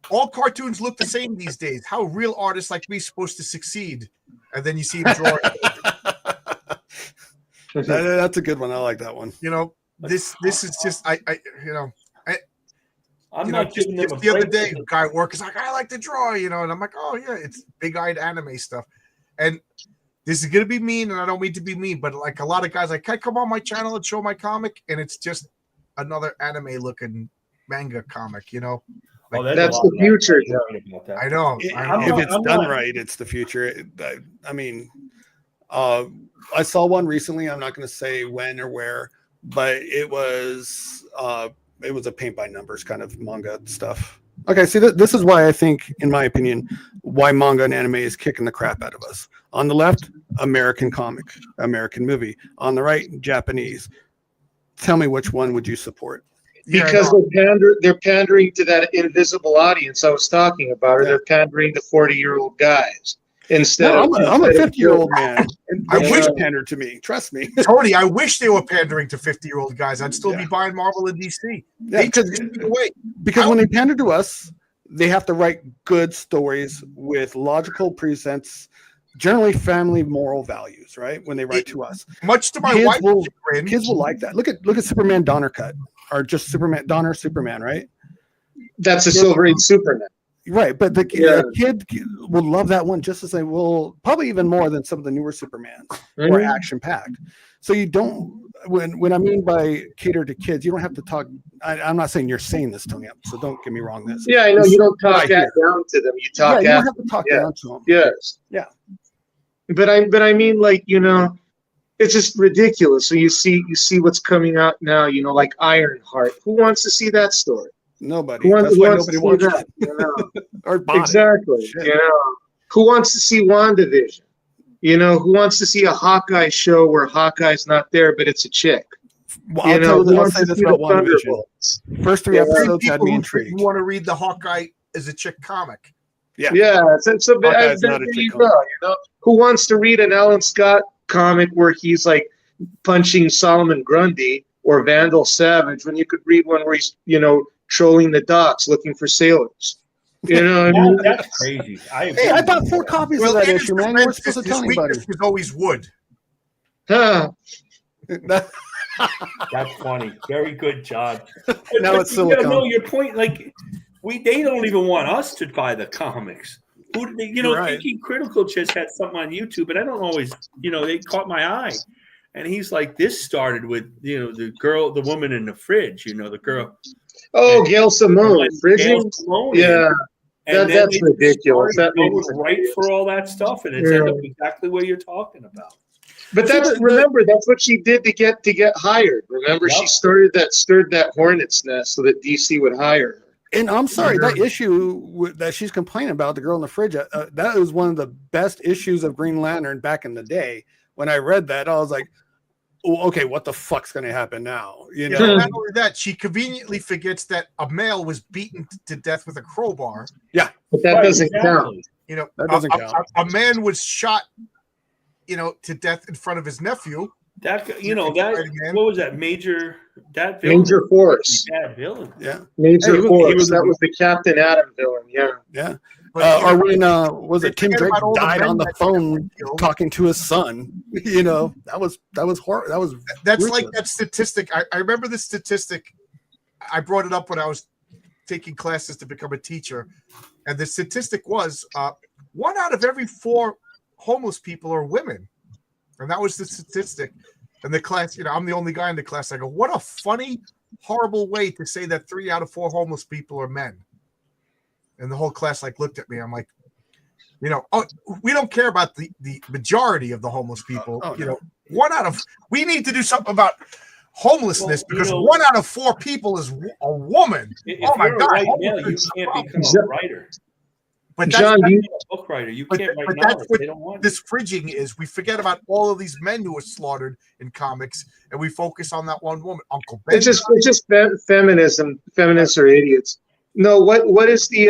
All cartoons look the same these days. How real artists like me supposed to succeed? And then you see him draw. That's a good one. I like that one. You know, this is just I'm not giving them the other day, a guy at work is like, I like to draw, and I'm like, oh yeah, it's big-eyed anime stuff. And this is gonna be mean, and I don't mean to be mean, but like a lot of guys like, can I come on my channel and show my comic? And it's just another anime-looking manga comic, Like, that's the future. I know. If it's done right, it's the future. I mean, I saw one recently. I'm not going to say when or where, but it was a paint by numbers kind of manga stuff. Okay, see, this is why I think, in my opinion, why manga and anime is kicking the crap out of us. On the left, American comic, American movie. On the right, Japanese. Tell me, which one would you support? Because they're pandering to that invisible audience I was talking about, or they're pandering to 40-year-old guys. I'm a 50-year-old man. I wish pander to me. Trust me, Tony. I wish they were pandering to 50-year-old guys. I'd still be buying Marvel and DC. Yeah, because when they pander to us, they have to write good stories with logical presents, generally family moral values. Right? When they write to us, much to my wife, kids will like that. Look at Superman Donner cut, or just Superman Donner Superman. Right? That's a Silver Age Superman. Right, but the kid will love that one just as they will, probably even more than some of the newer Supermans or action packed. So you don't, when I mean by cater to kids, you don't have to talk. I'm not saying you're saying this, Tony, so don't get me wrong. Yeah, I know you don't talk down to them. You talk. You don't have to talk down to them. Yes. Yeah. But I mean, like, it's just ridiculous. So you see what's coming out now. Like Ironheart. Who wants to see that story? Nobody. That's why nobody wants that. Or exactly. Who wants to see WandaVision? Who wants to see a Hawkeye show where Hawkeye's not there, but it's a chick? Well, I'll say this about WandaVision. First 3 episodes had me intrigued. You want to read the Hawkeye as a chick comic? Yeah. So there you go. Who wants to read an Alan Scott comic where he's like punching Solomon Grundy or Vandal Savage when you could read one where he's trolling the docks looking for sailors? That's crazy. I bought 4 copies of that issue, man. You weren't supposed to tell anybody. It was always wood. Huh. That's funny. Very good, John. Now it's silicone. No, your point. Like they don't even want us to buy the comics. Right. Thinking Critical just had something on YouTube, and I don't always, they caught my eye. And he's like, this started with, the woman in the fridge, the girl. Oh, Gail Simone, Gail Bridging. Simone. Yeah, And then that's they ridiculous. started That makes going sense. right for all that stuff, and it's ended up exactly what you're talking about. But remember, that's what she did to get hired. Remember, she stirred that hornet's nest so that DC would hire her. And I'm sorry, that issue that she's complaining about, the girl in the fridge, that was one of the best issues of Green Lantern back in the day. When I read that, I was like, oh, okay, what the fuck's going to happen now? Not only that, she conveniently forgets that a male was beaten to death with a crowbar. Yeah. But that doesn't count. That doesn't count. A man was shot, to death in front of his nephew. That what was that Major Force? Bad villain. Yeah, Major Force. That was the Captain Atom villain. Yeah. Or when was it Tim Drake died on the phone talking to his son? That was horrible. That's like that statistic. I remember the statistic. I brought it up when I was taking classes to become a teacher, and the statistic was 1 out of every 4 homeless people are women, and that was the statistic. And the class, I'm the only guy in the class. I go, what a funny, horrible way to say that 3 out of 4 homeless people are men. And the whole class looked at me. I'm like, we don't care about the majority of the homeless people. We need to do something about homelessness because 1 out of 4 people is a woman. Oh my God! You can't become a writer. But John, a book writer. You can't write novels. They don't want this fridging is. We forget about all of these men who are slaughtered in comics, and we focus on that one woman, Uncle Ben. It's just feminism. Feminists are idiots. No, what is the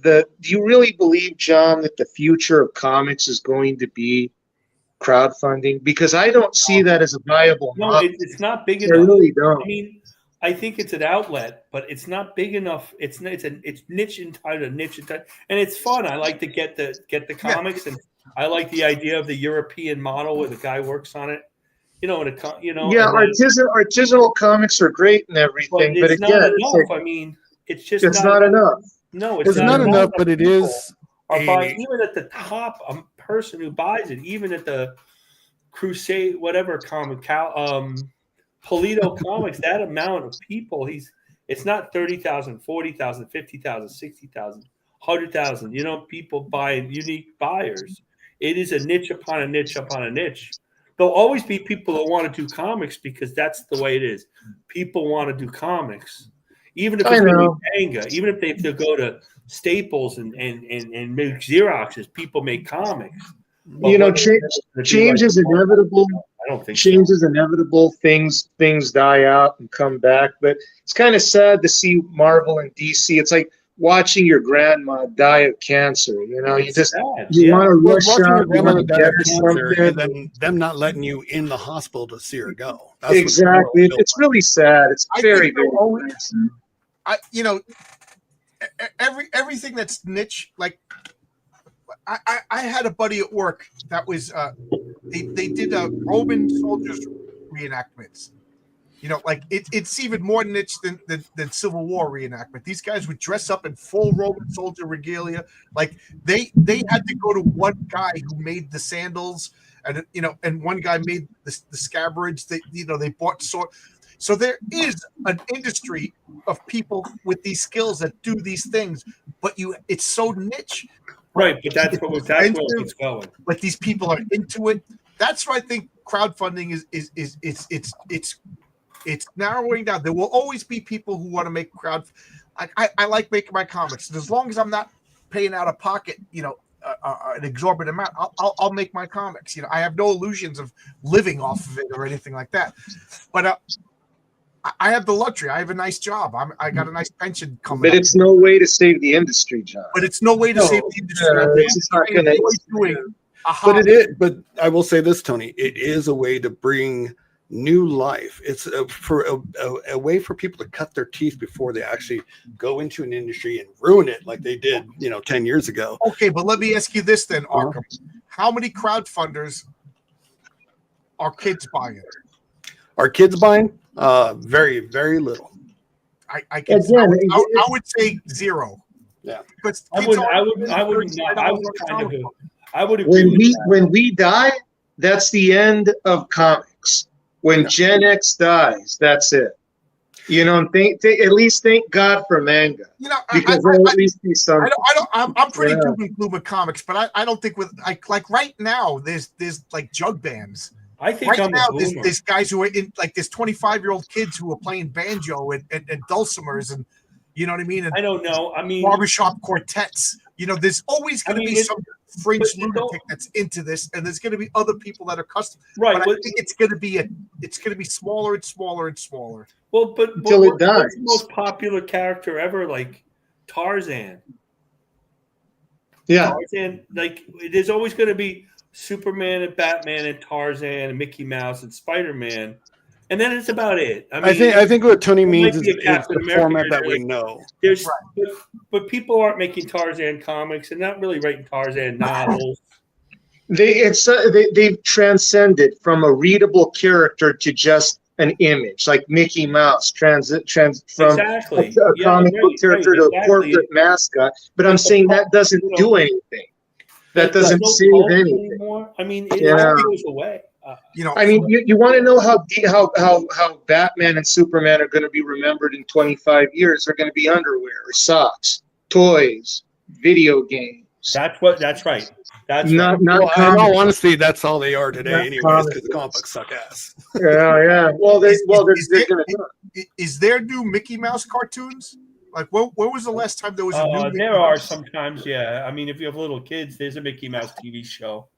do you really believe, John, that the future of comics is going to be crowdfunding? Because I don't see that as a viable model. It's not big enough. I really don't. I mean, I think it's an outlet, but it's not big enough. It's niche entitled, and it's fun. I like to get the comics, and I like the idea of the European model where the guy works on it. Artisanal comics are great and everything, but it's again, not enough. I mean, it's just not enough. No, it's not enough, but it is. Even at the top, a person who buys it, even at the Crusade, whatever comic, Polito Comics, that amount of people, it's not 30,000, 40,000, 50,000, 60,000, 100,000, people buying, unique buyers. It is a niche upon a niche upon a niche. There'll always be people that want to do comics because that's the way it is. People want to do comics. Even if it's manga, even if they have to go to Staples and make Xeroxes, people make comics. Change is inevitable. I don't think change is inevitable. Things die out and come back. But it's kind of sad to see Marvel and DC. It's like watching your grandma die of cancer. You want to rush out, you want to get her something, and then them not letting you in the hospital to see her go. That's exactly. It's really sad. It's very, very everything that's niche, like I had a buddy at work that was they did Roman soldiers reenactments. It's even more niche than Civil War reenactment. These guys would dress up in full Roman soldier regalia. Like they had to go to one guy who made the sandals, and one guy made the scabbards. They bought sword. So there is an industry of people with these skills that do these things, but it's so niche. Right, but that's where it's going. But these people are into it. That's why I think crowdfunding it's narrowing down. There will always be people who want to make I like making my comics, and as long as I'm not paying out of pocket, an exorbitant amount, I'll make my comics. I have no illusions of living off of it or anything like that. But I have the luxury. I have a nice job. I got a nice pension coming. But it's no way to save the industry, John. But it's no way to save the industry. It's not going to. But it is. But I will say this, Tony. It is a way to bring new life. It's a way for people to cut their teeth before they actually go into an industry and ruin it like they did, 10 years ago. Okay, but let me ask you this then, Arkham. How many crowdfunders are kids buying? Are kids buying? Very, very little. I would say zero. Yeah. Because I would agree. When we die, that's the end of comics. When Gen X dies, that's it. You know, and at least thank God for manga, You know, because there'll at least be something. I'm pretty Yeah. doom and gloom with comics, but I don't think with like right now there's like jug bands. I think Right I'm now, a boomer. there's guys who are in like there's 25-year-old kids who are playing banjo and dulcimers and you know what I mean, and I don't know. I mean, barbershop quartets. You know, there's always going to be some fringe but you lunatic that's into this, and there's going to be other people that are custom. right. But I Well, think it's going to be smaller and smaller and smaller. well, but Until it what's the dies. most popular character ever? Like Tarzan. Yeah. Tarzan. Like there's always going to be Superman and Batman and Tarzan and Mickey Mouse and Spider-Man, and then it's about it. I mean, I think what Tony there means might is be a Captain the America format here that that, we like, know. there's, but people aren't making Tarzan comics and not really writing Tarzan novels. They've transcended from a readable character to just an image, like Mickey Mouse from Exactly. a Yeah, comic book right, character right, to exactly. a corporate mascot. But I'm saying that doesn't do anything. That There's doesn't no save cult anything. anymore. I mean, it Yeah. all goes away. You know, I mean, you want to know how Batman and Superman are going to be remembered in 25 years? They're going to be underwear, socks, toys, video games. That's right. That's Not Well, in comics. all honesty, that's all they are today, Not anyways, comics. because the comic books suck ass. Yeah. Well, they're going to. is there new Mickey Mouse cartoons? Like, when was the last time there was a new? Mickey there are Mouse? sometimes, yeah. I mean, if you have little kids, there's a Mickey Mouse TV show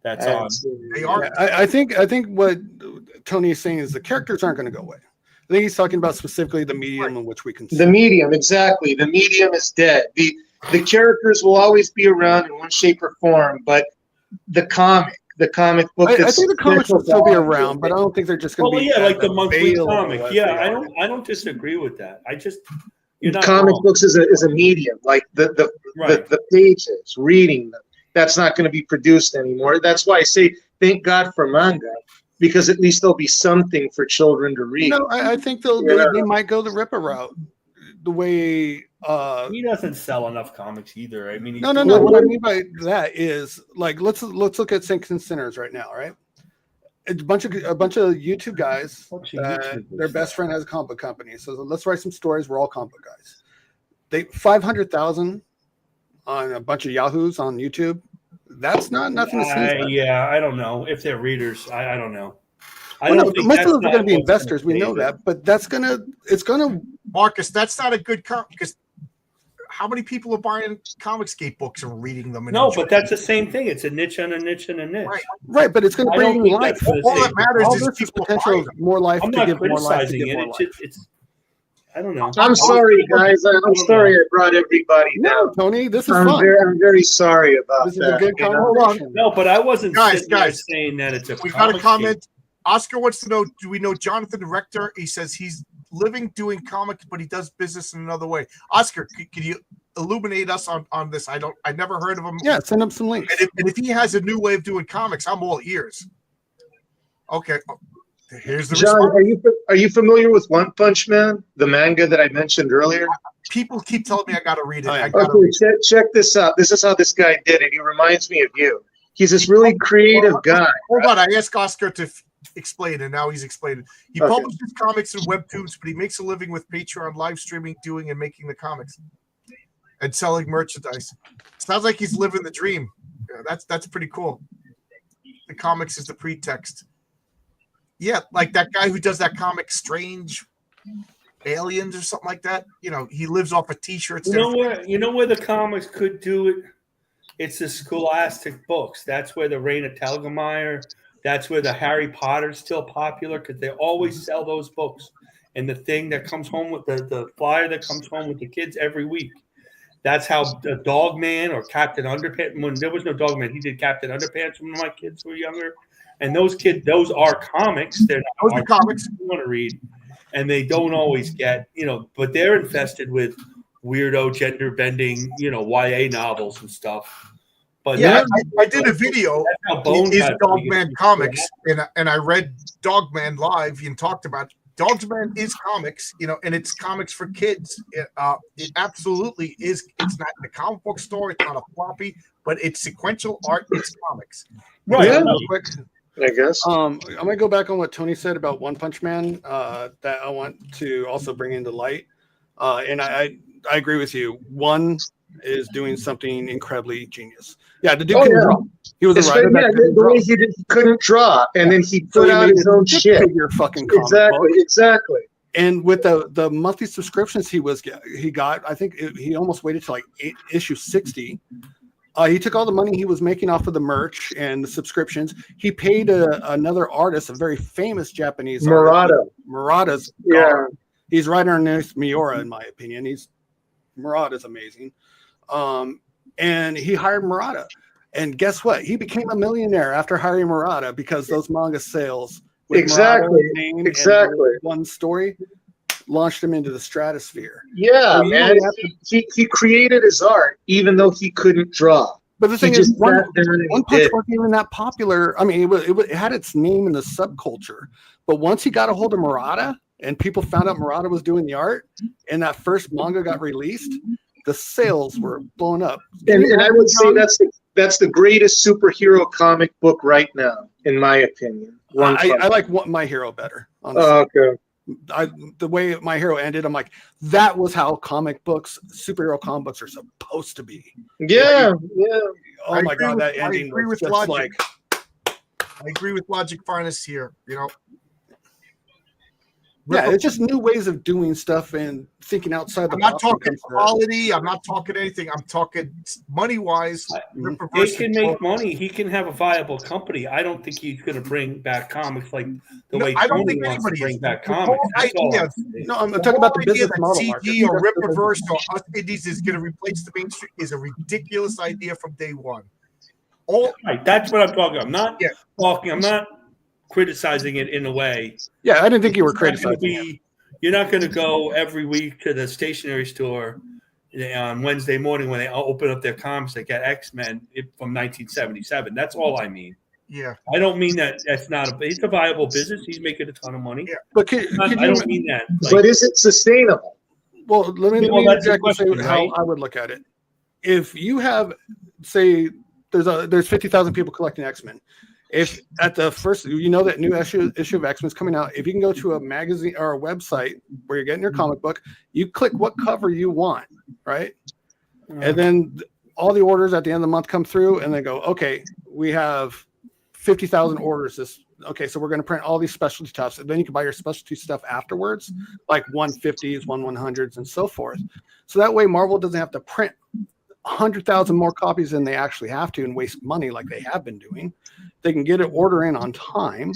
that's on. They are. Yeah, I think what Tony is saying is the characters aren't going to go away. I think he's talking about specifically the medium in which we can. The medium, exactly. The medium is dead. The characters will always be around in one shape or form, but the comic book. I think the comics will still be around, but I don't think they're just going to be. Like the monthly available comic. as Yeah, they are. I don't disagree with that. You're not comic wrong. books is a medium, like the pages, reading them. That's not going to be produced anymore. That's why I say thank God for manga, because at least there'll be something for children to read. No, I think they might go the Ripper route, the way. He doesn't sell enough comics either. I mean, No. What I mean by that is like let's look at Saints and Sinners right now, right? A bunch of YouTube guys. Their best friend has a comic book company, so let's write some stories. We're all comic book guys. They 500,000 on a bunch of yahoos on YouTube. That's not nothing to sneeze at. Yeah, I don't know if they're readers. I don't know. Most of them are going to be investors. We know that, but it's gonna. Marcus, that's not a good comic because how many people are buying Comicsgate books and reading them? And No, enjoying but that's the same thing. It's a niche and a niche and a niche. Right, but it's going to I bring don't you think life. that's what it's All saying. that matters All is this is people potential buying of them. more life I'm to not give more life to criticizing give more life. it's I don't know. I'm sorry, guys. I'm sorry I brought everybody No, down. Tony, this is I'm fun. very sorry about This is that. a good you know? conversation. No, but I wasn't Guys, sitting there saying that it's a We got a comic comment. Oscar wants to know: do we know Jonathan Rector? He says he's living doing comics, but he does business in another way. Oscar, could you illuminate us on this? I never heard of him. Yeah, send him some links. And if he has a new way of doing comics, I'm all ears. Okay, here's the John, response. are you familiar with One Punch Man, the manga that I mentioned earlier? People keep telling me I got to read it. Oh, yeah. I gotta Okay, read it. check this out. This is how this guy did it. He reminds me of you. He's this really creative guy. Hold on, I asked Oscar to explain, and now he's explaining. He Okay. publishes comics and webtoons, but he makes a living with Patreon live streaming, doing and making the comics and selling merchandise. Sounds like he's living the dream. Yeah, that's pretty cool. The comics is the pretext. Yeah, like that guy who does that comic, Strange Aliens or something like that. You know, he lives off of T-shirts. You know where the comics could do it? It's the Scholastic books. That's where the Reign of Telgemeier, that's where the Harry Potter's still popular because they always sell those books. And the thing that comes home with the flyer that comes home with the kids every week. That's how the Dogman or Captain Underpants, when there was no Dogman, he did Captain Underpants when my kids were younger. And those are comics. They're not Those are comics you want to read. And they don't always get, but they're infested with weirdo gender bending, YA novels and stuff. But yeah, I did a video. Bones Is had Dogman biggest comics, and I read Dogman live and talked about it. Dogman is comics, and it's comics for kids. It absolutely is. It's not the comic book store. It's not a floppy, but it's sequential art. It's comics. Right. Yeah. Real quick, I guess. I'm gonna go back on what Tony said about One Punch Man. That I want to also bring into light, and I agree with you. One is doing something incredibly genius. Yeah, the dude couldn't draw. He was a writer that couldn't the draw. way he couldn't draw, and then he So put he out made his a own shit. six-figure fucking comic Exactly, book. exactly. And with the monthly subscriptions he got, I think he almost waited till like issue 60. He took all the money he was making off of the merch and the subscriptions. He paid another artist, a very famous Japanese artist, Murata's. Yeah. He's right underneath Miura, in my opinion. Murata's amazing. And he hired Murata. And guess what? He became a millionaire after hiring Murata because those manga sales with Exactly. Murata's name Exactly. and one story launched him into the stratosphere. Yeah, So you man. only have to- He created his art even though he couldn't draw. But the He thing just is, One sat down and Punch did. wasn't even that popular. I mean, it had its name in the subculture. But once he got a hold of Murata and people found out Murata was doing the art and that first manga got released, the sales were blown up. And I would say that's the greatest superhero comic book right now, in my opinion. I like My Hero better, honestly. Okay. The way My Hero ended, I'm like, that was how superhero comic books are supposed to be. Yeah, yeah. Oh my God, that ending was just like. I agree with Logic Finest here. You know, Yeah, it's just new ways of doing stuff and thinking outside the I'm box. not talking quality. I'm not talking anything. I'm talking money wise. He can make money. He can have a viable company. I don't think he's going to bring back comics like the way I don't Tony think wants to anybody bring is. back The whole comics. That's all idea- I'm saying. No, I'm talking about the business that model. CG or Rippaverse or Us Indies is going to replace the mainstream is a ridiculous idea from day one. Right, that's what I'm talking about. I'm not Yeah. talking. I'm not criticizing it in a way. Yeah, I didn't think you were It's not gonna criticizing it. You're not going to go every week to the stationery store on Wednesday morning when they open up their comics. They get X-Men from 1977. That's all I mean. Yeah, I don't mean that. That's not it's a viable business. He's making a ton of money. Yeah. But I don't mean that. But is it sustainable? Well, let me Well, that's the exactly say question, how right? I would look at it. If you have, say, there's 50,000 people collecting X-Men. If at the first, that new issue of X-Men is coming out, if you can go to a magazine or a website where you're getting your comic book, you click what cover you want, right? And then all the orders at the end of the month come through, and they go, okay, we have 50,000 orders. So we're going to print all these specialty tops, and then you can buy your specialty stuff afterwards, like 150s, 100s, and so forth. So that way, Marvel doesn't have to print 100,000 more copies than they actually have to and waste money like they have been doing. They can get an order in on time.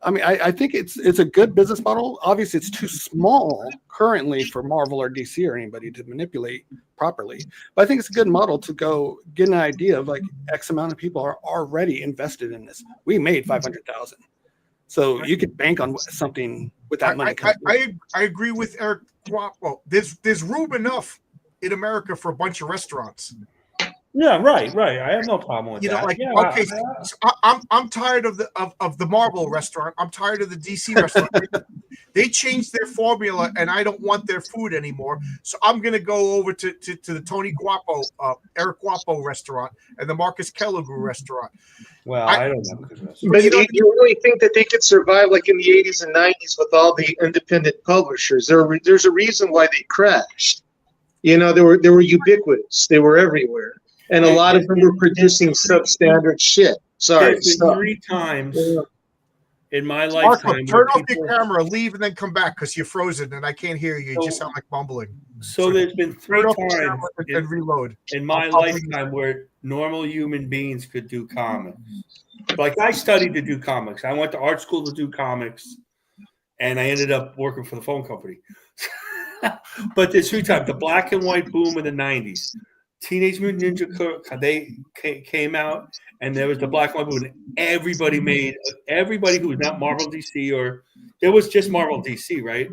I mean, I think it's a good business model. Obviously, it's too small currently for Marvel or DC or anybody to manipulate properly. But I think it's a good model to go get an idea of like X amount of people are already invested in this. We made 500,000, so you could bank on something with that money. I agree with Eric. Well, there's room enough in America for a bunch of restaurants. Yeah, right. I have no problem with that. Okay, so I'm tired of the Marvel restaurant. I'm tired of the DC restaurant. They changed their formula, and I don't want their food anymore. So I'm gonna go over to the Tony Guapo, Eric Guapo restaurant, and the Marcus Kelligrew restaurant. Well, I don't know. But you really think that they could survive like in the 80s and 90s with all the independent publishers? There's a reason why they crashed. They were ubiquitous. They were everywhere. And a lot of them were producing substandard shit. Sorry. There's been 3 times in my Marco, lifetime. turn off your camera, leave, and then come back because you're frozen and I can't hear you. You just sound like mumbling. So there's been 3 Turn off your times camera and reload. in my lifetime where normal human beings could do comics. Like I studied to do comics. I went to art school to do comics, and I ended up working for the phone company. But there's 2 times. The black and white boom in the 90s. Teenage Mutant Ninja Turtles, they came out, and there was the black and white boom. Everybody who was not Marvel DC, or it was just Marvel DC, right?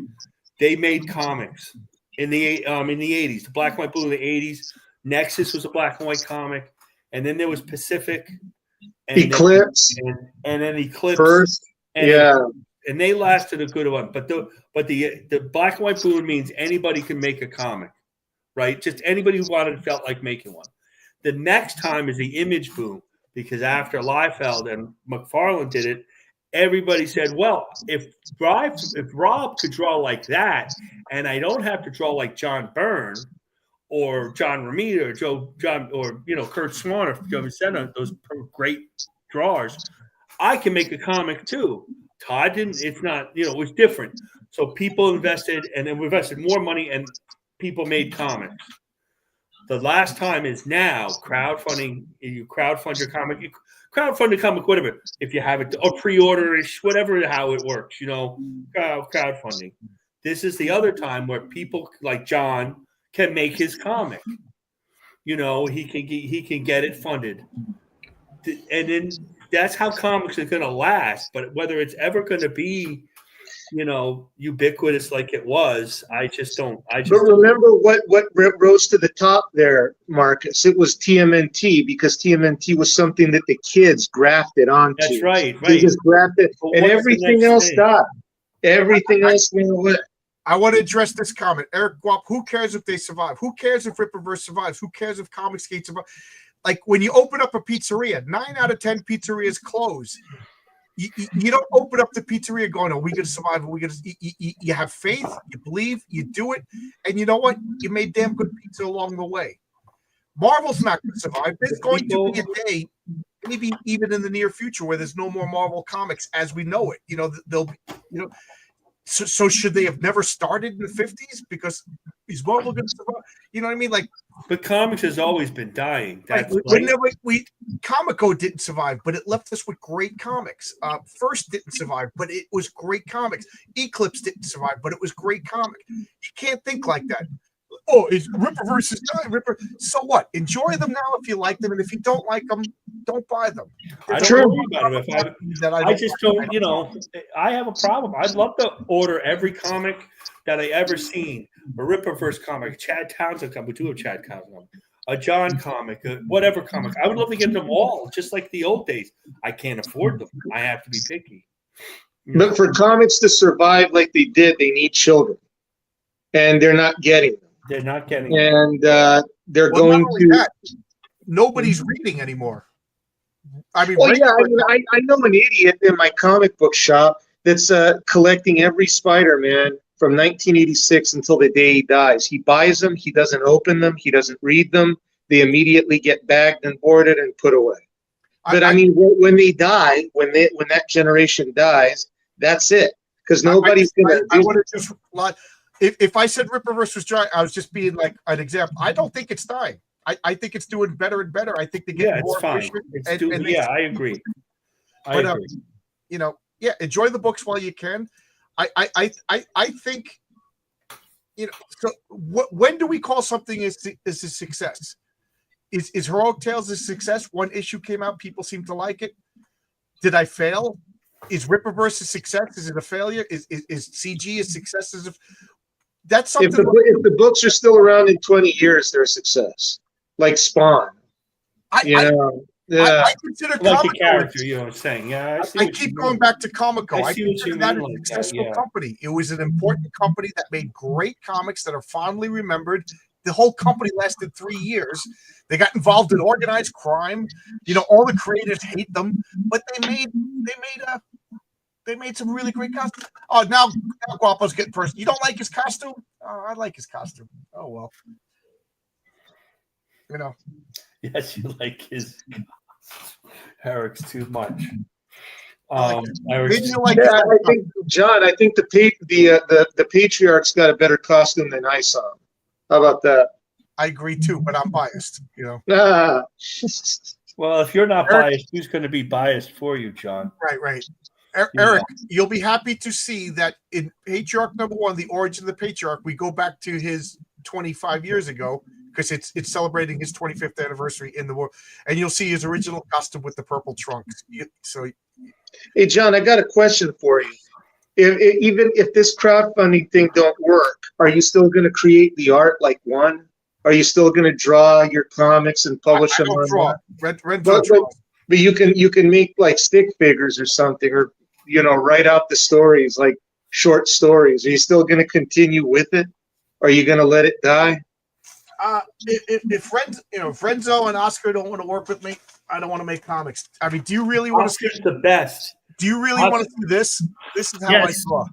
They made comics in the 80s. The black and white boom in the 80s. Nexus was a black and white comic, and then there was Pacific, and Eclipse, and then Eclipse. First, and they lasted a good one. But the black and white boom means anybody can make a comic. Right? Just anybody who felt like making one. The next time is the image boom. because after Liefeld and McFarlane did it, everybody said, well, if Rob could draw like that, and I don't have to draw like John Byrne or John Romita or Kurt Swan or Joe Vicente, those great drawers, I can make a comic too. Todd didn't. It's not. It was different. So people invested, and then we invested more money, and people made comics. The last time is now crowdfunding. You crowdfund your comic. You crowdfund a comic, whatever. If you have it, or pre-order-ish, whatever, how it works. Crowdfunding. This is the other time where people like John can make his comic. He can get it funded, and then that's how comics are going to last. But whether it's ever going to be, ubiquitous like it was, I just don't. But remember what rose to the top there, Marcus? It was TMNT, because TMNT was something that the kids grafted onto. That's right. They just grafted, and everything else died. Everything else went away. I want to address this comment. Eric Guap, who cares if they survive? Who cares if Rippaverse survives? Who cares if Comicsgate survives? Like when you open up a pizzeria, 9 out of 10 pizzerias close. You don't open up the pizzeria going, are we going to survive? Are we going to? You have faith, you believe, you do it. And you know what? You made damn good pizza along the way. Marvel's not going to survive. There's going to be a day, maybe even in the near future, where there's no more Marvel comics as we know it. They'll be, So should they have never started in the 50s? Because is Marvel going to survive? You know what I mean? Like, but comics has always been dying. That's Comico didn't survive, but it left us with great comics. First didn't survive, but it was great comics. Eclipse didn't survive, but it was great comic. You can't think like that. Oh, is Rippaverse is dying? So what? Enjoy them now if you like them, and if you don't like them, don't buy them. I don't worry about them. I just don't. I have a problem. I'd love to order every comic that I ever seen. A Rippaverse comic, a Chad Townsend comic. We do have Chad Townsend, a John comic, whatever comic. I would love to get them all, just like the old days. I can't afford them. I have to be picky. But for comics to survive like they did, they need children, and they're not getting them. They're not getting and they're going to. That, nobody's reading anymore. I mean, I know an idiot in my comic book shop that's collecting every Spider-Man from 1986 until the day he dies. He buys them. He doesn't open them. He doesn't read them. They immediately get bagged and boarded and put away. But I mean, when they die, when that generation dies, that's it. Because nobody's going to. I want to just. If I said Rippaverse was dry, I was just being like an example. I don't think it's dying. I think it's doing better and better. I think they get more efficient. I agree. I agree. Enjoy the books while you can. I think, So when do we call something as a success? Is Heroic Tales a success? One issue came out, people seem to like it. Did I fail? Is Rippaverse a success? Is it a failure? Is CG a success? That's something. If the books are still around in 20 years, they're a success. Like Spawn. I consider like Comico a character, saying. Yeah, I keep going back to Comico. I see what you that mean. a successful company. It was an important company that made great comics that are fondly remembered. The whole company lasted 3 years. They got involved in organized crime. All the creators hate them, but they made some really great costumes. Oh, now Guapo's getting personal. You don't like his costume? Oh, I like his costume. Oh well. Yes, you like his Eric's too much. I think John. I think the Patriarch's got a better costume than I saw. How about that? I agree too, but I'm biased. Well, if you're not biased, who's going to be biased for you, John? Right. Eric, you'll be happy to see that in Patriarch #1, the origin of the Patriarch, we go back to his 25 years ago because it's celebrating his 25th anniversary in the war, and you'll see his original costume with the purple trunks. Hey, John, I got a question for you. Even if this crowdfunding thing don't work, are you still going to create the art like one? Are you still going to draw your comics and publish them? But you can make like stick figures or something, or write out the stories like short stories. Are you still going to continue with it? Are you going to let it die? If Renzo and Oscar don't want to work with me, I don't want to make comics. I mean, do you really want to see? Oscar's the best. Do you really want to see this? This is how I Yes. draw.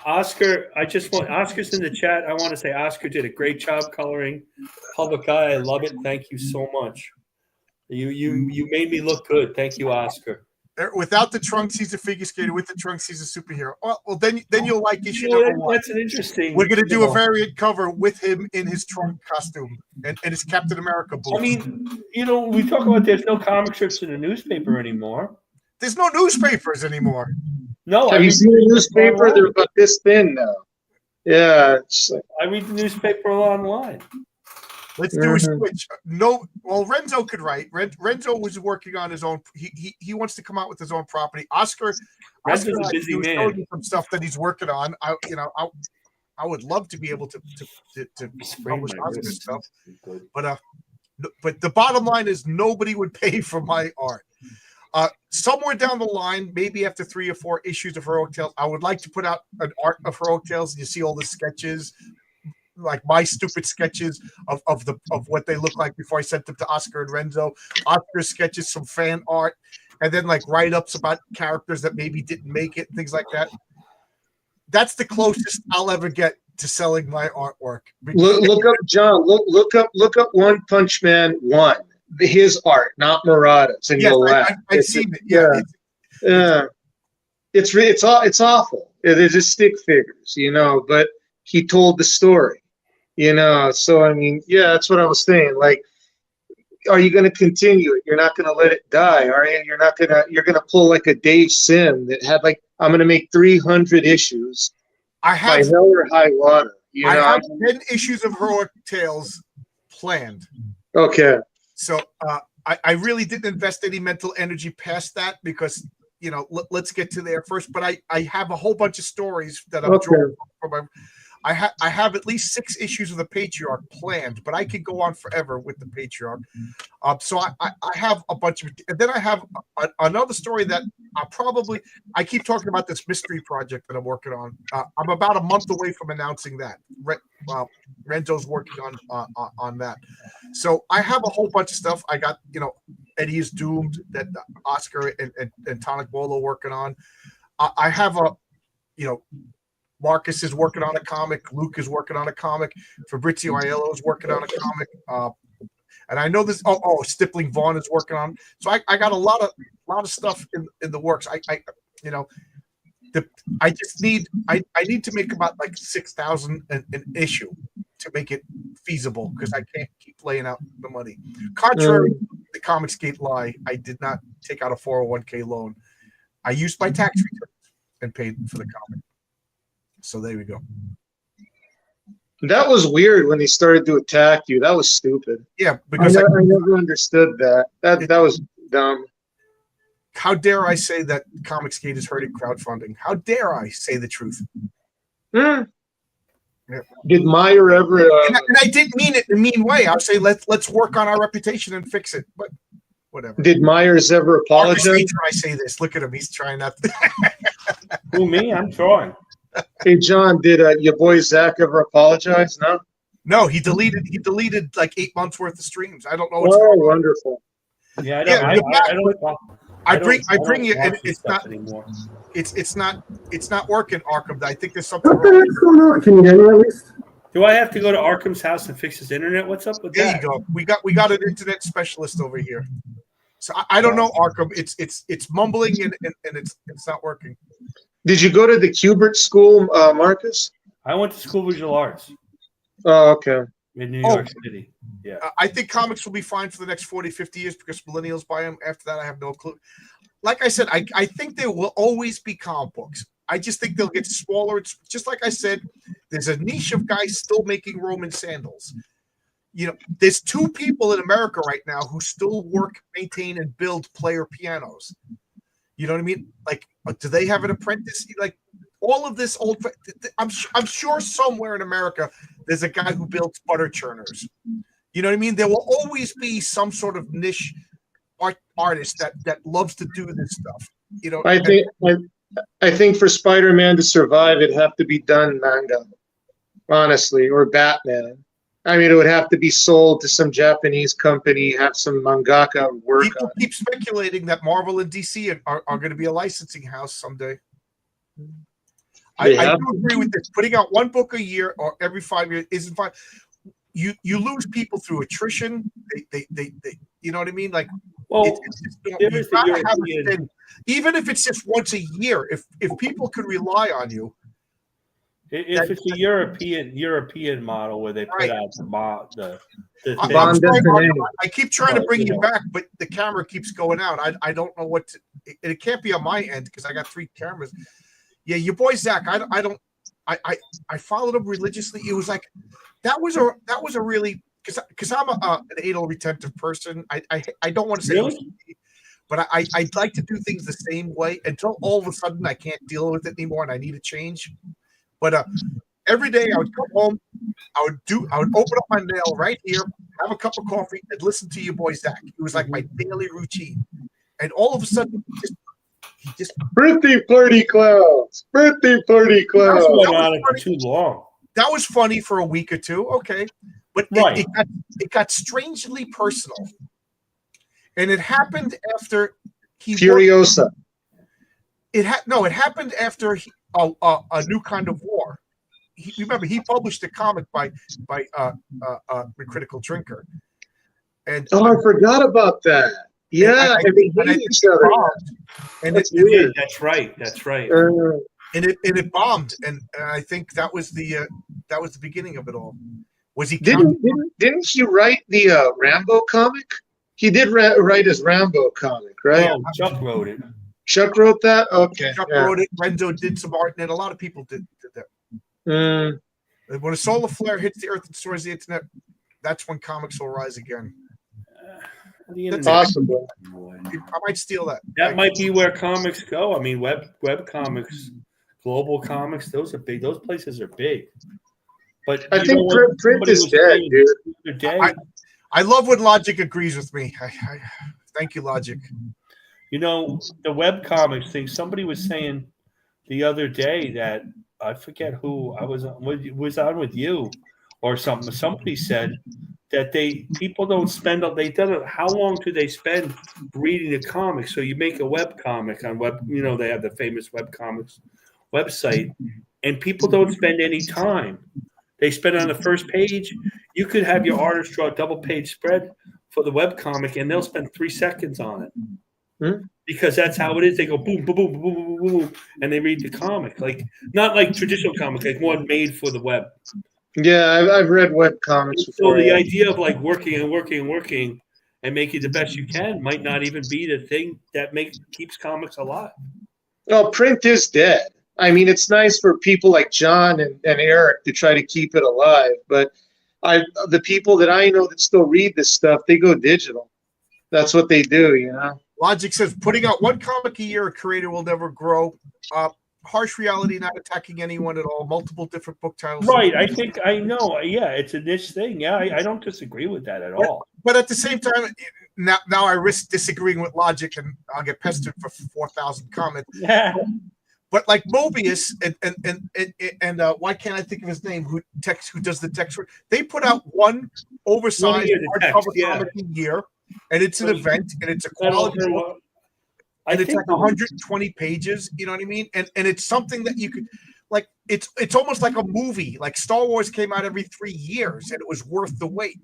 Oscar, Oscar's in the chat. I want to say Oscar did a great job coloring Public Eye. I love it. Thank you so much. You made me look good. Thank you, Oscar. Without the trunks, he's a figure skater. With the trunks, he's a superhero. Well, then you'll like issue number 1. That's an interesting. We're going to do a variant cover with him in his trunk costume and his Captain America boots. I mean, we talk about there's no comic strips in the newspaper anymore. There's no newspapers anymore. No, Have you seen the newspaper? They're about this thin now. Yeah. I read the newspaper online. Let's do a switch. No, well, Renzo could write. Renzo was working on his own. He wants to come out with his own property. Oscar Renzo's a busy man. showed me some stuff that he's working on. I would love to be able to publish Oscar's stuff, but the bottom line is nobody would pay for my art. Somewhere down the line, maybe after 3 or 4 issues of Heroic Tales, I would like to put out an art of Heroic Tales, and you see all the sketches, like my stupid sketches of what they look like before I sent them to Oscar and Renzo. Oscar sketches, some fan art, and then like write-ups about characters that maybe didn't make it, things like that. That's the closest I'll ever get to selling my artwork. Look up, John. Look up One Punch Man 1. His art, not Murata's, and you'll laugh. I've seen it. Yeah, it's awful. They're just stick figures, But he told the story, So I mean, yeah, that's what I was saying. Like, are you going to continue it? You're not going to let it die, are you? You're going to pull like a Dave Sim that had like, I'm going to make 300 issues. I have by hell or high water. I have 10 issues of Heroic Tales planned. Okay. So I really didn't invest any mental energy past that because, let's get to there first. But I have a whole bunch of stories that I'm drawing from. I have at least 6 issues of the Patriarch planned, but I could go on forever with the Patriarch. So I have a bunch of, and then I have another story that I keep talking about this mystery project that I'm working on. I'm about a month away from announcing that. Renzo's working on that. So I have a whole bunch of stuff. I got, Eddie is Doomed that Oscar and Tonic Bolo working on. I have Marcus is working on a comic. Luke is working on a comic. Fabrizio Aiello is working on a comic. And I know this. Stippling Vaughn is working on. So I got a lot of stuff in the works. I need to make about like 6,000 an issue to make it feasible because I can't keep laying out the money. Contrary to the Comicsgate lie, I did not take out a 401k loan. I used my tax returns and paid for the comic. So there we go. That was weird when they started to attack you. That was stupid. Yeah, because I never understood that. That was dumb. How dare I say that Comicsgate is hurting crowdfunding? How dare I say the truth? Yeah. Did Meyer ever? And I didn't mean it in a mean way. I'll say let's work on our reputation and fix it. But whatever. Did Myers ever apologize? When I say this, look at him. He's trying not to. Who, me? I'm trying. Hey John, did your boy Zach ever apologize? No. No, he deleted like 8 months worth of streams. I don't know. Wonderful. Yeah, I bring you, and it's not anymore. It's not working, Arkham. I think there's something What the wrong. heck's going on? Can you hear me at least? Do I have to go to Arkham's house and fix his internet? What's up with There that? you go. We got an internet specialist over here. So I don't know, Arkham. It's mumbling and it's not working. Did you go to the Kubert school, Marcus? I went to school visual arts Oh, okay. in New York City. Yeah. I think comics will be fine for the next 40, 50 years because millennials buy them. After that, I have no clue. Like I said, I think there will always be comic books. I just think they'll get smaller. It's just like I said, there's a niche of guys still making Roman sandals. There's 2 people in America right now who still work, maintain, and build player pianos. You know what I mean? Like, do they have an apprentice? Like, all of this old. I'm sure somewhere in America there's a guy who builds butter churners. You know what I mean? There will always be some sort of niche artist that loves to do this stuff. I think for Spider-Man to survive, it'd have to be done manga, honestly, or Batman. I mean, it would have to be sold to some Japanese company, have some mangaka work People on it. keep speculating that Marvel and DC are going to be a licensing house someday. I have do agree with this. Putting out one book a year or every 5 years isn't fine. You lose people through attrition. They you know what I mean? Like, Well, it's just, there is the European. even if it's just once a year, if people could rely on you. If it's a European model where they put Right. out the I'm thing. sorry, I keep trying to But, bring you you know. back, but the camera keeps going out. I don't know what to, it can't be on my end because I got 3 cameras. Yeah, your boy Zach. I followed him religiously. It was like that was a really because I'm an anal retentive person. I don't want to say Really? OCD, but I like to do things the same way until all of a sudden I can't deal with it anymore and I need a change. But every day I would come home, I would open up my mail right here, have a cup of coffee, and listen to your boy Zach. It was like my daily routine. And all of a sudden, he just Birthday party clowns. Birthday party That's clowns. going on for too long. that was funny for a week or two, okay, but Right. it got strangely personal, and it happened after he Furiosa. it happened after a New Kind of War. Remember, he published a comic by Critical Drinker, and Oh, I forgot about that. Yeah, and they hate each other. and That's it, weird. That's right. That's right. and it bombed, and I think that was the beginning of it all. Was he Didn't he write the Rambo comic? He did write his Rambo comic, right? No, Chuck wrote it. Chuck wrote that. Okay. Chuck yeah. wrote it. Renzo did some art in it. A lot of people did that. Mm, When a solar flare hits the earth and destroys the internet, that's when comics will rise again. The internet. possibly. I might steal that. That might be where comics go. I mean, web comics, global comics, those are big. Those places are big. But I you think know what print somebody is was dead, saying dude. the other day? I love when Logic agrees with me. Thank you, Logic. You know, the web comics thing. Somebody was saying the other day that I forget who I was on with you or something. Somebody said that people don't spend. They don't. How long do they spend reading the comics? So you make a web comic on web. You know, they have the famous web comics website, and people don't spend any time. They spend on the first page. You could have your artist draw a double page spread for the web comic, and they'll spend 3 seconds on it. Because that's how it is. They go boom, boom, boom, boom, boom, boom, boom, and they read the comic. Like not like traditional comic, like one made for the web. Yeah, I've read web comics So before. the idea of like working and working and working and making the best you can might not even be the thing that keeps comics alive. No, print is dead. I mean, it's nice for people like John and Eric to try to keep it alive, but the people that I know that still read this stuff, they go digital. That's what they do, you know. Logic says putting out one comic a year, a creator will never grow. Harsh reality, not attacking anyone at all. Multiple different book titles. Right. I know. Yeah, it's a niche thing. Yeah, I don't disagree with that at all. But at the same time, now I risk disagreeing with Logic, and I'll get pestered for 4,000 comments. Yeah. But like Mobius and why can't I think of his name? Who does the text? They put out one oversized hardcover comic a year, and it's an event, and it's a quality book. And it's like 120 pages, you know what I mean? And it's something that you could, like, it's almost like a movie. Like Star Wars came out every 3 years, and it was worth the wait.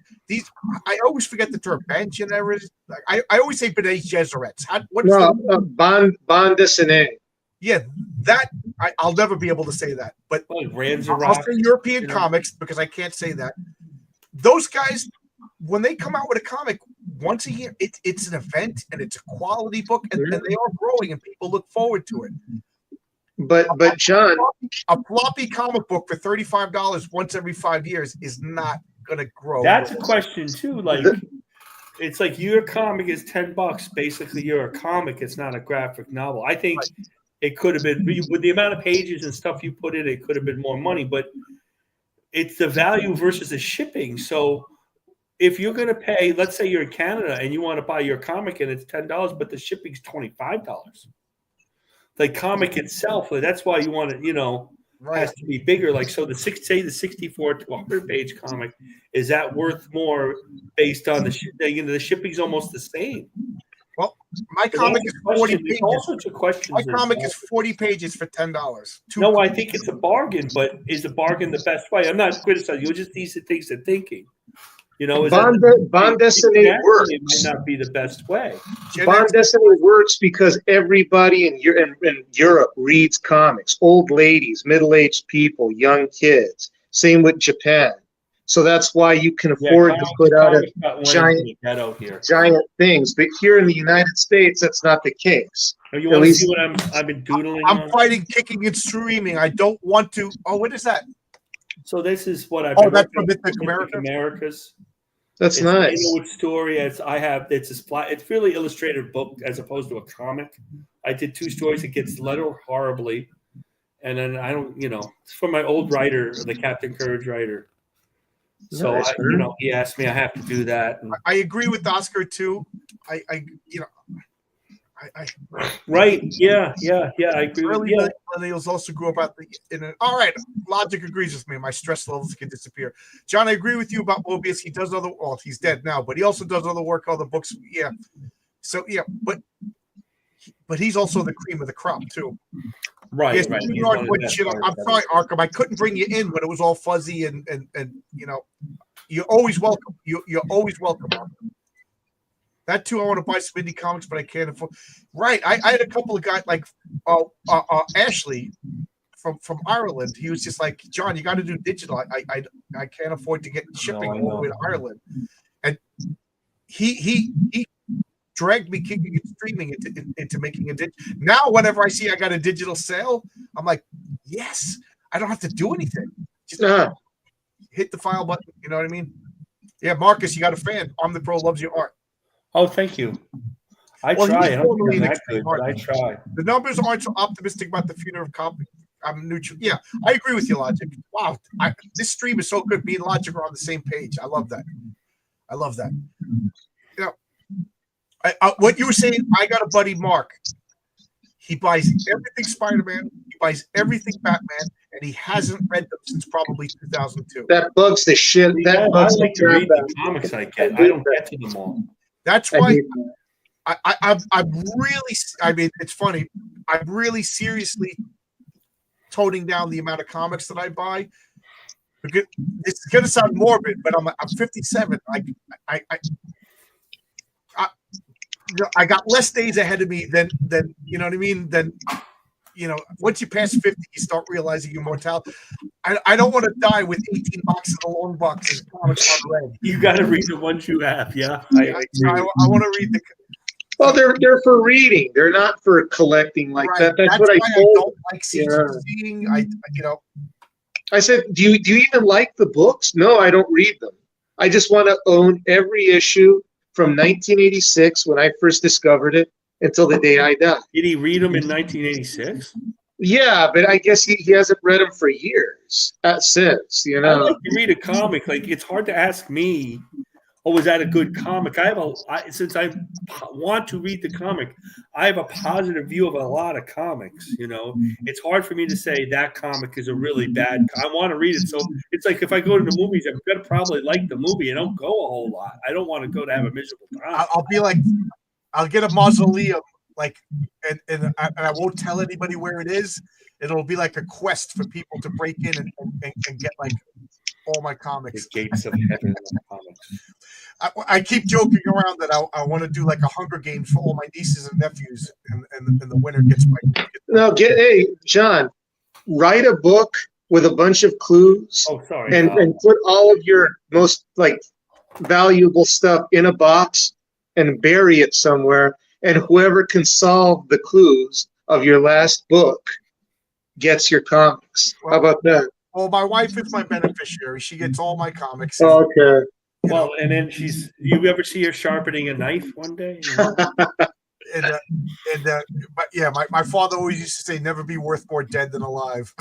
I always forget the term band generators. I always say B'nai Gesserets. Band dessinée. Yeah, that I'll never be able to say that. But I'll say European comics because I can't say that. Those guys, when they come out with a comic once a year, it's an event and it's a quality book, and they are growing, and people look forward to it. But John, a floppy comic book for $35 once every 5 years is not going to grow. That's a question too. Like, it's like your comic is $10. Basically, you're a comic. It's not a graphic novel. I think it could have been, with the amount of pages and stuff you put in, it could have been more money. But it's the value versus the shipping. So if you're going to pay, let's say you're in Canada and you want to buy your comic and it's $10, but the shipping's $25. The comic itself, that's why you want to, has to be bigger. Like, so the 64 to 100 page comic, is that worth more based on the shipping's almost the same? Well, my comic is 40 pages. All sorts of questions. My comic is 40 pages for $10. No, I think it's a bargain, but is a bargain the best way? I'm not criticizing you. Just these things of thinking. You know, Bond dessinée works. It might not be the best way. Bond dessinée works because everybody in Europe reads comics. Old ladies, middle-aged people, young kids. Same with Japan. So that's why you can afford to put out a giant things. But here in the United States, that's not the case. Oh, you want to see what I've been doodling? I'm fighting, kicking, and streaming. I don't want to. Oh, what is that? So this is what I've. Oh, that's from Mythic Americas. That's nice. It's story. It's really illustrated book as opposed to a comic. I did 2 stories. It gets lettered horribly, and then I don't. It's from my old writer, the Captain Courage writer. So Nice, he asked me. I have to do that. And, I agree with Oscar too. I right. Yeah. I agree. Early millennials also grew up all right. Logic agrees with me. My stress levels can disappear. John, I agree with you about Mobius. He does he's dead now, but he also does other work, other books. Yeah. So yeah, but he's also the cream of the crop too. Right. Yes, right. I'm sorry, Arkham. I couldn't bring you in when it was all fuzzy and you're always welcome. You're always welcome, Arkham. That too, I want to buy some indie comics, but I can't afford. Right, I had a couple of guys like Ashley from Ireland. He was just like, John, you got to do digital. I can't afford to get shipping all the way to Ireland, and he dragged me kicking and streaming into making a digital. Now, whenever I see I got a digital sale, I'm like, yes, I don't have to do anything. Just hit the file button. You know what I mean? Yeah, Marcus, you got a fan. Omnipro loves your art. Oh, thank you. I try. I don't think I'm that good, but I try. The numbers aren't so optimistic about the future of comics. I'm neutral. Yeah, I agree with you, Logic. Wow, this stream is so good. Me and Logic are on the same page. I love that. What you were saying, I got a buddy, Mark. He buys everything Spider-Man. He buys everything Batman, and he hasn't read them since probably 2002. That bugs the shit. I like to read the comics I get. I don't get to them all. That's why I'm really. I mean, it's funny. I'm really seriously toning down the amount of comics that I buy. Because it's gonna sound morbid, but I'm 57. I got less days ahead of me than you know what I mean. Once you pass 50, you start realizing your mortality. I don't want to die with 18 boxes of long boxes of comics unread. You got to read the ones you have. Yeah, I want to read the. Well, they're for reading. They're not for collecting like that. That's what I don't like seeing. I said, do you even like the books? No, I don't read them. I just want to own every issue from 1986 when I first discovered it until the day I die. Did he read them in 1986? Yeah, but I guess he hasn't read them for years since, I like to read a comic. Like, it's hard to ask me, was that a good comic? Since I want to read the comic, I have a positive view of a lot of comics. It's hard for me to say that comic is a really bad. I want to read it, so it's like if I go to the movies, I'm gonna probably like the movie. I don't go a whole lot. I don't want to go to have a miserable time. I'll be like, I'll get a mausoleum, and I won't tell anybody where it is. It'll be like a quest for people to break in and get like all my comics. The gates of heaven. Comics. I keep joking around that I want to do like a Hunger Games for all my nieces and nephews, and the winner gets my. No, hey, John, write a book with a bunch of clues. Oh, sorry. And put all of your most valuable stuff in a box and bury it somewhere. And whoever can solve the clues of your last book gets your comics. How about that? Well, my wife is my beneficiary. She gets all my comics. Okay. Well, and then you ever see her sharpening a knife one day? But yeah, my father always used to say, "Never be worth more dead than alive."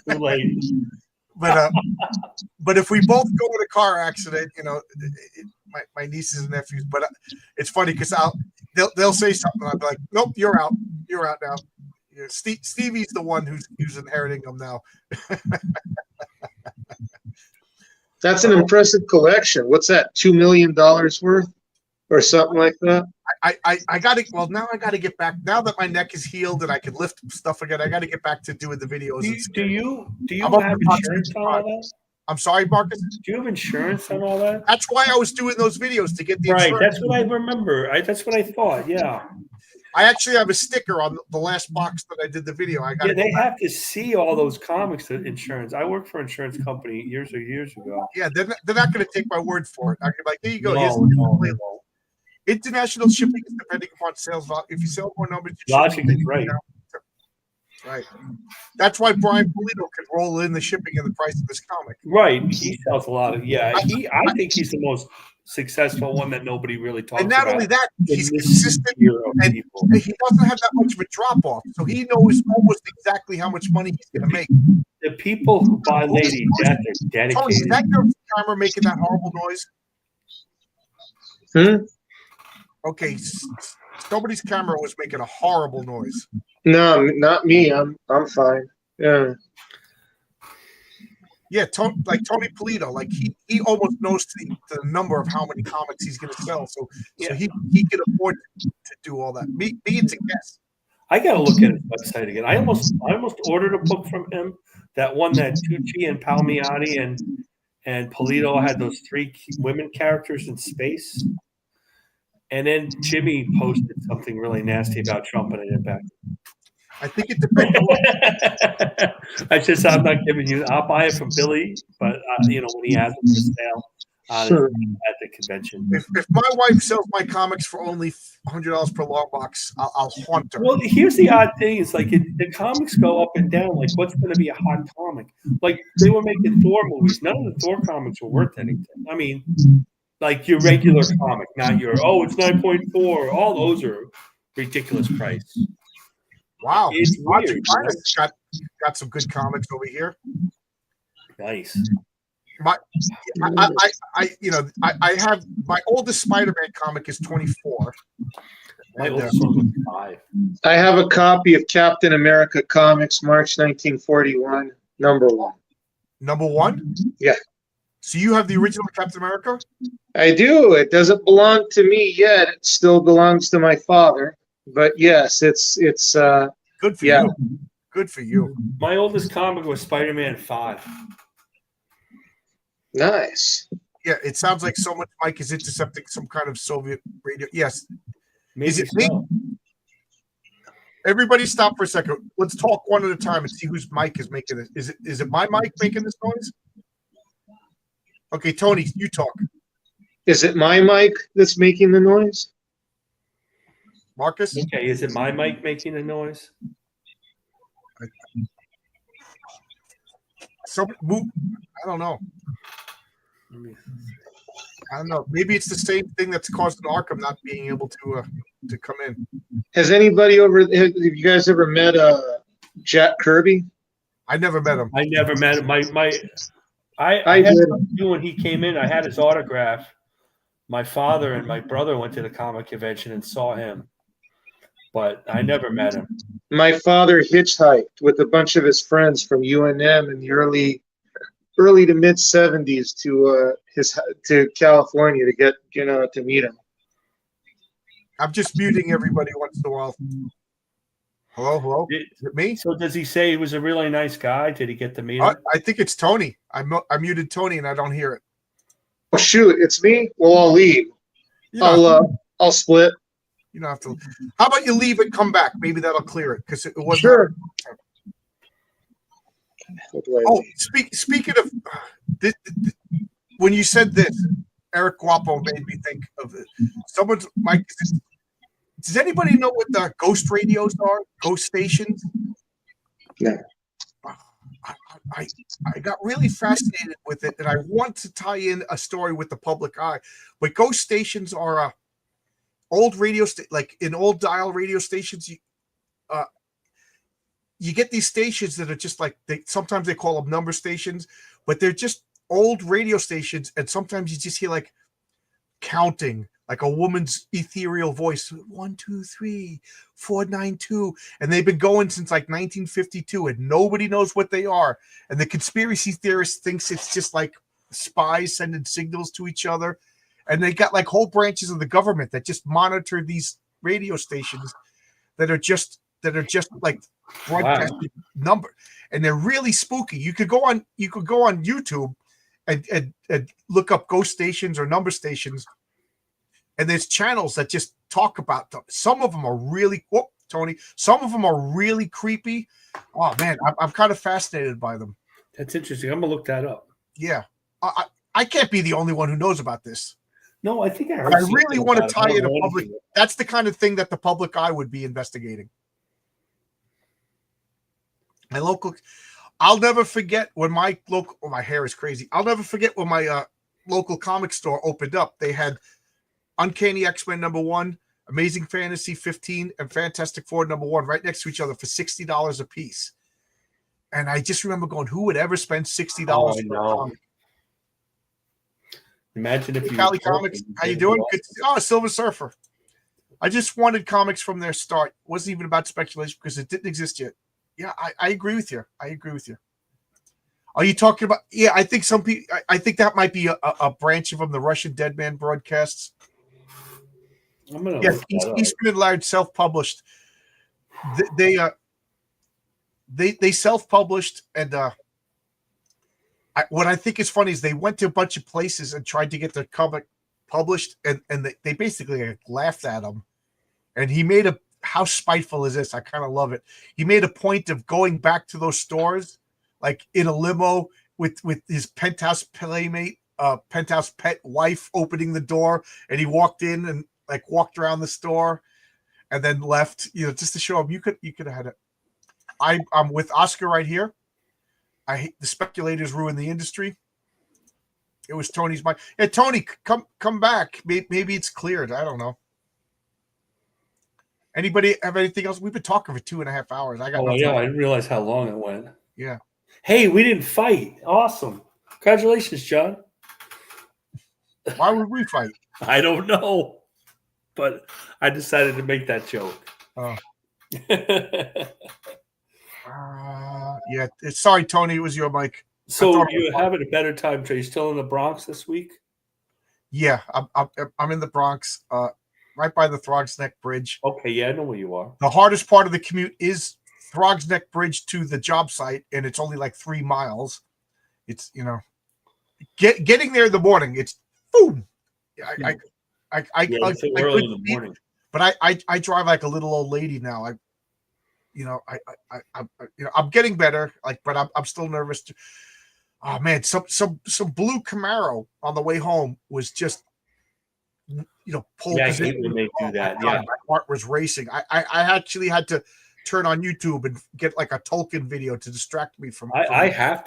Too late. But if we both go in a car accident, my nieces and nephews. But it's funny because they'll say something. I'll be like, "Nope, you're out. You're out now." Yeah, Stevie's the one who's inheriting them now. That's an impressive collection. What's that? $2 million worth, or something like that? I got to. Well, now I got to get back. Now that my neck is healed and I can lift stuff again, I got to get back to doing the videos. Do you I'm up have to about insurance on all 65. that? I'm sorry, Marcus. Do you have insurance on all that? That's why I was doing those videos to get the Right, insurance. that's what I remember. That's what I thought. Yeah, I actually have a sticker on the last box that I did the video. I got. yeah. They have to see all those comics to insurance. I worked for an insurance company years ago. Yeah, they're not going to take my word for it. I can be like, here you go. Here's No, the no, label. no. International shipping is depending upon sales volume. If you sell more numbers, Logic is right. Right. That's why Brian Polito can roll in the shipping and the price of this comic. Right, he sells a lot of. I think he's the most successful one that nobody really talks about. And not only that, he's in this consistent, year of and people. he doesn't have that much of a drop off, so he knows almost exactly how much money he's going to make. The people who buy Lady Death are Tony, is dedicated. that your camera making that horrible noise? Okay, somebody's camera was making a horrible noise. No, not me. I'm fine. Yeah. Yeah, like Tony Polito, like he almost knows the number of how many comics he's going to sell, so he can afford to do all that. Me, it's a guess. I got to look at his website again. I almost ordered a book from him. That one that Tucci and Palmiotti and Polito had those 3 women characters in space. And then Jimmy posted something really nasty about Trump, and I didn't back. I think it depends. I'm not giving you. I'll buy it from Billy, but when he has it for sale at the convention. If my wife sells my comics for only $100 per long box, I'll haunt her. Well, here's the odd thing: is like the comics go up and down. Like, what's going to be a hot comic? Like they were making Thor movies. None of the Thor comics were worth anything. I mean, like your regular comic, not your it's 9.4. All those are ridiculous price. Wow, it's weird. Got some good comics over here. Nice. I have my oldest Spider-Man comic is 24. My oldest one was 5. I have a copy of Captain America Comics, March 1941, number 1. Number 1? Yeah. So you have the original Captain America? I do. It doesn't belong to me yet. It still belongs to my father. But yes, it's good for you. Good for you. My oldest comic was Spider-Man 5. Nice. Yeah, it sounds like someone, Mike, is intercepting some kind of Soviet radio. Yes. Maybe is it me? Everybody stop for a second. Let's talk one at a time and see whose mic is making it. Is it my mic making this noise? Okay, Tony, you talk. Is it my mic that's making the noise? Marcus? Okay, is it my mic making the noise? I don't know. I don't know. Maybe it's the same thing that's causing Arkham not being able to come in. Have you guys ever met Jack Kirby? I never met him. I never met him. I had something to do when he came in. I had his autograph. My father and my brother went to the comic convention and saw him, but I never met him. My father hitchhiked with a bunch of his friends from UNM in the early to mid 70s to California to get to meet him. I'm just muting everybody once in a while. Hello. Is it me? So does he say he was a really nice guy? Did he get to meet him? I think it's Tony. I muted Tony and I don't hear it. Oh shoot, it's me. Well, I'll leave. I'll split. You don't have to. How about you leave and come back? Maybe that'll clear it because it wasn't. Sure. Speaking of this, when you said this, Eric Guapo made me think of it. Someone's Mike. Does anybody know what the ghost radios are? Ghost stations? No. I got really fascinated with it, and I want to tie in a story with the public eye. But ghost stations are old radio like in old dial radio stations. You get these stations that are just like sometimes they call them number stations, but they're just old radio stations, and sometimes you just hear like counting like a woman's ethereal voice, 1, 2, 3, 4, 9, 2, and they've been going since like 1952, and nobody knows what they are. And the conspiracy theorist thinks it's just like spies sending signals to each other, and they got like whole branches of the government that just monitor these radio stations that are just like broadcasting number, and they're really spooky. You could go on YouTube and look up ghost stations or number stations, and there's channels that just talk about them. Some of them are really Tony. Some of them are really creepy. Oh man, I'm kind of fascinated by them. That's interesting. I'm gonna look that up. Yeah, I can't be the only one who knows about this. No, I think I heard. I really want to tie in a public. Anything. That's the kind of thing that the public eye would be investigating. My local, I'll never forget when my local. Oh, my hair is crazy. I'll never forget when my local comic store opened up. They had Uncanny X-Men #1, Amazing Fantasy 15, and Fantastic Four #1 right next to each other for $60 a piece. And I just remember going, "Who would ever spend $60 for a comic?" Imagine if you. Cali Comics, how you doing? Good. Silver Surfer. I just wanted comics from their start. It wasn't even about speculation because it didn't exist yet. Yeah, I agree with you. I agree with you. Are you talking about? Yeah, I think some people. I think that might be a branch of them. The Russian Dead Man broadcasts. I'm gonna Yes, Eastman and Laird self-published. They self-published, and what I think is funny is they went to a bunch of places and tried to get their comic published, and they basically laughed at him. And he made a, how spiteful is this? I kind of love it. He made a point of going back to those stores, like in a limo with his penthouse playmate, penthouse pet wife opening the door, and he walked in and like walked around the store and then left, just to show him you could have had it. I'm with Oscar right here. I hate the speculators ruin the industry. It was Tony's mic. Yeah, Tony, come back. Maybe it's cleared. I don't know. Anybody have anything else? We've been talking for 2.5 hours. I got. Oh, yeah, I didn't realize how long it went. Yeah. Hey, we didn't fight. Awesome. Congratulations, John. Why would we fight? I don't know, but I decided to make that joke. Oh. Yeah. Sorry, Tony. It was your mic. So you're having a better time. Are you still in the Bronx this week? Yeah, I'm in the Bronx, right by the Throgs Neck Bridge. Okay, yeah, I know where you are. The hardest part of the commute is Throgs Neck Bridge to the job site, and it's only like 3 miles. It's getting there in the morning. It's boom. I it's early in the morning. But I drive like a little old lady now. I'm getting better. But I'm still nervous. Oh man, some blue Camaro on the way home was just pole Yeah, I position. hate when they do that. God, Yeah, my heart was racing. I actually had to turn on YouTube and get like a Tolkien video to distract me from. I have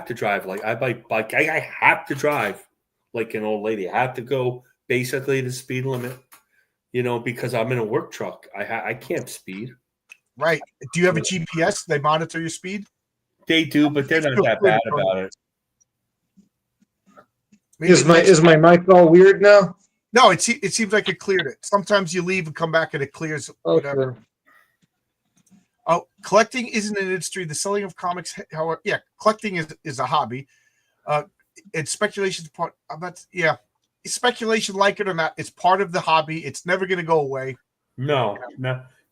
to drive like I bike. I have to drive like an old lady. I have to go basically the speed limit, because I'm in a work truck. I can't speed. Right. Do you have a GPS? They monitor your speed? They do, but they're not that bad about it. Is my mic all weird now? No, it seems like it cleared it. Sometimes you leave and come back and it clears whatever. Okay. Oh, collecting isn't an industry. The selling of comics, however, yeah, collecting is a hobby. And speculation is part. Speculation, like it or not, it's part of the hobby. It's never going to go away. No.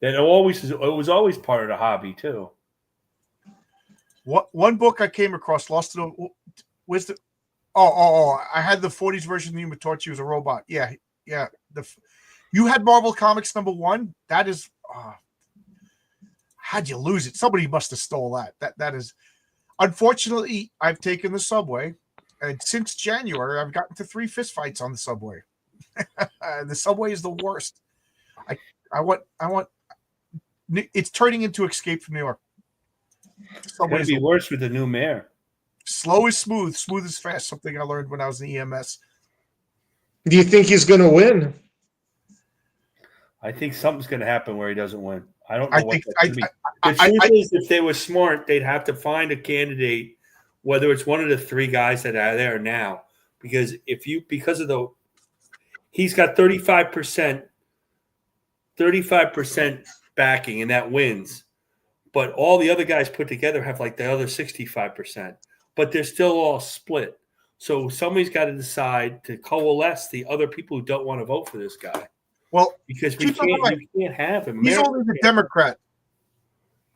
It was always part of the hobby too. One book I came across, Lost in Wisdom. Oh! I had the 40s version of the Human Torch. He was a robot. Yeah. You had Marvel Comics #1. That is. How'd you lose it? Somebody must have stole that. That is. Unfortunately, I've taken the subway, and since January, I've gotten to 3 fistfights on the subway. The subway is the worst. I want. It's turning into Escape from New York. It's going to be worse with the new mayor. Slow is smooth. Smooth is fast. Something I learned when I was in EMS. Do you think he's going to win? I think something's going to happen where he doesn't win. I don't know what that's going to be. The truth is, if they were smart, they'd have to find a candidate, whether it's one of the 3 guys that are there now. Because if he's got 35% backing, and that wins. But all the other guys put together have like the other 65%, but they're still all split. So somebody's got to decide to coalesce the other people who don't want to vote for this guy. Well, Because keep in mind, you can't have him. he's only the Democrat.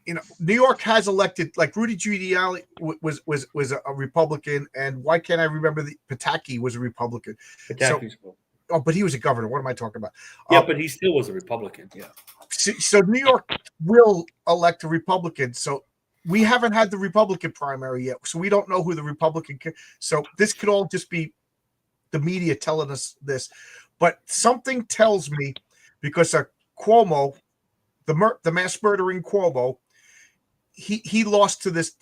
You know, New York has elected, like Rudy Giuliani was a Republican, and why can't I remember Pataki was a Republican? Oh, but he was a governor. What am I talking about? Yeah, but he still was a Republican. Yeah. So New York will elect a Republican. So we haven't had the Republican primary yet. So we don't know who the Republican. So this could all just be the media telling us this. But something tells me, because Cuomo, the mass murdering Cuomo, he lost to this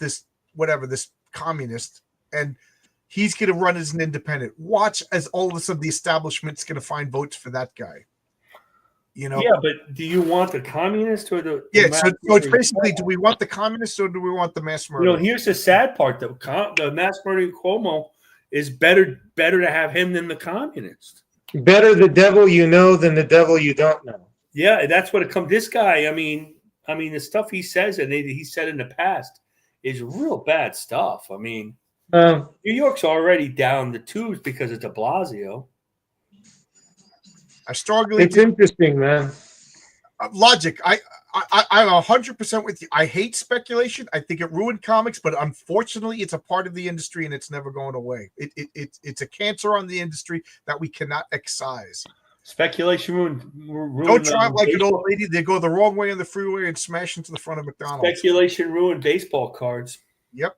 communist, and he's going to run as an independent. Watch as all of a sudden the establishment's going to find votes for that guy. You know? Yeah, but do you want the communist or the? Yeah, so it's basically, do we want the communists or do we want the mass murder? You know, here's the sad part, though. The mass murdering Cuomo is better to have him than the communist. Better the devil you know than the devil you don't know. Yeah, that's what it comes. This guy, I mean, the stuff he says and he said in the past is real bad stuff. I mean, New York's already down the tubes because of de Blasio. I strongly. It's interesting, man. Logic. I'm 100% with you. I hate speculation. I think it ruined comics, but unfortunately, it's a part of the industry and it's never going away. It's a cancer on the industry that we cannot excise. Speculation ruined. Don't drive like an old lady. They go the wrong way on the freeway and smash into the front of McDonald's. Speculation ruined baseball cards. Yep.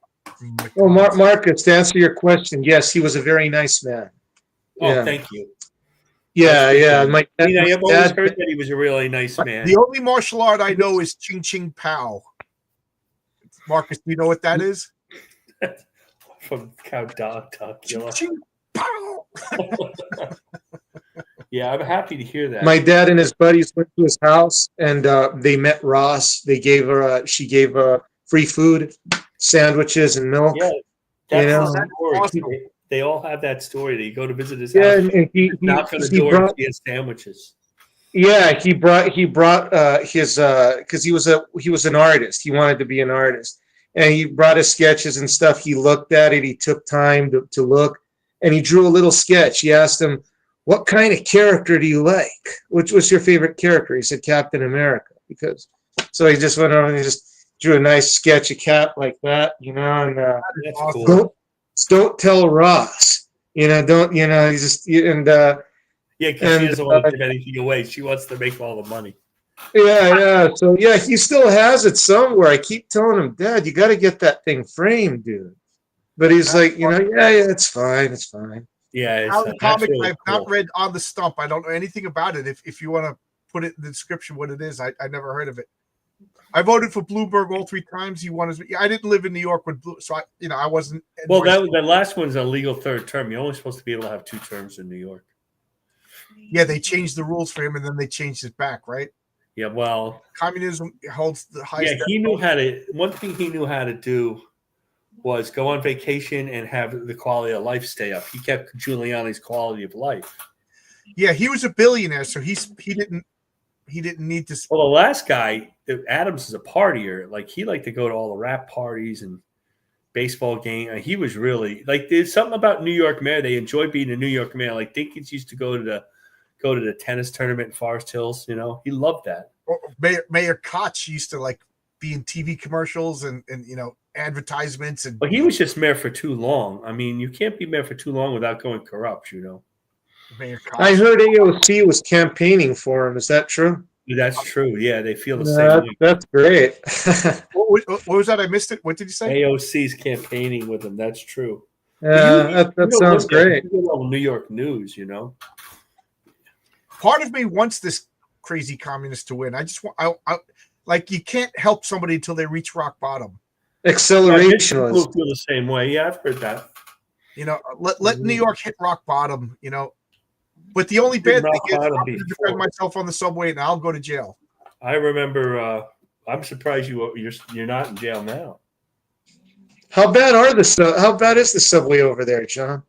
Well, Marcus, to answer your question, yes, he was a very nice man. Oh, Yeah. thank you. Yeah. I've always heard that he was a really nice man. The only martial art I know is Ching Ching Pow. Marcus, do you know what that is? From Count Dracula. Ching Ching Pow. Yeah, I'm happy to hear that. My dad and his buddies went to his house, and they met Ross. They gave her, she gave free food, sandwiches, and milk. Yeah, that's that's awesome. They all have that story. That you go to visit his Yeah, house, and he knock on the door, and he has sandwiches. Yeah, he brought his because he was an artist. He wanted to be an artist, and he brought his sketches and stuff. He looked at it. He took time to look, and he drew a little sketch. He asked him, "What kind of character do you like? Which was your favorite character?" He said, "Captain America." So he just went over and he just drew a nice sketch of Cap like that, you know. And That's cool. don't tell Ross, you know. Don't you know? He just Yeah, because she doesn't want to give anything away. She wants to make all the money. Yeah. So yeah, he still has it somewhere. I keep telling him, Dad, you got to get that thing framed, dude. But he's like, you know, yeah, it's fine. Yeah, How the comic really I've not read On the Stump. I don't know anything about it. If you want to put it in the description what it is, I never heard of it. I voted for Bloomberg all 3 times. I didn't live in New York when so I wasn't. Well, that last one's a legal third term. You're only supposed to be able to have 2 terms in New York. Yeah, they changed the rules for him, and then they changed it back, right? Yeah, well, communism holds the highest. Yeah, he knew how to. One thing he knew how to do was go on vacation and have the quality of life stay up. He kept Giuliani's quality of life. Yeah, he was a billionaire, so he didn't need to. Well, the last guy, Adams, is a partier. Like he liked to go to all the rap parties and baseball game. He was really like there's something about New York mayor. They enjoy being a New York mayor. Like Dinkins used to go to the tennis tournament in Forest Hills. You know, he loved that. Mayor Koch used to like be in TV commercials and you know advertisements and. But he was just mayor for too long. I mean, you can't be mayor for too long without going corrupt. You know. Mayor Koch. I heard AOC was campaigning for him. Is that true? That's true. Yeah, they feel the same way. That's great. What was that? I missed it. What did you say? AOC's campaigning with him. That's true. That sounds great. New York news, you know. Part of me wants this crazy communist to win. I just want, I like you can't help somebody until they reach rock bottom. Acceleration. People feel the same way. Yeah, I've heard that. You know, let New York hit rock bottom. You know, but the only bad thing is I'm going to defend myself on the subway and I'll go to jail. I remember. I'm surprised you're not in jail now. How bad is the subway over there, John?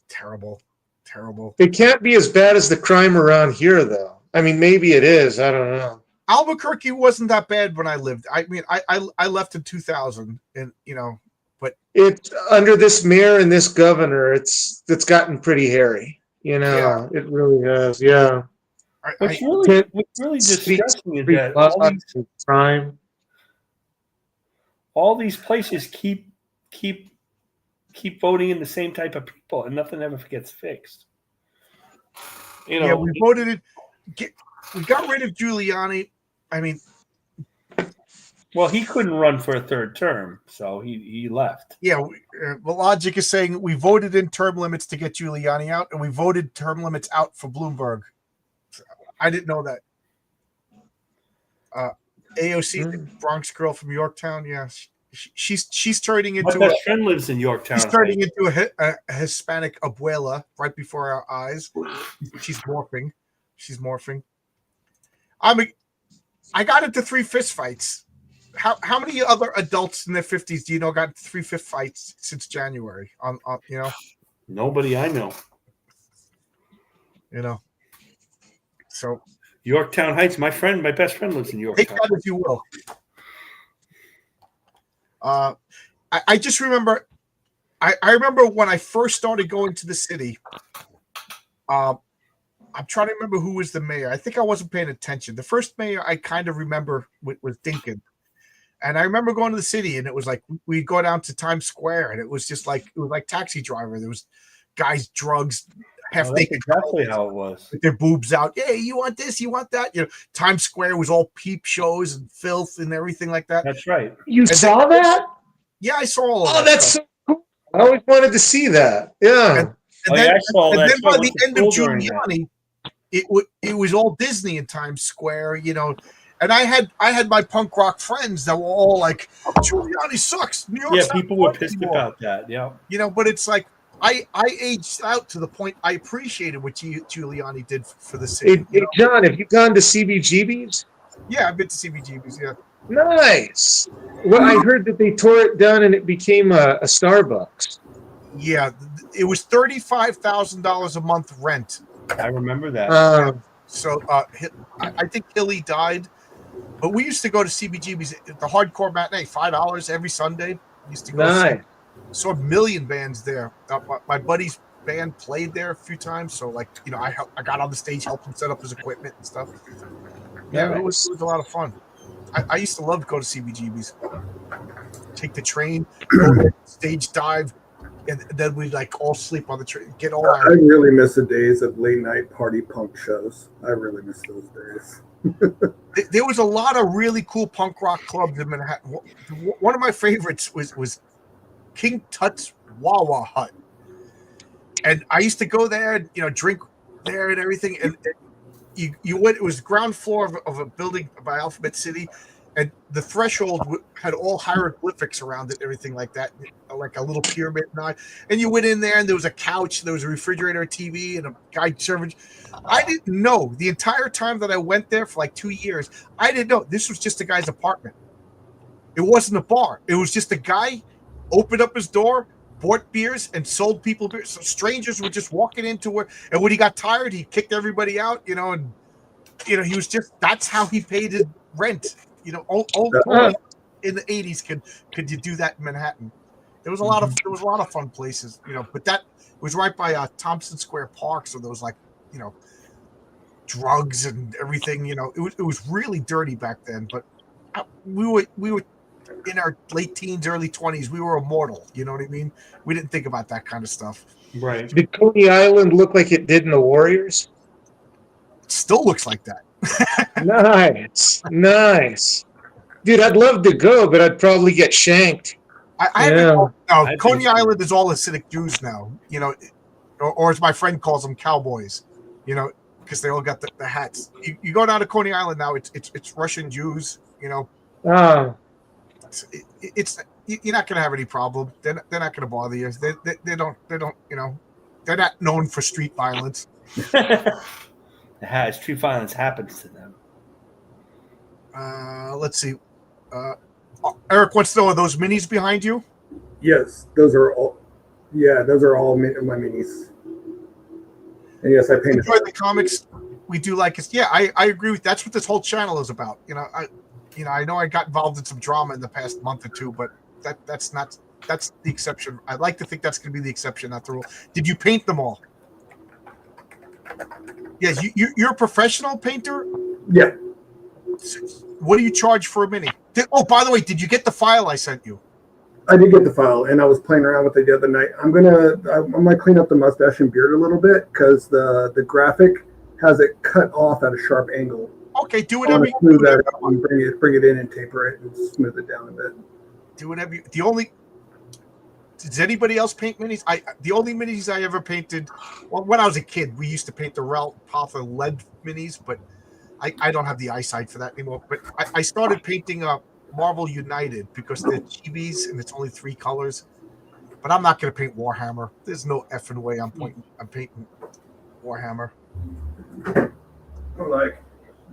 Terrible. terrible. It can't be as bad as the crime around here, though. I mean, maybe it is. I don't know. Albuquerque wasn't that bad when I lived. I mean, I left in 2000, and but It's under this mayor and this governor. It's gotten pretty hairy. It really has. Yeah. What's Ten- really Street- distressing is street that laws all these and crime. places keep voting in the same type of people, and nothing ever gets fixed. yeah, we voted it. We got rid of Giuliani. I mean, well, he couldn't run for a third term, so he left. yeah. The logic is saying we voted in term limits to get Giuliani out, and we voted term limits out for Bloomberg. I didn't know that. AOC, the Bronx girl from Yorktown, yeah, she's turning into. My best friend lives in Yorktown. She's turning into a Hispanic abuela right before our eyes. She's morphing. I got into 3 fist fights. How many other adults in their 50s do you know got into 3 fist fights since January? Nobody I know. So Yorktown Heights. My best friend lives in take Yorktown. that if you will. I just remember. I remember when I first started going to the city. I'm trying to remember who was the mayor. I think I wasn't paying attention. The first mayor I kind of remember was Dinkin. And I remember going to the city, and it was like we'd go down to Times Square, and it was like Taxi Driver. There was guys, drugs, half naked, exactly how it was, with their boobs out. Hey, you want this? You want that? Times Square was all peep shows and filth and everything like that. That's right. You saw that? Yeah, I saw all of that. Oh, that's so cool. I always wanted to see that. Yeah. And I saw that. then by the end of Giuliani, it was all Disney in Times Square, And I had my punk rock friends that were all like, Giuliani sucks. New York's not people were fun pissed anymore. about that. Yeah. But it's like I aged out to the point I appreciated what Giuliani did for the city. Hey, John, have you gone to CBGB's? Yeah, I've been to CBGB's. Yeah. Nice. Well, I heard that they tore it down and it became a Starbucks. Yeah, it was $35,000 a month rent. I remember that. So I think Hilly died, but we used to go to CBGB's, the hardcore matinee, $5 every Sunday. We used to go. Nice. Saw a million bands there. My buddy's band played there a few times, so I got on the stage, helped him set up his equipment and stuff. Yeah, it was a lot of fun. I used to love to go to CBGB's. Take the train, go there, stage dive, and then we'd all sleep on the train. Get all I really miss the days of late night party punk shows. I really miss those days. There was a lot of really cool punk rock clubs in Manhattan. One of my favorites was King Tut's Wawa Hut, and I used to go there, drink there and everything. And you went. It was the ground floor of a building by Alphabet City, and the threshold had all hieroglyphics around it, and everything like that, like a little pyramid. And you went in there, and there was a couch, there was a refrigerator, a TV, and a guy serving. I didn't know the entire time that I went there for 2 years. I didn't know this was just a guy's apartment. It wasn't a bar. It was just a guy opened up his door, bought beers, and sold people beers. So strangers were just walking into it, and when he got tired, he kicked everybody out. He was just, that's how he paid his rent. Only in the 80s could you do that in Manhattan. There was a lot of fun places, but that was right by Thompson Square Park, so there was drugs and everything. It was really dirty back then, but we were in our late teens, early 20s. We were immortal. You know what I mean? We didn't think about that kind of stuff. Right. Did Coney Island look like it did in the Warriors? It still looks like that. Nice. Dude, I'd love to go, but I'd probably get shanked. Coney Island is all Hasidic Jews now, or as my friend calls them, cowboys, because they all got the hats. You go down to Coney Island now, it's Russian Jews, it's you're not going to have any problem. They're not going to bother you. They don't, they're not known for street violence. Street violence happens to them. Let's see. Eric wants to know, are those minis behind you? Yes, those are all. Yeah, those are all my minis. And yes, I painted. Enjoy the comics. We do like it. Yeah, I agree with. That's what this whole channel is about. I know I got involved in some drama in the past month or two, but that's the exception. I'd like to think that's going to be the exception, not the rule. Did you paint them all? Yes, you're a professional painter. Yeah, What do you charge for a mini? By the way, did you get the file I sent you? I did get the file, and I was playing around with it the other night. I'm gonna clean up the mustache and beard a little bit because the graphic has it cut off at a sharp angle. Okay, do I whatever. want to smooth that out and bring it in and taper it and smooth it down a bit. Do whatever. Does anybody else paint minis? The only minis I ever painted, well, when I was a kid, we used to paint the Ralph Pother lead minis, but I don't have the eyesight for that anymore. But I started painting Marvel United because they're chibis and it's only 3 colors. But I'm not going to paint Warhammer. There's no effing way I'm painting Warhammer. Like,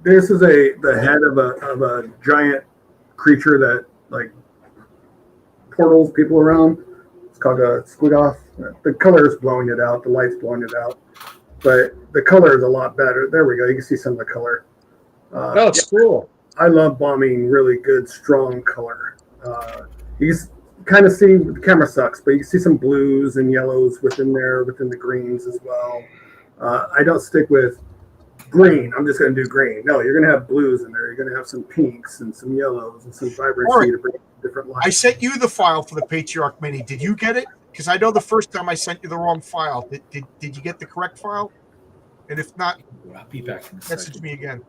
this is the head of a giant creature that like portals people around. It's called a squigoth. The color is blowing it out. The light's blowing it out. But the color is a lot better. There we go. You can see some of the color. It's cool. I love bombing really good, strong color. You kind of see, the camera sucks, but you see some blues and yellows within the greens as well. I don't stick with green. I'm just going to do green. No, you're going to have blues in there. You're going to have some pinks and some yellows and some vibrancy to bring different lights. I sent you the file for the Patriarch Mini. Did you get it? Because I know the first time I sent you the wrong file. Did you get the correct file? And if not, I'll be back in a message second. me again.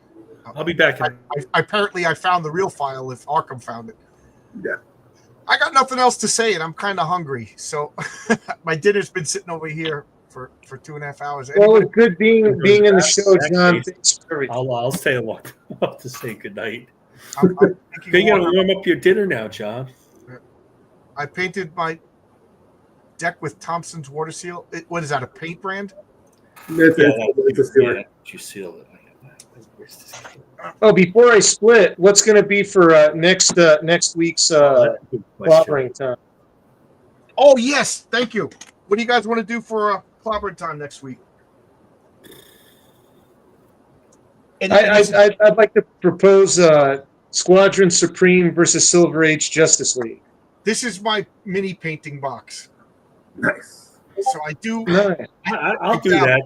I'll be back in. Apparently, I found the real file if Arkham found it. Yeah. I got nothing else to say, and I'm kind of hungry. So my dinner's been sitting over here for 2.5 hours. Well, it's good being in the show, John. Thanks for everything. I'll stay a while to say goodnight. I'm You got to warm up your dinner now, John. I painted my deck with Thompson's water seal. What is that? A paint brand? It's a sealer. You seal it. Oh, before I split, what's going to be for next week's clobbering time? Oh yes, thank you. What do you guys want to do for clobbering time next week? I'd like to propose Squadron Supreme versus Silver Age Justice League. This is my mini painting box. Nice. So I do. Nice. I'll do that.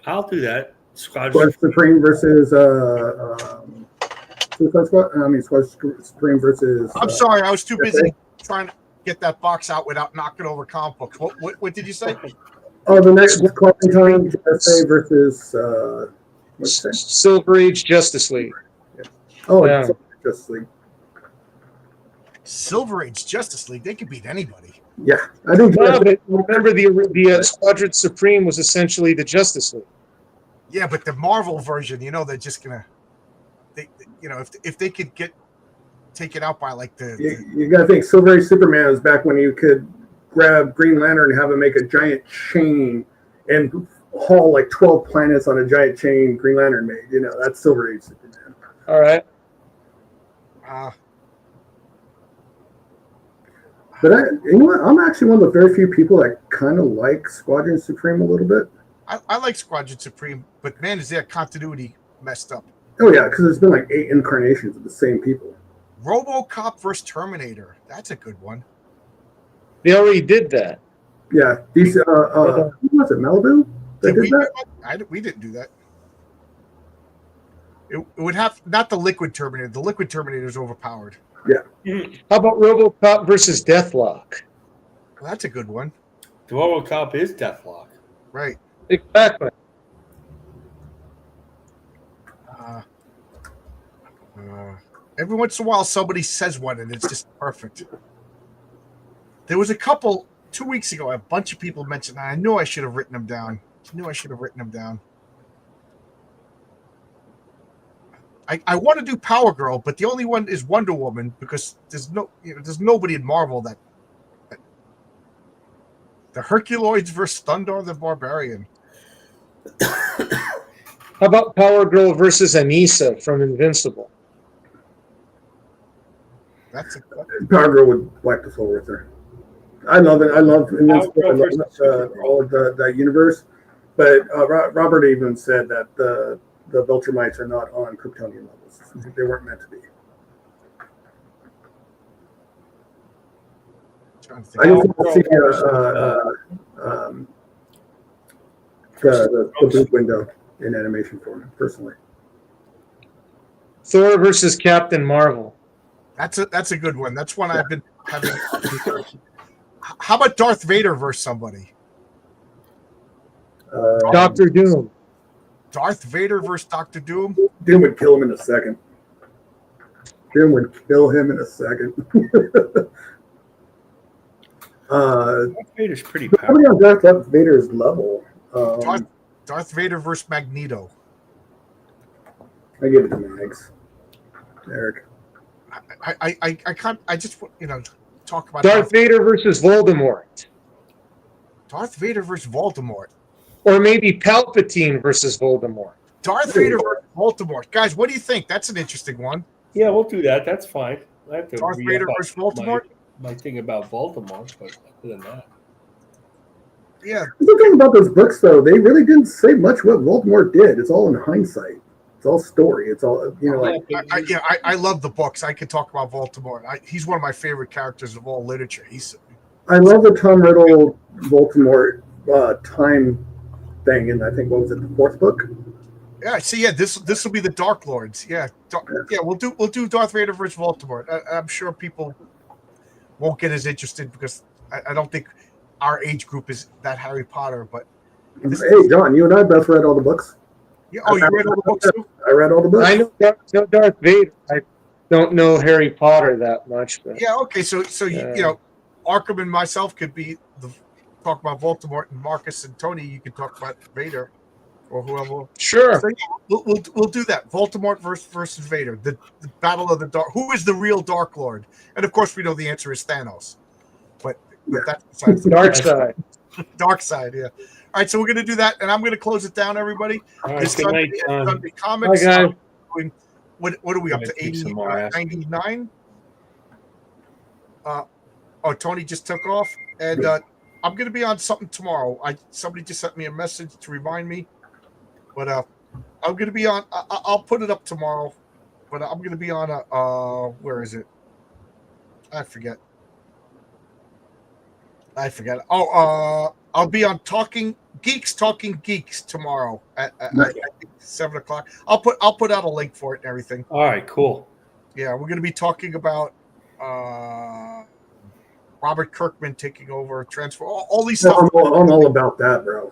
I'll do that. Squad Supreme versus Suicide Squad. I mean, Squad Supreme versus. I'm sorry, I was too busy trying to get that box out without knocking over comic books. What did you say? Oh, the next Clobbering Time USA versus what's that? Silver Age Justice League. Oh, Yeah. Justice League. Silver Age Justice League. They could beat anybody. Yeah, I think. No, but remember the Squadron Supreme was essentially the Justice League. Yeah, but the Marvel version, they're just gonna, if they could get taken out by like You got to think Silver Age Superman was back when you could grab Green Lantern and have him make a giant chain and haul like 12 planets on a giant chain Green Lantern made. That's Silver Age Superman. All right. But I'm actually one of the very few people that kind of like Squadron Supreme a little bit. I like Squadron Supreme, but man, is their continuity messed up. Oh yeah, because there's been like 8 incarnations of the same people. RoboCop versus Terminator. That's a good one. They already did that. Yeah, these. Who was it? Malibu? They did that. We didn't do that. It would have not the Liquid Terminator. The Liquid Terminator is overpowered. Yeah. How about RoboCop versus Deathlock? Well, that's a good one. The RoboCop is Deathlock. Right. Exactly. Every once in a while, somebody says one, and it's just perfect. There was a couple 2 weeks ago. A bunch of people mentioned. I knew I should have written them down. I want to do Power Girl, but the only one is Wonder Woman because there's nobody in Marvel that the Herculoids versus Thundar the Barbarian. How about Power Girl versus Anissa from Invincible? That's a Power Girl would wipe the floor with her. I love it. I love Invincible. I love all of that universe. But Robert even said that the Viltrumites are not on Kryptonian levels. They weren't meant to be. Trying to I think. just want to see the boot window in animation form, personally. Thor versus Captain Marvel. That's a good one. That's one I've been having. How about Darth Vader versus somebody? Doctor Doom. Darth Vader versus Doctor Doom. Doom would kill him in a second. Darth Vader's pretty Somebody powerful. on Darth Vader's level. Darth Vader versus Magneto. I give it to Mags. Eric. I can't. I just talk about Darth Vader versus Voldemort. Darth Vader versus Voldemort. Or maybe Palpatine versus Voldemort. Darth Vader versus Voldemort. Guys, what do you think? That's an interesting one. Yeah, we'll do that. That's fine. I have to Darth re-up Vader on versus Voldemort. My thing about Voldemort, but other than that, Yeah, The thing about those books, though, they really didn't say much what Voldemort did. It's all in hindsight. It's all story. It's all, like. I love the books. I could talk about Voldemort. He's one of my favorite characters of all literature. I love the Tom Riddle Voldemort time thing, and I think, what was it, the fourth book? Yeah, see, this will be the Dark Lords. Yeah, we'll do Darth Vader versus Voldemort. I'm sure people won't get as interested because I don't think our age group is that Harry Potter. But Hey, John, you and I both read all the books. yeah, you read all the books too? I read all the books. I know Darth Vader. I don't know Harry Potter that much. But Yeah, okay. So Arkham and myself could be talk about Voldemort, and Marcus and Tony, you can talk about Vader or whoever. sure. So, we'll do that. Voldemort versus Vader, the battle of the Dark. Who is the real Dark Lord? And of course, we know the answer is Thanos. But that's besides Dark side. Dark side. Yeah. All right, so we're gonna do that, and I'm gonna close it down, everybody. all right. This Good night, John. Sunday Comics. Bye, guys. What are we up I'm to? gonna take 80, some more aspirin. 99? Tony just took off, and I'm going to be on something tomorrow. Somebody just sent me a message to remind me, but I'm going to be on. I'll put it up tomorrow, but I'm going to be on a. Where is it? I forget. Oh, I'll be on Talking Geeks tomorrow at Nice. I think 7:00. I'll put out a link for it and everything. All right, cool. Yeah, we're going to be talking about Robert Kirkman taking over, transfer, all these stuff. I'm all about that, bro.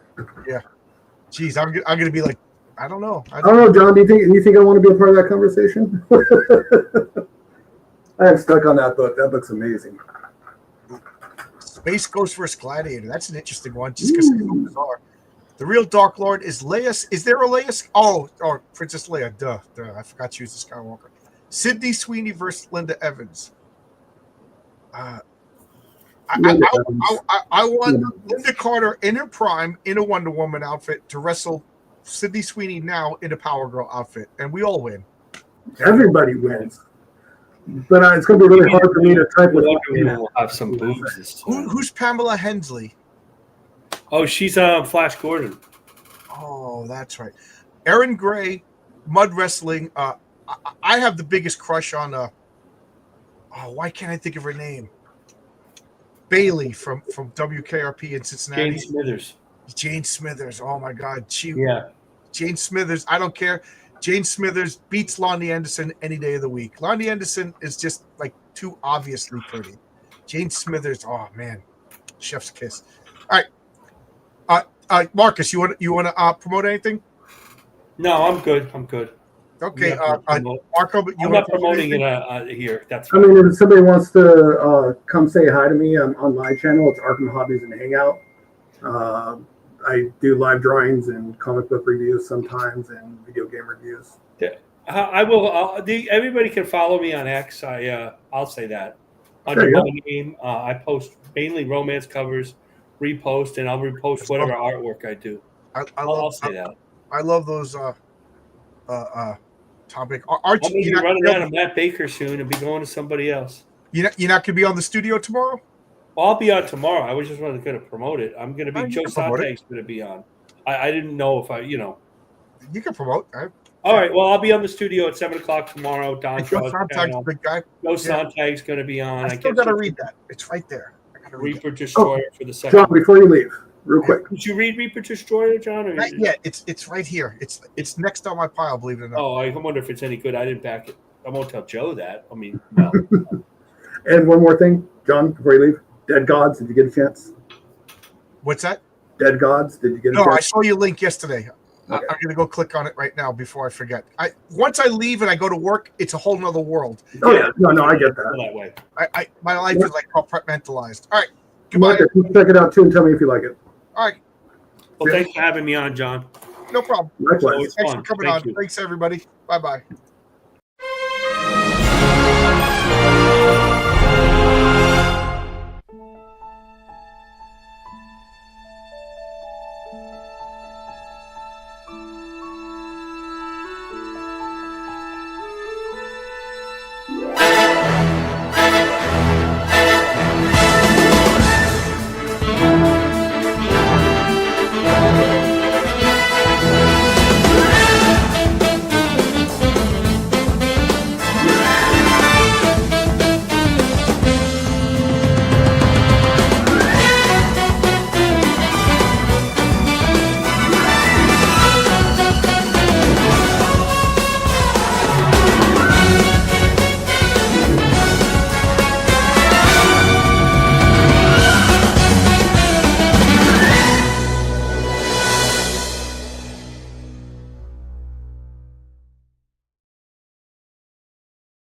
Jeez, I'm going to be like, I don't know. I don't know, John. Do you think I want to be a part of that conversation? I am stuck on that book. That book's amazing. Space Ghost vs. Gladiator. That's an interesting one, just because it's so bizarre. The real Dark Lord is Leia. Is there a Leia? Oh, Princess Leia. Duh. I forgot she was a Skywalker. Sydney Sweeney versus Linda Evans. I want Linda Carter in her prime in a Wonder Woman outfit to wrestle Sydney Sweeney now in a Power Girl outfit, and we all win. Everybody wins. But it's going to be really hard for me to type with. We'll have some boobs this time. Who's Pamela Hensley? Oh, she's Flash Gordon. Oh, that's right. Erin Gray, mud wrestling. I have the biggest crush on. Why can't I think of her name? Bailey from WKRP in Cincinnati. Jane Smithers. Jane Smithers. Oh my God, Jane Smithers. I don't care. Jane Smithers beats Lonnie Anderson any day of the week. Lonnie Anderson is just like too obviously pretty. Jane Smithers. Oh man, chef's kiss. All right, Marcus, you want to promote anything? No, I'm good. Okay, Marco, I'm not promoting it here. That's I mean, if somebody wants to come say hi to me on my channel, it's Arkham Hobbies and Hangout. I do live drawings and comic book reviews sometimes, and video game reviews. I will. Everybody can follow me on X. I'll say that under my name. I post mainly romance covers, repost, and I'll repost whatever artwork I do. I'll say that. I love those. Topic. Aren't I'm going to be running out of Matt Baker soon and be going to somebody else. You're not going to be on the studio tomorrow? Well, I'll be on tomorrow. I was just going to promote it. I'm going to be Joe Sante's going to be on. I didn't know if I, You can promote. All right. Well, I'll be on the studio at 7:00 tomorrow. Don Joe Shaw's Sontag's a channel. good guy. Joe Sontag's going to be on. I still got to read that. It's right there. I got to read Reaper Destroyer for the second. John, before you leave, real quick. Did you read Reaper Destroyer, John? Or Not yet. It's right here. It's next on my pile. Believe it or not. Oh, I wonder if it's any good. I didn't back it. I won't tell Joe that. I mean, no. And one more thing, John, before you leave. Dead Gods, did you get a chance? What's that? Dead Gods, did you get a No, I chance? saw your link yesterday. Okay. I'm gonna go click on it right now before I forget. Once I leave and I go to work, it's a whole nother world. Oh yeah, no, I get Go that. that way. My life is like compartmentalized. All right, goodbye. Marcus, you check it out too and tell me if you like it. All right, Well, thanks for having me on, John. no problem. Likewise. Always Thanks fun. for coming Thank on. you. Thanks everybody. Bye bye.